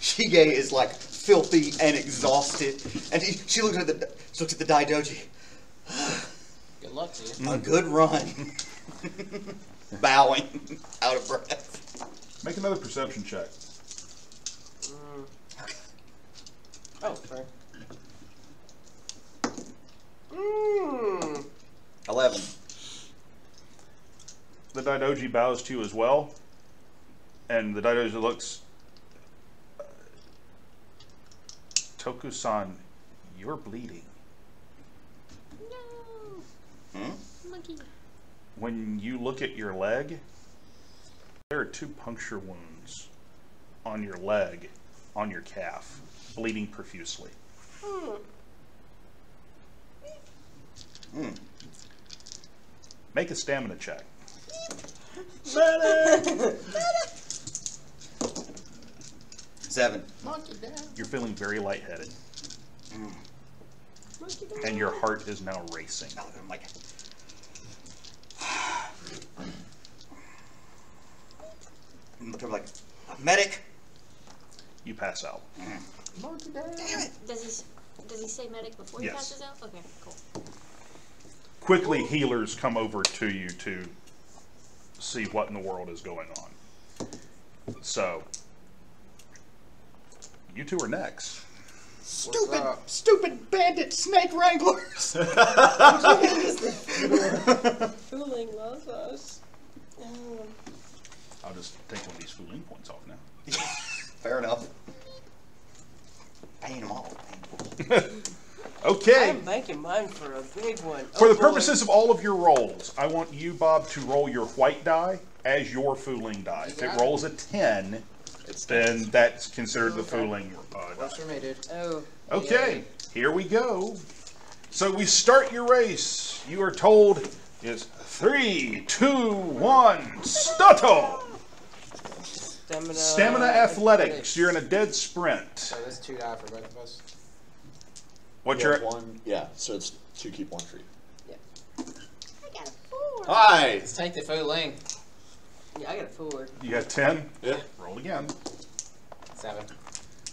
Shige is like filthy and exhausted, and she looks at the Daidoji. Good luck to you. A good run. Bowing, out of breath. Make another perception check. Oh, fair. 11. The Daidoji bows to you as well, and the Daidoji looks. Toku-san, you're bleeding. No. Monkey. When you look at your leg, there are 2 puncture wounds on your leg, on your calf, bleeding profusely. Make a stamina check. 7. You're feeling very lightheaded, and your heart is now racing. I'm like, I'm like, medic. You pass out. Damn it. Does he say medic before he Yes. passes out? Okay, cool. Quickly, healers come over to you to see what in the world is going on. So, you 2 are next. Stupid bandit snake wranglers. Fooling loves us. I'll just take one of these Fu Leng points off now. Fair enough. paying them off. Okay. I'm banking mine for a big one. For the purposes of all of your rolls, I want you, Bob, to roll your white die as your Fu Leng die. If it rolls a 10, then that's considered the Fu Leng die. Works for me, dude. Oh. Okay, here we go. So we start your race. You are told is 3, 2, 1, start! Stamina athletics. You're in a dead sprint. So this 2 die for both of us. What's You your have one? Yeah, so it's 2 keep 1 treat. I got a 4. Hi! Let's take the Fu Leng. Yeah, I got a 4. You got 10? Yeah. Roll again. 7.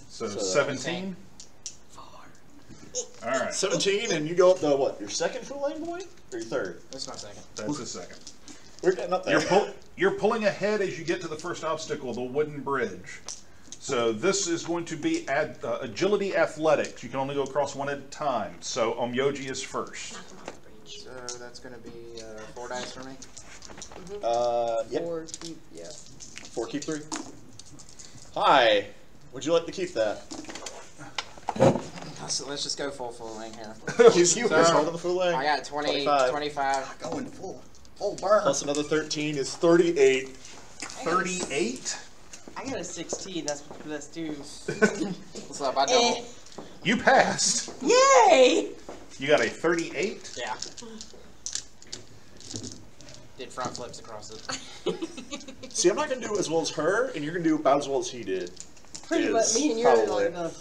So So 17? 4. Alright, 17, and you go up to what? Your second Fu Leng boy? Or your third? That's my second. that's the second. We're getting up there. You're pulling ahead as you get to the first obstacle, the wooden bridge. So this is going to be agility athletics. You can only go across one at a time. So Omyoji is first. So that's going to be 4 dice for me. Yep. 4 keep, yeah. 4 keep 3. Hi! Would you like to keep that? So let's just go full Leng here. You So, hold on the Fu Leng. I got 20, 25. Going full burn. Plus another 13 is 38. 38? I got a 16. That's due. What's up? I double. You passed. Yay! You got a 38? Yeah. Did front flips across it. See, I'm not going to do as well as her, and you're going to do about as well as he did. Pretty Is much. Me and you are probably- like the,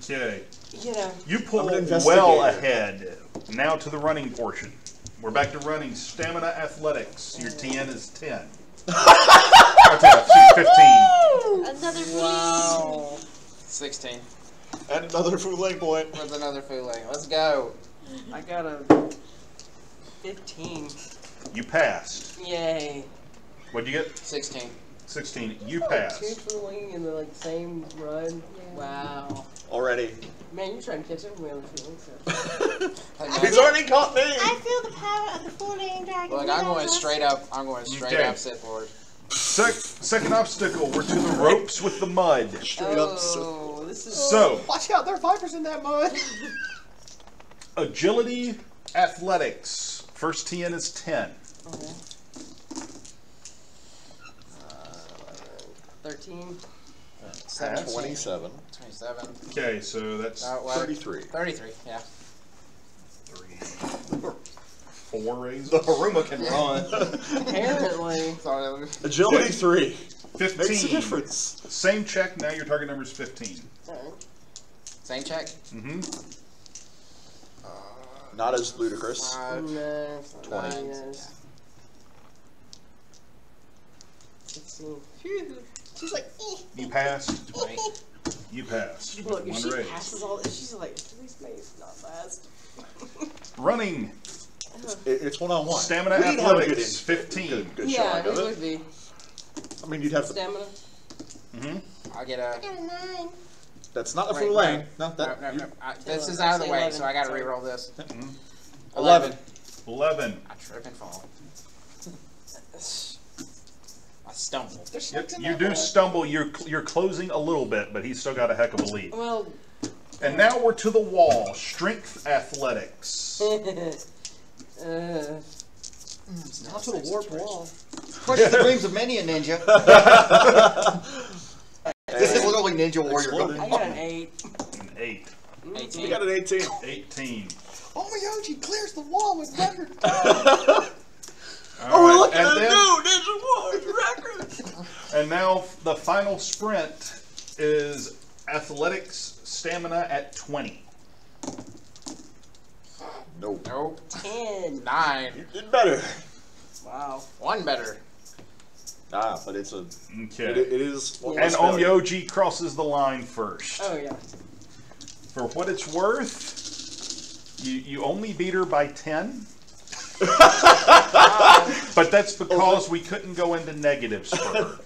Okay. you know. You pull I'm an well investigator. ahead. Now to the running portion. We're back to running. Stamina athletics. Your TN is 10. Oh, 15. Another please. Wow. 16. And another Fu Leng point. What's another Fu Leng? Let's go. I got a 15. You passed. Yay. What'd you get? 16. 16. You 2 passed. fooling in the same run. Yeah. Wow. Already. Man, you're trying to catch up with me on the feeling, so. He's already caught me! I feel the power of the Fu Leng dragon. Look, I'm going straight up. I'm going straight Okay. up Sith Lord. Second obstacle. We're to the ropes with the mud. Straight up. Oh, this is. So, Watch out, there are vipers in that mud. agility athletics. First TN is 10. Okay. 13. 17. 27. 27. Okay, so that's 33. 33, yeah. 4 raises. The Haruma can run. Apparently. Sorry. Agility 3. 15. Makes a difference. Same check. Now your target number is 15. Same check. Mm-hmm. Not as ludicrous. 5, No, it's not 20. nine, yes. 16. Phew. She's like, You passed. 20. You passed. Look, if One she raise. passes all this, she's like, please make it not fast. Running. It's one-on-one. Stamina We'd have a good athletics. 15. Good Yeah, showing it of it. would be. I mean, you'd have the, Stamina. Mm-hmm. I get a. I got a 9. that's not a Wait, Fu Leng. no, Not that. no, you- no. This is out of the Say way, 11. so I got to Sorry. re-roll this. 11. 11. I trip and fall. I stumble. Yep. You do stumble. You're closing a little bit, but he's still got a heck of a lead. Well, And now we're to the wall. Strength athletics. Not to the warped wall. Crush the dreams of many a ninja. This is literally Ninja Warrior. Exploded. I got an 8. An 8. 18. You got an 18. 18. Omiyoji clears the wall with record. Oh, we're looking at a new Ninja Warrior record. And now the final sprint is athletics stamina at 20. Nope. Nope. 10. 9. You did better. Wow. 1 better. Ah, but it's a. Okay. It is. Yeah. And Omyoji crosses the line first. Oh, yeah. For what it's worth, you only beat her by 10. But that's because we couldn't go into negatives for her.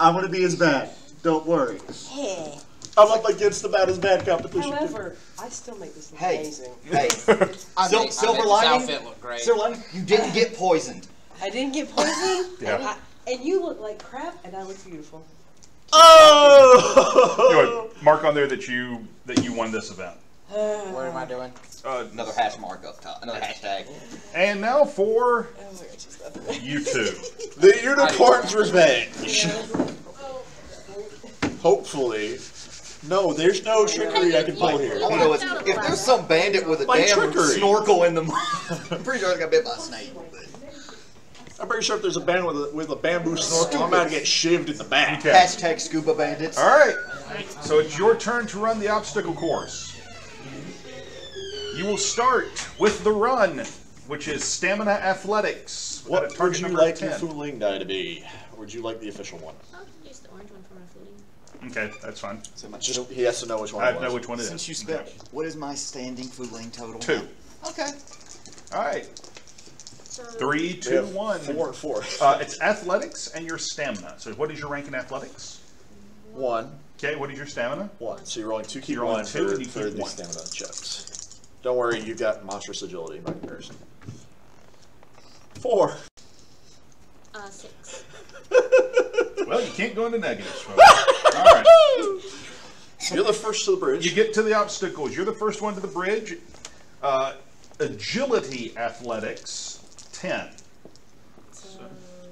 I'm gonna be as bad. Don't worry. Yeah. I'm up against the bad as bad competition. However, I still make this look Hey. amazing. Hey, I Sil- think silver this lining. outfit look great. Silver lining. You didn't get poisoned. I didn't get poisoned, Yeah. and you look like crap, and I look beautiful. Oh! Anyway, mark on there that you won this event. What am I doing? Another hash mark up top. Another hashtag. And now for Oh my gosh, it's nothing. you two. The unicorn's revenge. Hopefully. No, there's no trickery I can pull here. All I know is if there's some bandit with a My damn trickery. snorkel in the I'm pretty sure I got bit by a snake. I'm pretty sure if there's a bandit with a bamboo snorkel, I'm about to get shivved in the back. Okay. Hashtag scuba bandits. All right. So it's your turn to run the obstacle course. You will start with the run, which is stamina athletics. What at a would target you number like of your 10. Fu Leng die to be? Or would you like the official one? I'll use the orange one for my footing. Okay, that's fine. Just, he has to know which one I it was. know which one it is. Since you spelled, what is my standing Fu Leng total? 2. Okay. All right. So 3, We 2, have 1. 4 and 4. It's athletics and your stamina. So what is your rank in athletics? 1. Okay, what is your stamina? 1. So you're rolling 2, keep You're rolling 1 two for, and you for keep the one. stamina checks. Don't worry, you've got monstrous agility by comparison. 4. 6. Well, you can't go into negatives, folks. All right. You're the first to the bridge. You get to the obstacles. You're the first one to the bridge. Agility athletics, 10.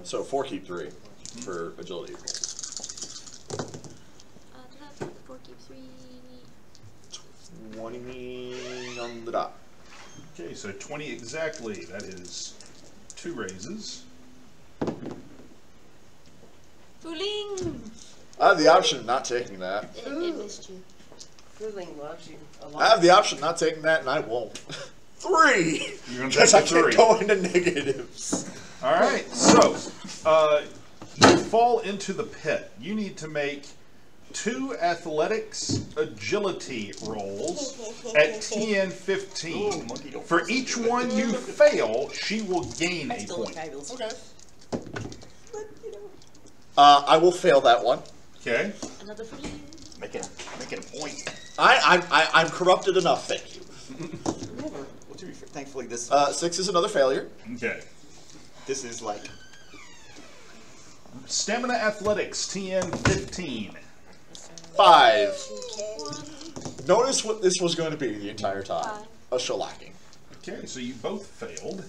So 4 keep 3 for agility rolls. 4 keep 3. 20 on the dot. Okay, so 20 exactly. That is 2 raises. Fu Leng! I have the option of not taking that. It missed you. Fu Leng loves you a I lot. have the option of not taking that, and I won't. 3! You're going to Because take I the can't 3. go into negatives. All right, so you fall into the pit. You need to make 2 athletics agility rolls at TN 15. For each one you fail, she will gain a Still look point. fabulous. Okay. But, you know. I will fail that one. Okay. Another Fu Leng. Making a point. I'm corrupted enough, thank you. Never. Well, to be fair, thankfully, this 6 is another failure. Okay. this is like Stamina athletics TN 15. 5. Notice what this was going to be the entire time. 5. A shellacking. Okay, so you both failed.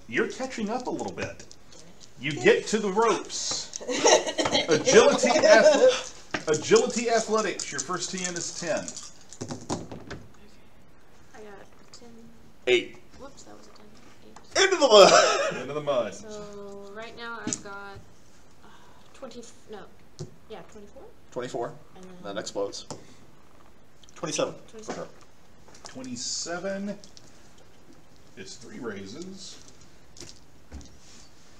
You're catching up a little bit. You get to the ropes. Agility athletics. Your first TN is 10. I got 10. 8. Whoops, that was a 10. 8. Into the mud. Into the mud. So right now I've got 20. No. Yeah, 24. 24. And then That explodes. 27. 27. 27 is 3 raises.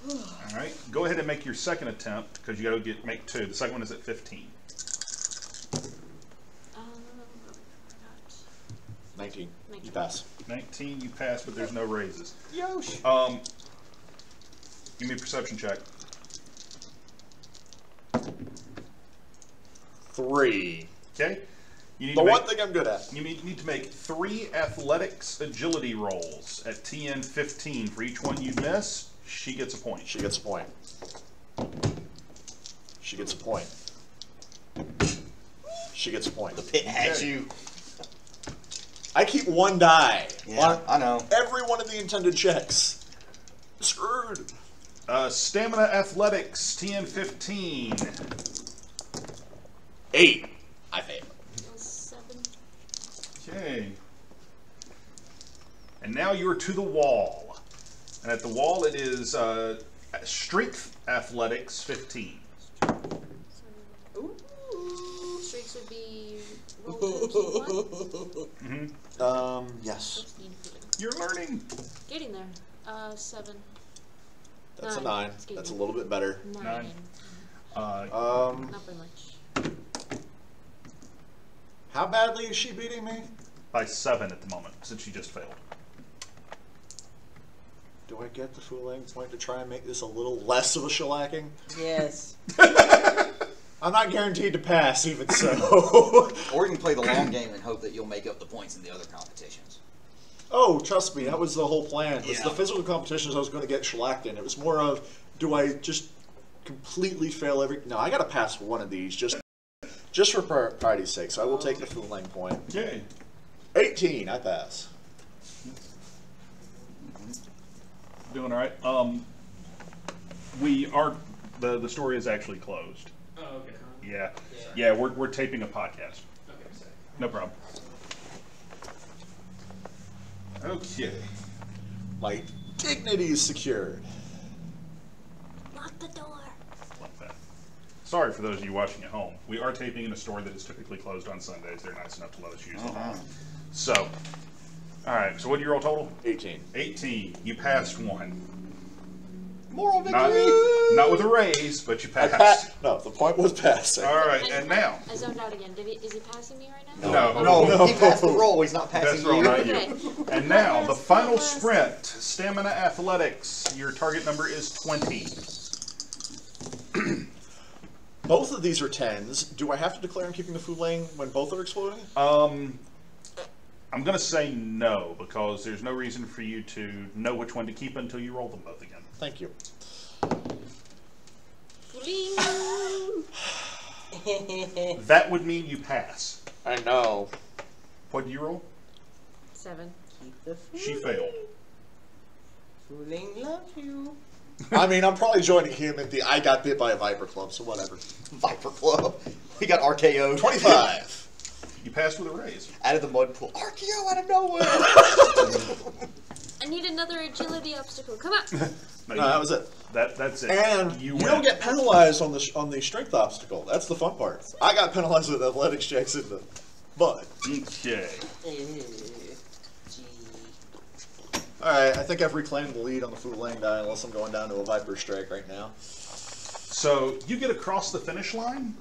All right, go ahead and make your second attempt because you got to make 2. The second one is at 15. I forgot. 19. 19. You pass. 19, you pass, but there's no raises. Yosh. Give me a perception check. 3. Okay. You need The to one make, thing I'm good at. you need to make 3 athletics agility rolls at TN 15. For each one you miss, she gets a point. She gets a point. She gets a point. She gets a point. It has Okay. you. I keep 1 die Yeah, on I know. every one of the intended checks. Screwed. Stamina athletics TN 15. 8. I fail. 7. Okay. And now you're to the wall. And at the wall it is strength athletics 15. Ooh. Streaks would be roll 2, 1. Yes. You're learning. Getting there. 7. That's 9. a 9. Excuse That's a me. little bit better. 9. 9. Not very much. How badly is she beating me? By 7 at the moment, since you just failed. Do I get the Fu Leng point to try and make this a little less of a shellacking? Yes. I'm not guaranteed to pass, even so. Or you can play the long game and hope that you'll make up the points in the other competitions. Oh, trust me, that was the whole plan. Was Yeah. the physical competitions I was going to get shellacked in. It was more of, do I just completely fail every... No, I gotta pass one of these just for party's sake, so I will take the Fu Leng point. Yay. 18, I pass. Doing all right. We are... The story is actually closed. Oh, okay. Yeah. Yeah, we're taping a podcast. Okay, sorry. No problem. Okay. My dignity is secured. Lock the door. Like that. Sorry for those of you watching at home. We are taping in a store that is typically closed on Sundays. They're nice enough to let us use the hall. So, all right. So what did you roll total? 18. 18. You passed one. Moral Not, victory! not with a raise, but you passed. No, the point was passing. All right, and now. I zoned out again. Is he passing me right now? No. He passed the roll. He's not passing That's roll, you. not you. Okay. And now, the final sprint, stamina athletics. Your target number is 20. Both of these are 10s. Do I have to declare I'm keeping the Fu Leng when both are exploding? I'm going to say no, because there's no reason for you to know which one to keep until you roll them both again. Thank you. That would mean you pass. I know. What did you roll? 7. Keep the She failed. Fu Leng loves you. I mean, I'm probably joining him at the I got bit by a Viper Club, so whatever. Viper Club. We got RKO. 25. You passed with a raise. Out of the mud pool. RKO out of nowhere. I need another agility obstacle. Come on. No, That was it. That's it. And you don't get penalized on the strength obstacle. That's the fun part. I got penalized with athletics checks in the butt. Okay. Alright, I think I've reclaimed the lead on the Fu Leng die, unless I'm going down to a Viper strike right now. So you get across the finish line.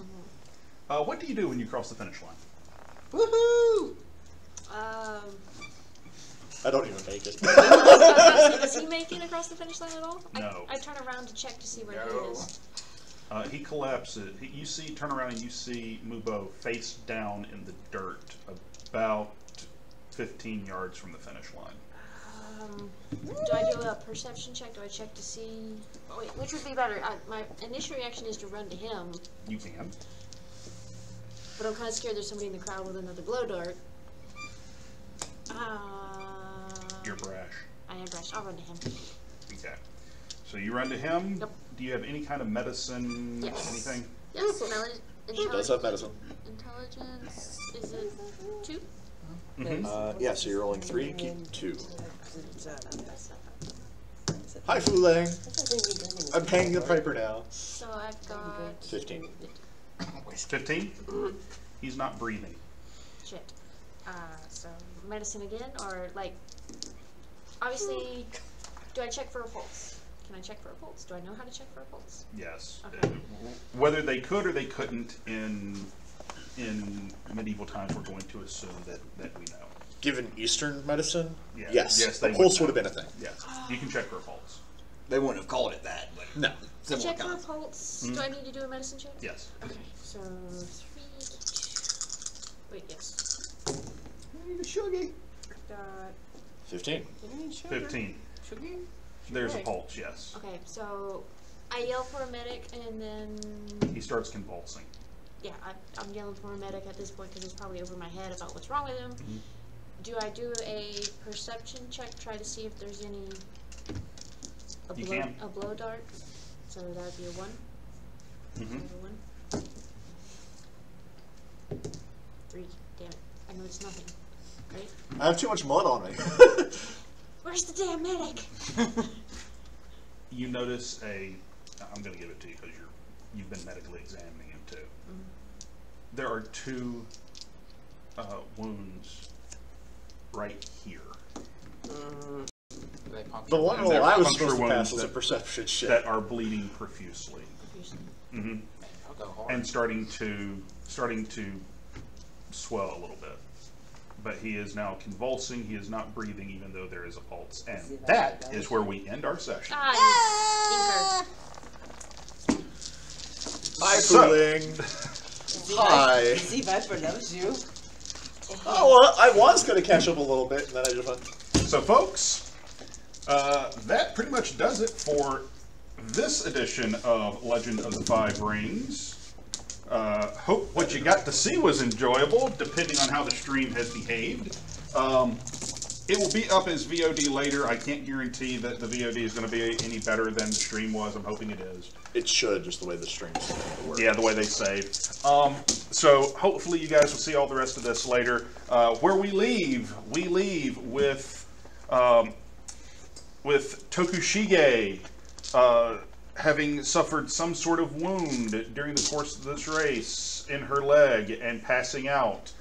What do you do when you cross the finish line? Woohoo! I don't even make it. Does he make it across the finish line at all? No. I turn around to check to see where he is. He collapses. Turn around and you see Mubo face down in the dirt about 15 yards from the finish line. Do I do a perception check? Do I check to see? Oh, wait, which would be better? My initial reaction is to run to him, You can. but I'm kind of scared there's somebody in the crowd with another glow dart. You're brash. I am brash. I'll run to him. Okay. So you run to him. Yep. Do you have any kind of medicine? Yes. Anything? Yes. She does have medicine. Intelligence. Is it 2? Yeah, so you're rolling 3, keep 2. That's not bad. Hi, Fu Leng. I'm paying the piper now. So I've got 15. 15? He's not breathing. Shit. So medicine again, or like, obviously, do I check for a pulse? Can I check for a pulse? Do I know how to check for a pulse? Yes. Okay. Whether they could or they couldn't in medieval times, we're going to assume that we know. Given Eastern medicine, Yeah. yes. Yes, A they pulse would would have been a thing. Yes. You can check for a pulse. They wouldn't have called it that, but No. I similar check for a concept. pulse. Do I need to do a medicine check? Yes. Okay, so 3. Wait, yes. Shuggy. Got 15. 15. There's a pulse, yes. okay. So I yell for a medic, and then He starts convulsing. yeah, I'm yelling for a medic at this point because it's probably over my head about what's wrong with him. Do I do a perception check, try to see if there's any a blow dart? So that would be a 1. Mm-hmm. 3. Damn it! I know it's nothing. Right? I have too much mud on me. Where's the damn medic? You notice I'm going to give it to you because you've been medically examining him too. There are 2 wounds right here. The one And they're I was puncture supposed to pass wounds was a perception check. that are bleeding profusely. Mm-hmm. I'll go hard. And starting to swell a little bit. But he is now convulsing. He is not breathing, even though there is a pulse. And that is where we end our session. Ah, you Hi, Fu So- Leng. Hi. See, Viper loves you. Oh, well, I was going to catch up a little bit, and then I just went... So, folks, that pretty much does it for this edition of Legend of the Five Rings. Hope what you got to see was enjoyable, depending on how the stream has behaved. It will be up as VOD later. I can't guarantee that the VOD is going to be any better than the stream was. I'm hoping it is. It should, just the way the streams work. Yeah, the way they saved. So hopefully you guys will see all the rest of this later. Where we leave with Tokushige having suffered some sort of wound during the course of this race in her leg and passing out.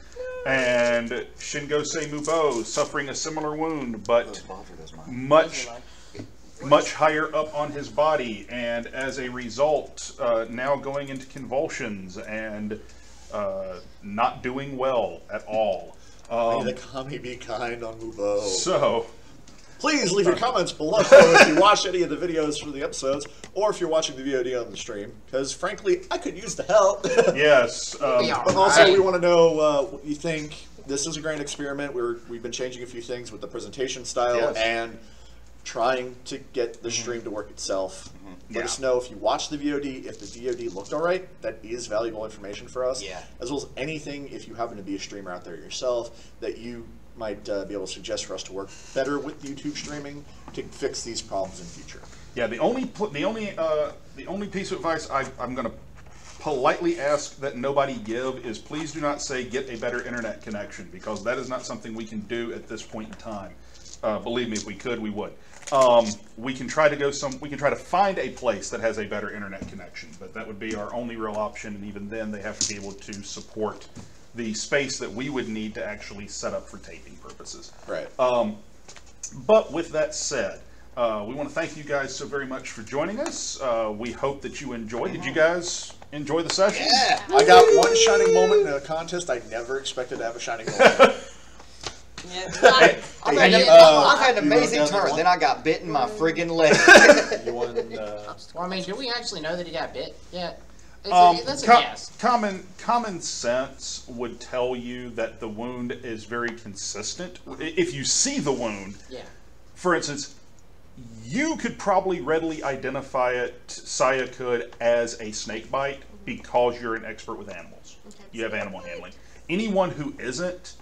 And Shingosei Mubo suffering a similar wound, but much higher up on his body, and as a result, now going into convulsions and not doing well at all. May the kami be kind on Mubo. So, please leave your comments below if you watch any of the videos from the episodes, or if you're watching the VOD on the stream, because frankly, I could use the help. Yes. But also, we want to know what you think. This is a grand experiment. We've been changing a few things with the presentation style and trying to get the stream to work itself. Let us know if you watch the VOD, if the VOD looked all right. That is valuable information for us. Yeah. As well as anything, if you happen to be a streamer out there yourself, that you might be able to suggest for us to work better with YouTube streaming to fix these problems in future. Yeah, the only piece of advice I'm going to politely ask that nobody give is please do not say get a better internet connection, because that is not something we can do at this point in time. Believe me, if we could, we would. We can try to find a place that has a better internet connection, but that would be our only real option, and even then they have to be able to support the space that we would need to actually set up for taping purposes. Right. But with that said, we want to thank you guys so very much for joining us. We hope that you enjoyed. Did you guys enjoy the session? Yeah. I got one shining moment in a contest I never expected to have a shining moment. I've had an amazing turn. Then I got bit in my friggin' leg. You won, Well, I mean, do we actually know that he got bit yet? That's a guess. Common sense would tell you that the wound is very consistent. If you see the wound, for instance, you could probably readily identify it, Saya could, as a snake bite because you're an expert with animals. You have animal handling. Anyone who isn't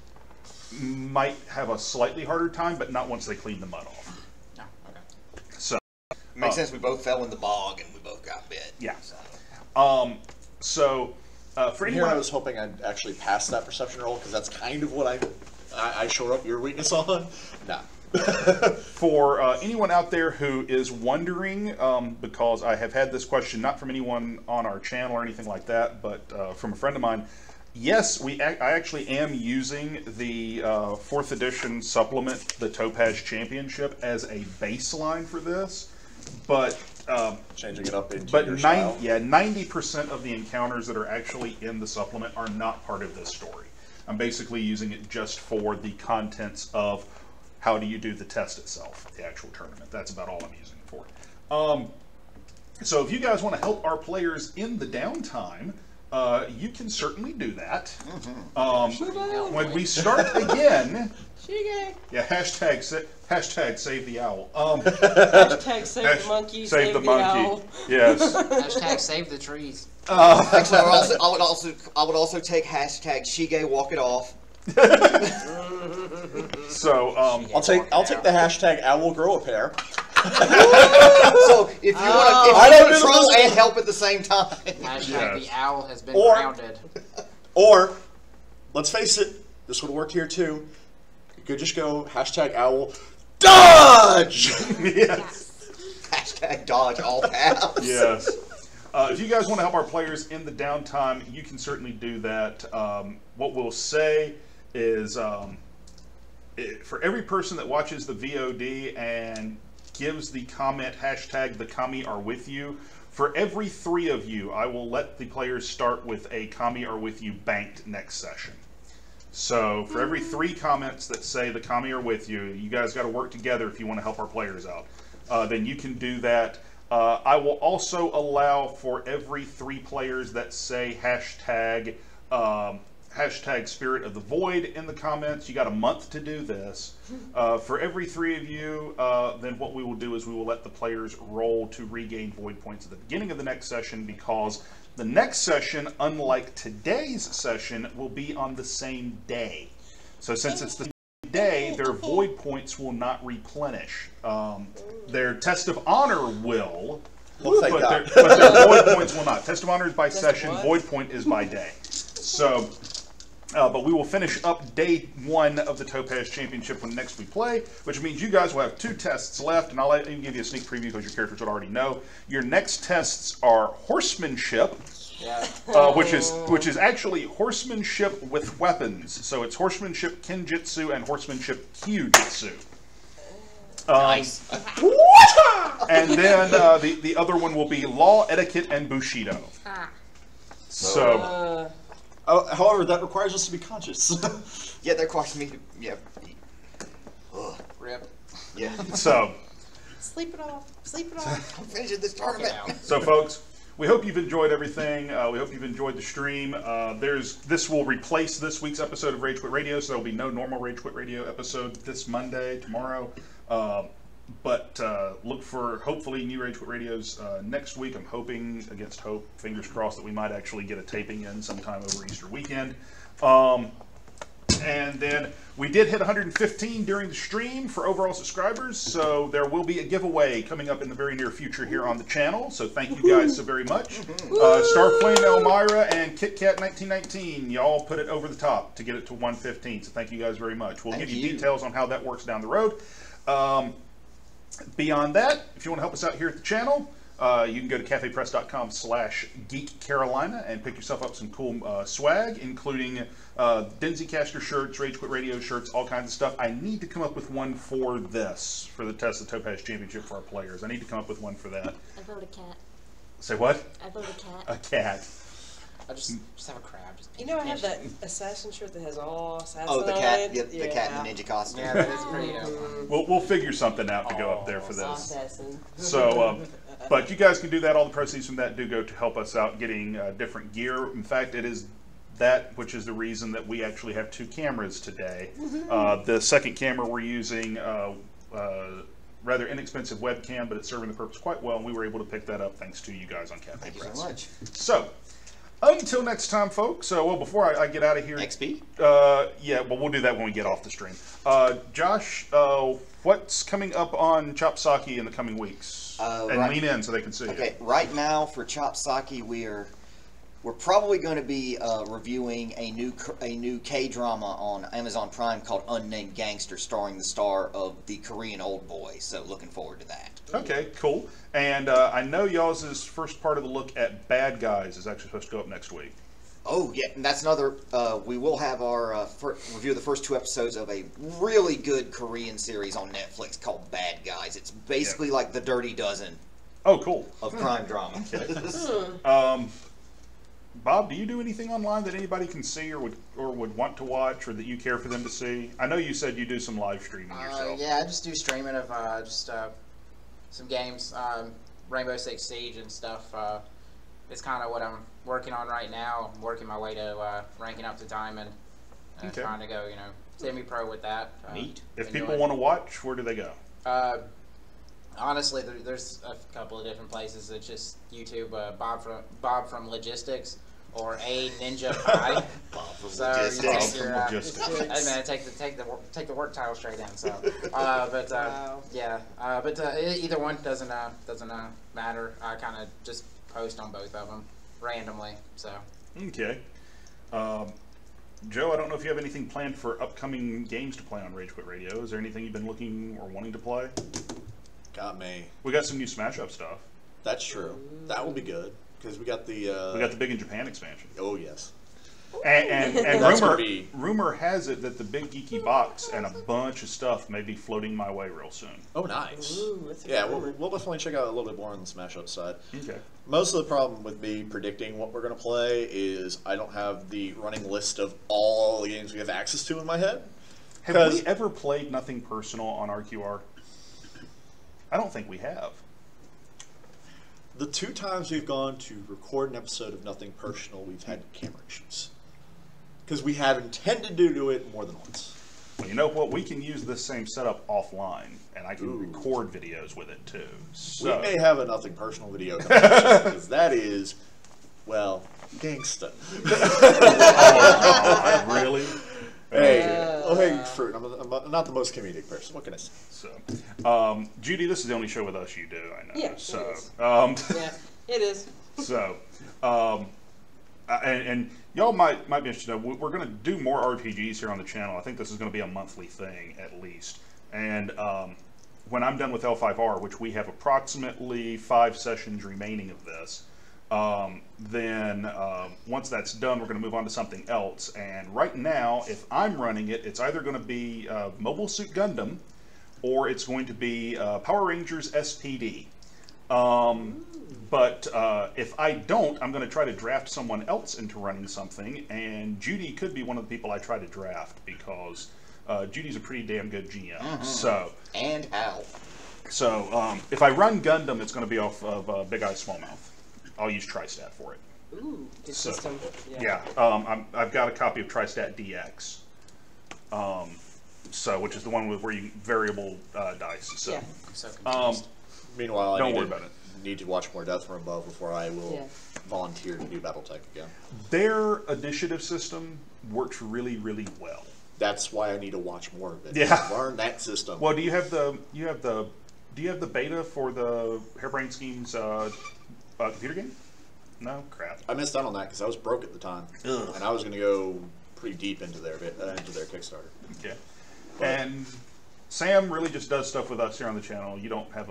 might have a slightly harder time, but not once they clean the mud off. No, okay. So Makes sense. We both fell in the bog and we both got bit. Yeah. So. For Here anyone, I was hoping I'd actually pass that perception roll, because that's kind of what I shore up your weakness on. Nah. For anyone out there who is wondering, because I have had this question not from anyone on our channel or anything like that, but from a friend of mine. Yes, I actually am using the 4th edition supplement, the Topaz Championship, as a baseline for this, but changing it up into but your style. 90% of the encounters that are actually in the supplement are not part of this story. I'm basically using it just for the contents of how do you do the test itself, the actual tournament. That's about all I'm using it for. So if you guys want to help our players in the downtime, you can certainly do that. When we start again, hashtag save the owl. Hashtag save the monkey, save the monkey. Owl. Yes. Hashtag save the trees. Actually, I would also take hashtag Shige walk it off. So I'll take the hashtag owl grow a pair. So if you want to troll and help at the same time. Hashtag the owl has been grounded. Or, let's face it, this would work here too. You could just go hashtag owl dodge. Yes. Hashtag dodge all caps. Yes. If you guys want to help our players in the downtime, you can certainly do that. What we'll say is for every person that watches the VOD and gives the comment hashtag the kami are with you, for every 3 of you, I will let the players start with a kami are with you banked next session. So for every 3 comments that say the kami are with you, you guys got to work together if you want to help our players out. Then you can do that. I will also allow for every 3 players that say hashtag hashtag Spirit of the Void in the comments. You got a month to do this. For every 3 of you, then what we will do is we will let the players roll to regain Void points at the beginning of the next session, because the next session, unlike today's session, will be on the same day. So since it's the day, their Void points will not replenish. Their Test of Honor will, but their Void points will not. Test of Honor is by session, Void point is by day. So, but we will finish up day 1 of the Topaz Championship when next we play, which means you guys will have 2 tests left, and I'll even give you a sneak preview because your characters would already know. Your next tests are horsemanship, which is actually horsemanship with weapons. So it's horsemanship Kenjutsu and horsemanship Kyujutsu. Nice. And then the other one will be law, etiquette, and bushido. So, however, that requires us to be conscious. Yeah, that requires me to. Yeah. Rip. Yeah. so, Sleep it off. Sleep it off. I'm finishing this tournament. so folks, we hope you've enjoyed everything. We hope you've enjoyed the stream. This will replace this week's episode of Rage Quit Radio, so there will be no normal Rage Quit Radio episode this Monday, tomorrow. But look for, hopefully, new Rage Quit Radios next week. I'm hoping, against hope, fingers crossed, that we might actually get a taping in sometime over Easter weekend. And then we did hit 115 during the stream for overall subscribers, so there will be a giveaway coming up in the very near future here on the channel. So thank you guys so very much. Starflame Elmira and KitKat1919, y'all put it over the top to get it to 115. So thank you guys very much. We'll give you details on how that works down the road. Beyond that, if you want to help us out here at the channel, you can go to cafepress.com/geekcarolina and pick yourself up some cool swag, including Denzicaster shirts, Rage Quit Radio shirts, all kinds of stuff. I need to come up with one for this, for the Test of Topaz Championship for our players. I need to come up with one for that. I vote a cat. Say what? I vote a cat. A cat. I just have a crab. Just You know, I have that assassin shirt that has all assassins Oh, the on cat. it. Yeah, the cat in the ninja costume. Yeah, that is pretty. We'll figure something out to go up there for this. Assassin. So, but you guys can do that. All the proceeds from that do go to help us out getting different gear. In fact, it is that which is the reason that we actually have 2 cameras today. The second camera we're using, rather inexpensive webcam, but it's serving the purpose quite well, and we were able to pick that up thanks to you guys on Cafe Thank you Press. so much. So, until next time, folks. Well, before I get out of here, XP? yeah, well, we'll do that when we get off the stream. Josh, what's coming up on Chop Saki in the coming weeks? And lean in so they can see. Okay, right now for Chop Saki, we're probably going to be reviewing a new K-drama on Amazon Prime called Unnamed Gangster, starring the star of the Korean Old Boy. So looking forward to that. Okay, cool. And I know y'all's first part of the look at Bad Guys is actually supposed to go up next week. Oh, yeah, and that's another, we will have our review of the first 2 episodes of a really good Korean series on Netflix called Bad Guys. It's basically like the Dirty Dozen Oh, cool. of crime drama. Bob, do you do anything online that anybody can see or would want to watch, or that you care for them to see? I know you said you do some live streaming yourself. Yeah, I just do streaming of some games, Rainbow Six Siege and stuff. It's kind of what I'm working on right now. I'm working my way to ranking up to Diamond, and trying to go, semi-pro with that. Neat. If people want to watch, where do they go? Honestly, there's a couple of different places. It's just YouTube, Bob from Logistics, or A Ninja Pie. Bob from So Logistics. you Bob from Logistics. Hey man, take the work title straight in. So, yeah, but either one doesn't matter. I kind of just post on both of them randomly. So. Okay. Joe, I don't know if you have anything planned for upcoming games to play on Rage Quit Radio. Is there anything you've been looking or wanting to play? Got me. We got some new Smash Up stuff. That's true. That will be good because we got the. We got the Big in Japan expansion. Oh yes. And That's gonna be- rumor has it that the Big Geeky box and a bunch of stuff may be floating my way real soon. Oh, nice. Ooh, that's a Yeah, good we'll definitely check out a little bit more on the Smash Up side. Okay. Most of the problem with me predicting what we're going to play is I don't have the running list of all the games we have access to in my head. Have we ever played Nothing Personal on RQR? I don't think we have. The 2 times we've gone to record an episode of Nothing Personal, we've had camera issues. because we have intended to do it more than once. Well, you know what? We can use this same setup offline, and I can record videos with it too. So. We may have a nothing personal video because that is, well, gangsta. Oh, God, really? Hey, hey, fruit. I'm not the most comedic person. What can I say? So, Judy, this is the only show with us you do, I know. Yeah, So, it is. Yeah, it is. So, and y'all might be interested to know, we're going to do more RPGs here on the channel. I think this is going to be a monthly thing, at least. And when I'm done with L5R, which we have approximately 5 sessions remaining of this, then once that's done, we're going to move on to something else. And right now, if I'm running it, it's either going to be Mobile Suit Gundam, or it's going to be Power Rangers SPD. But if I don't, I'm going to try to draft someone else into running something, and Judy could be one of the people I try to draft, because Judy's a pretty damn good GM. So And how? So if I run Gundam, it's going to be off of Big Eye Smallmouth. I'll use Tristat for it. Ooh, good So, system. Yeah, I've got a copy of Tristat DX, so which is the one with where you variable dice. So, Yeah. So confused. Meanwhile, Don't I worry about it. need to watch more Death from Above before I will volunteer to do BattleTech again. Their initiative system works really, really well. That's why I need to watch more of it. Yeah. Learn that system. Well, do you have the beta for the Hairbrain Schemes computer game? No, crap. I missed out on that because I was broke at the time, and I was going to go pretty deep into their Kickstarter. Okay. And Sam really just does stuff with us here on the channel. You don't have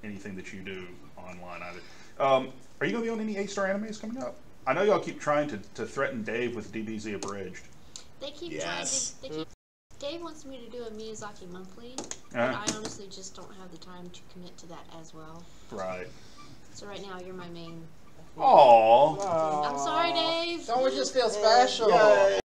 anything that you do online either. Are you going to be on any A-Star animes coming up? I know y'all keep trying to threaten Dave with DBZ Abridged. They keep Yes. trying to. Dave wants me to do a Miyazaki monthly, but I honestly just don't have the time to commit to that as well. Right. So right now, you're my main. Aww. I'm sorry, Dave. Don't we just feel special? Yay.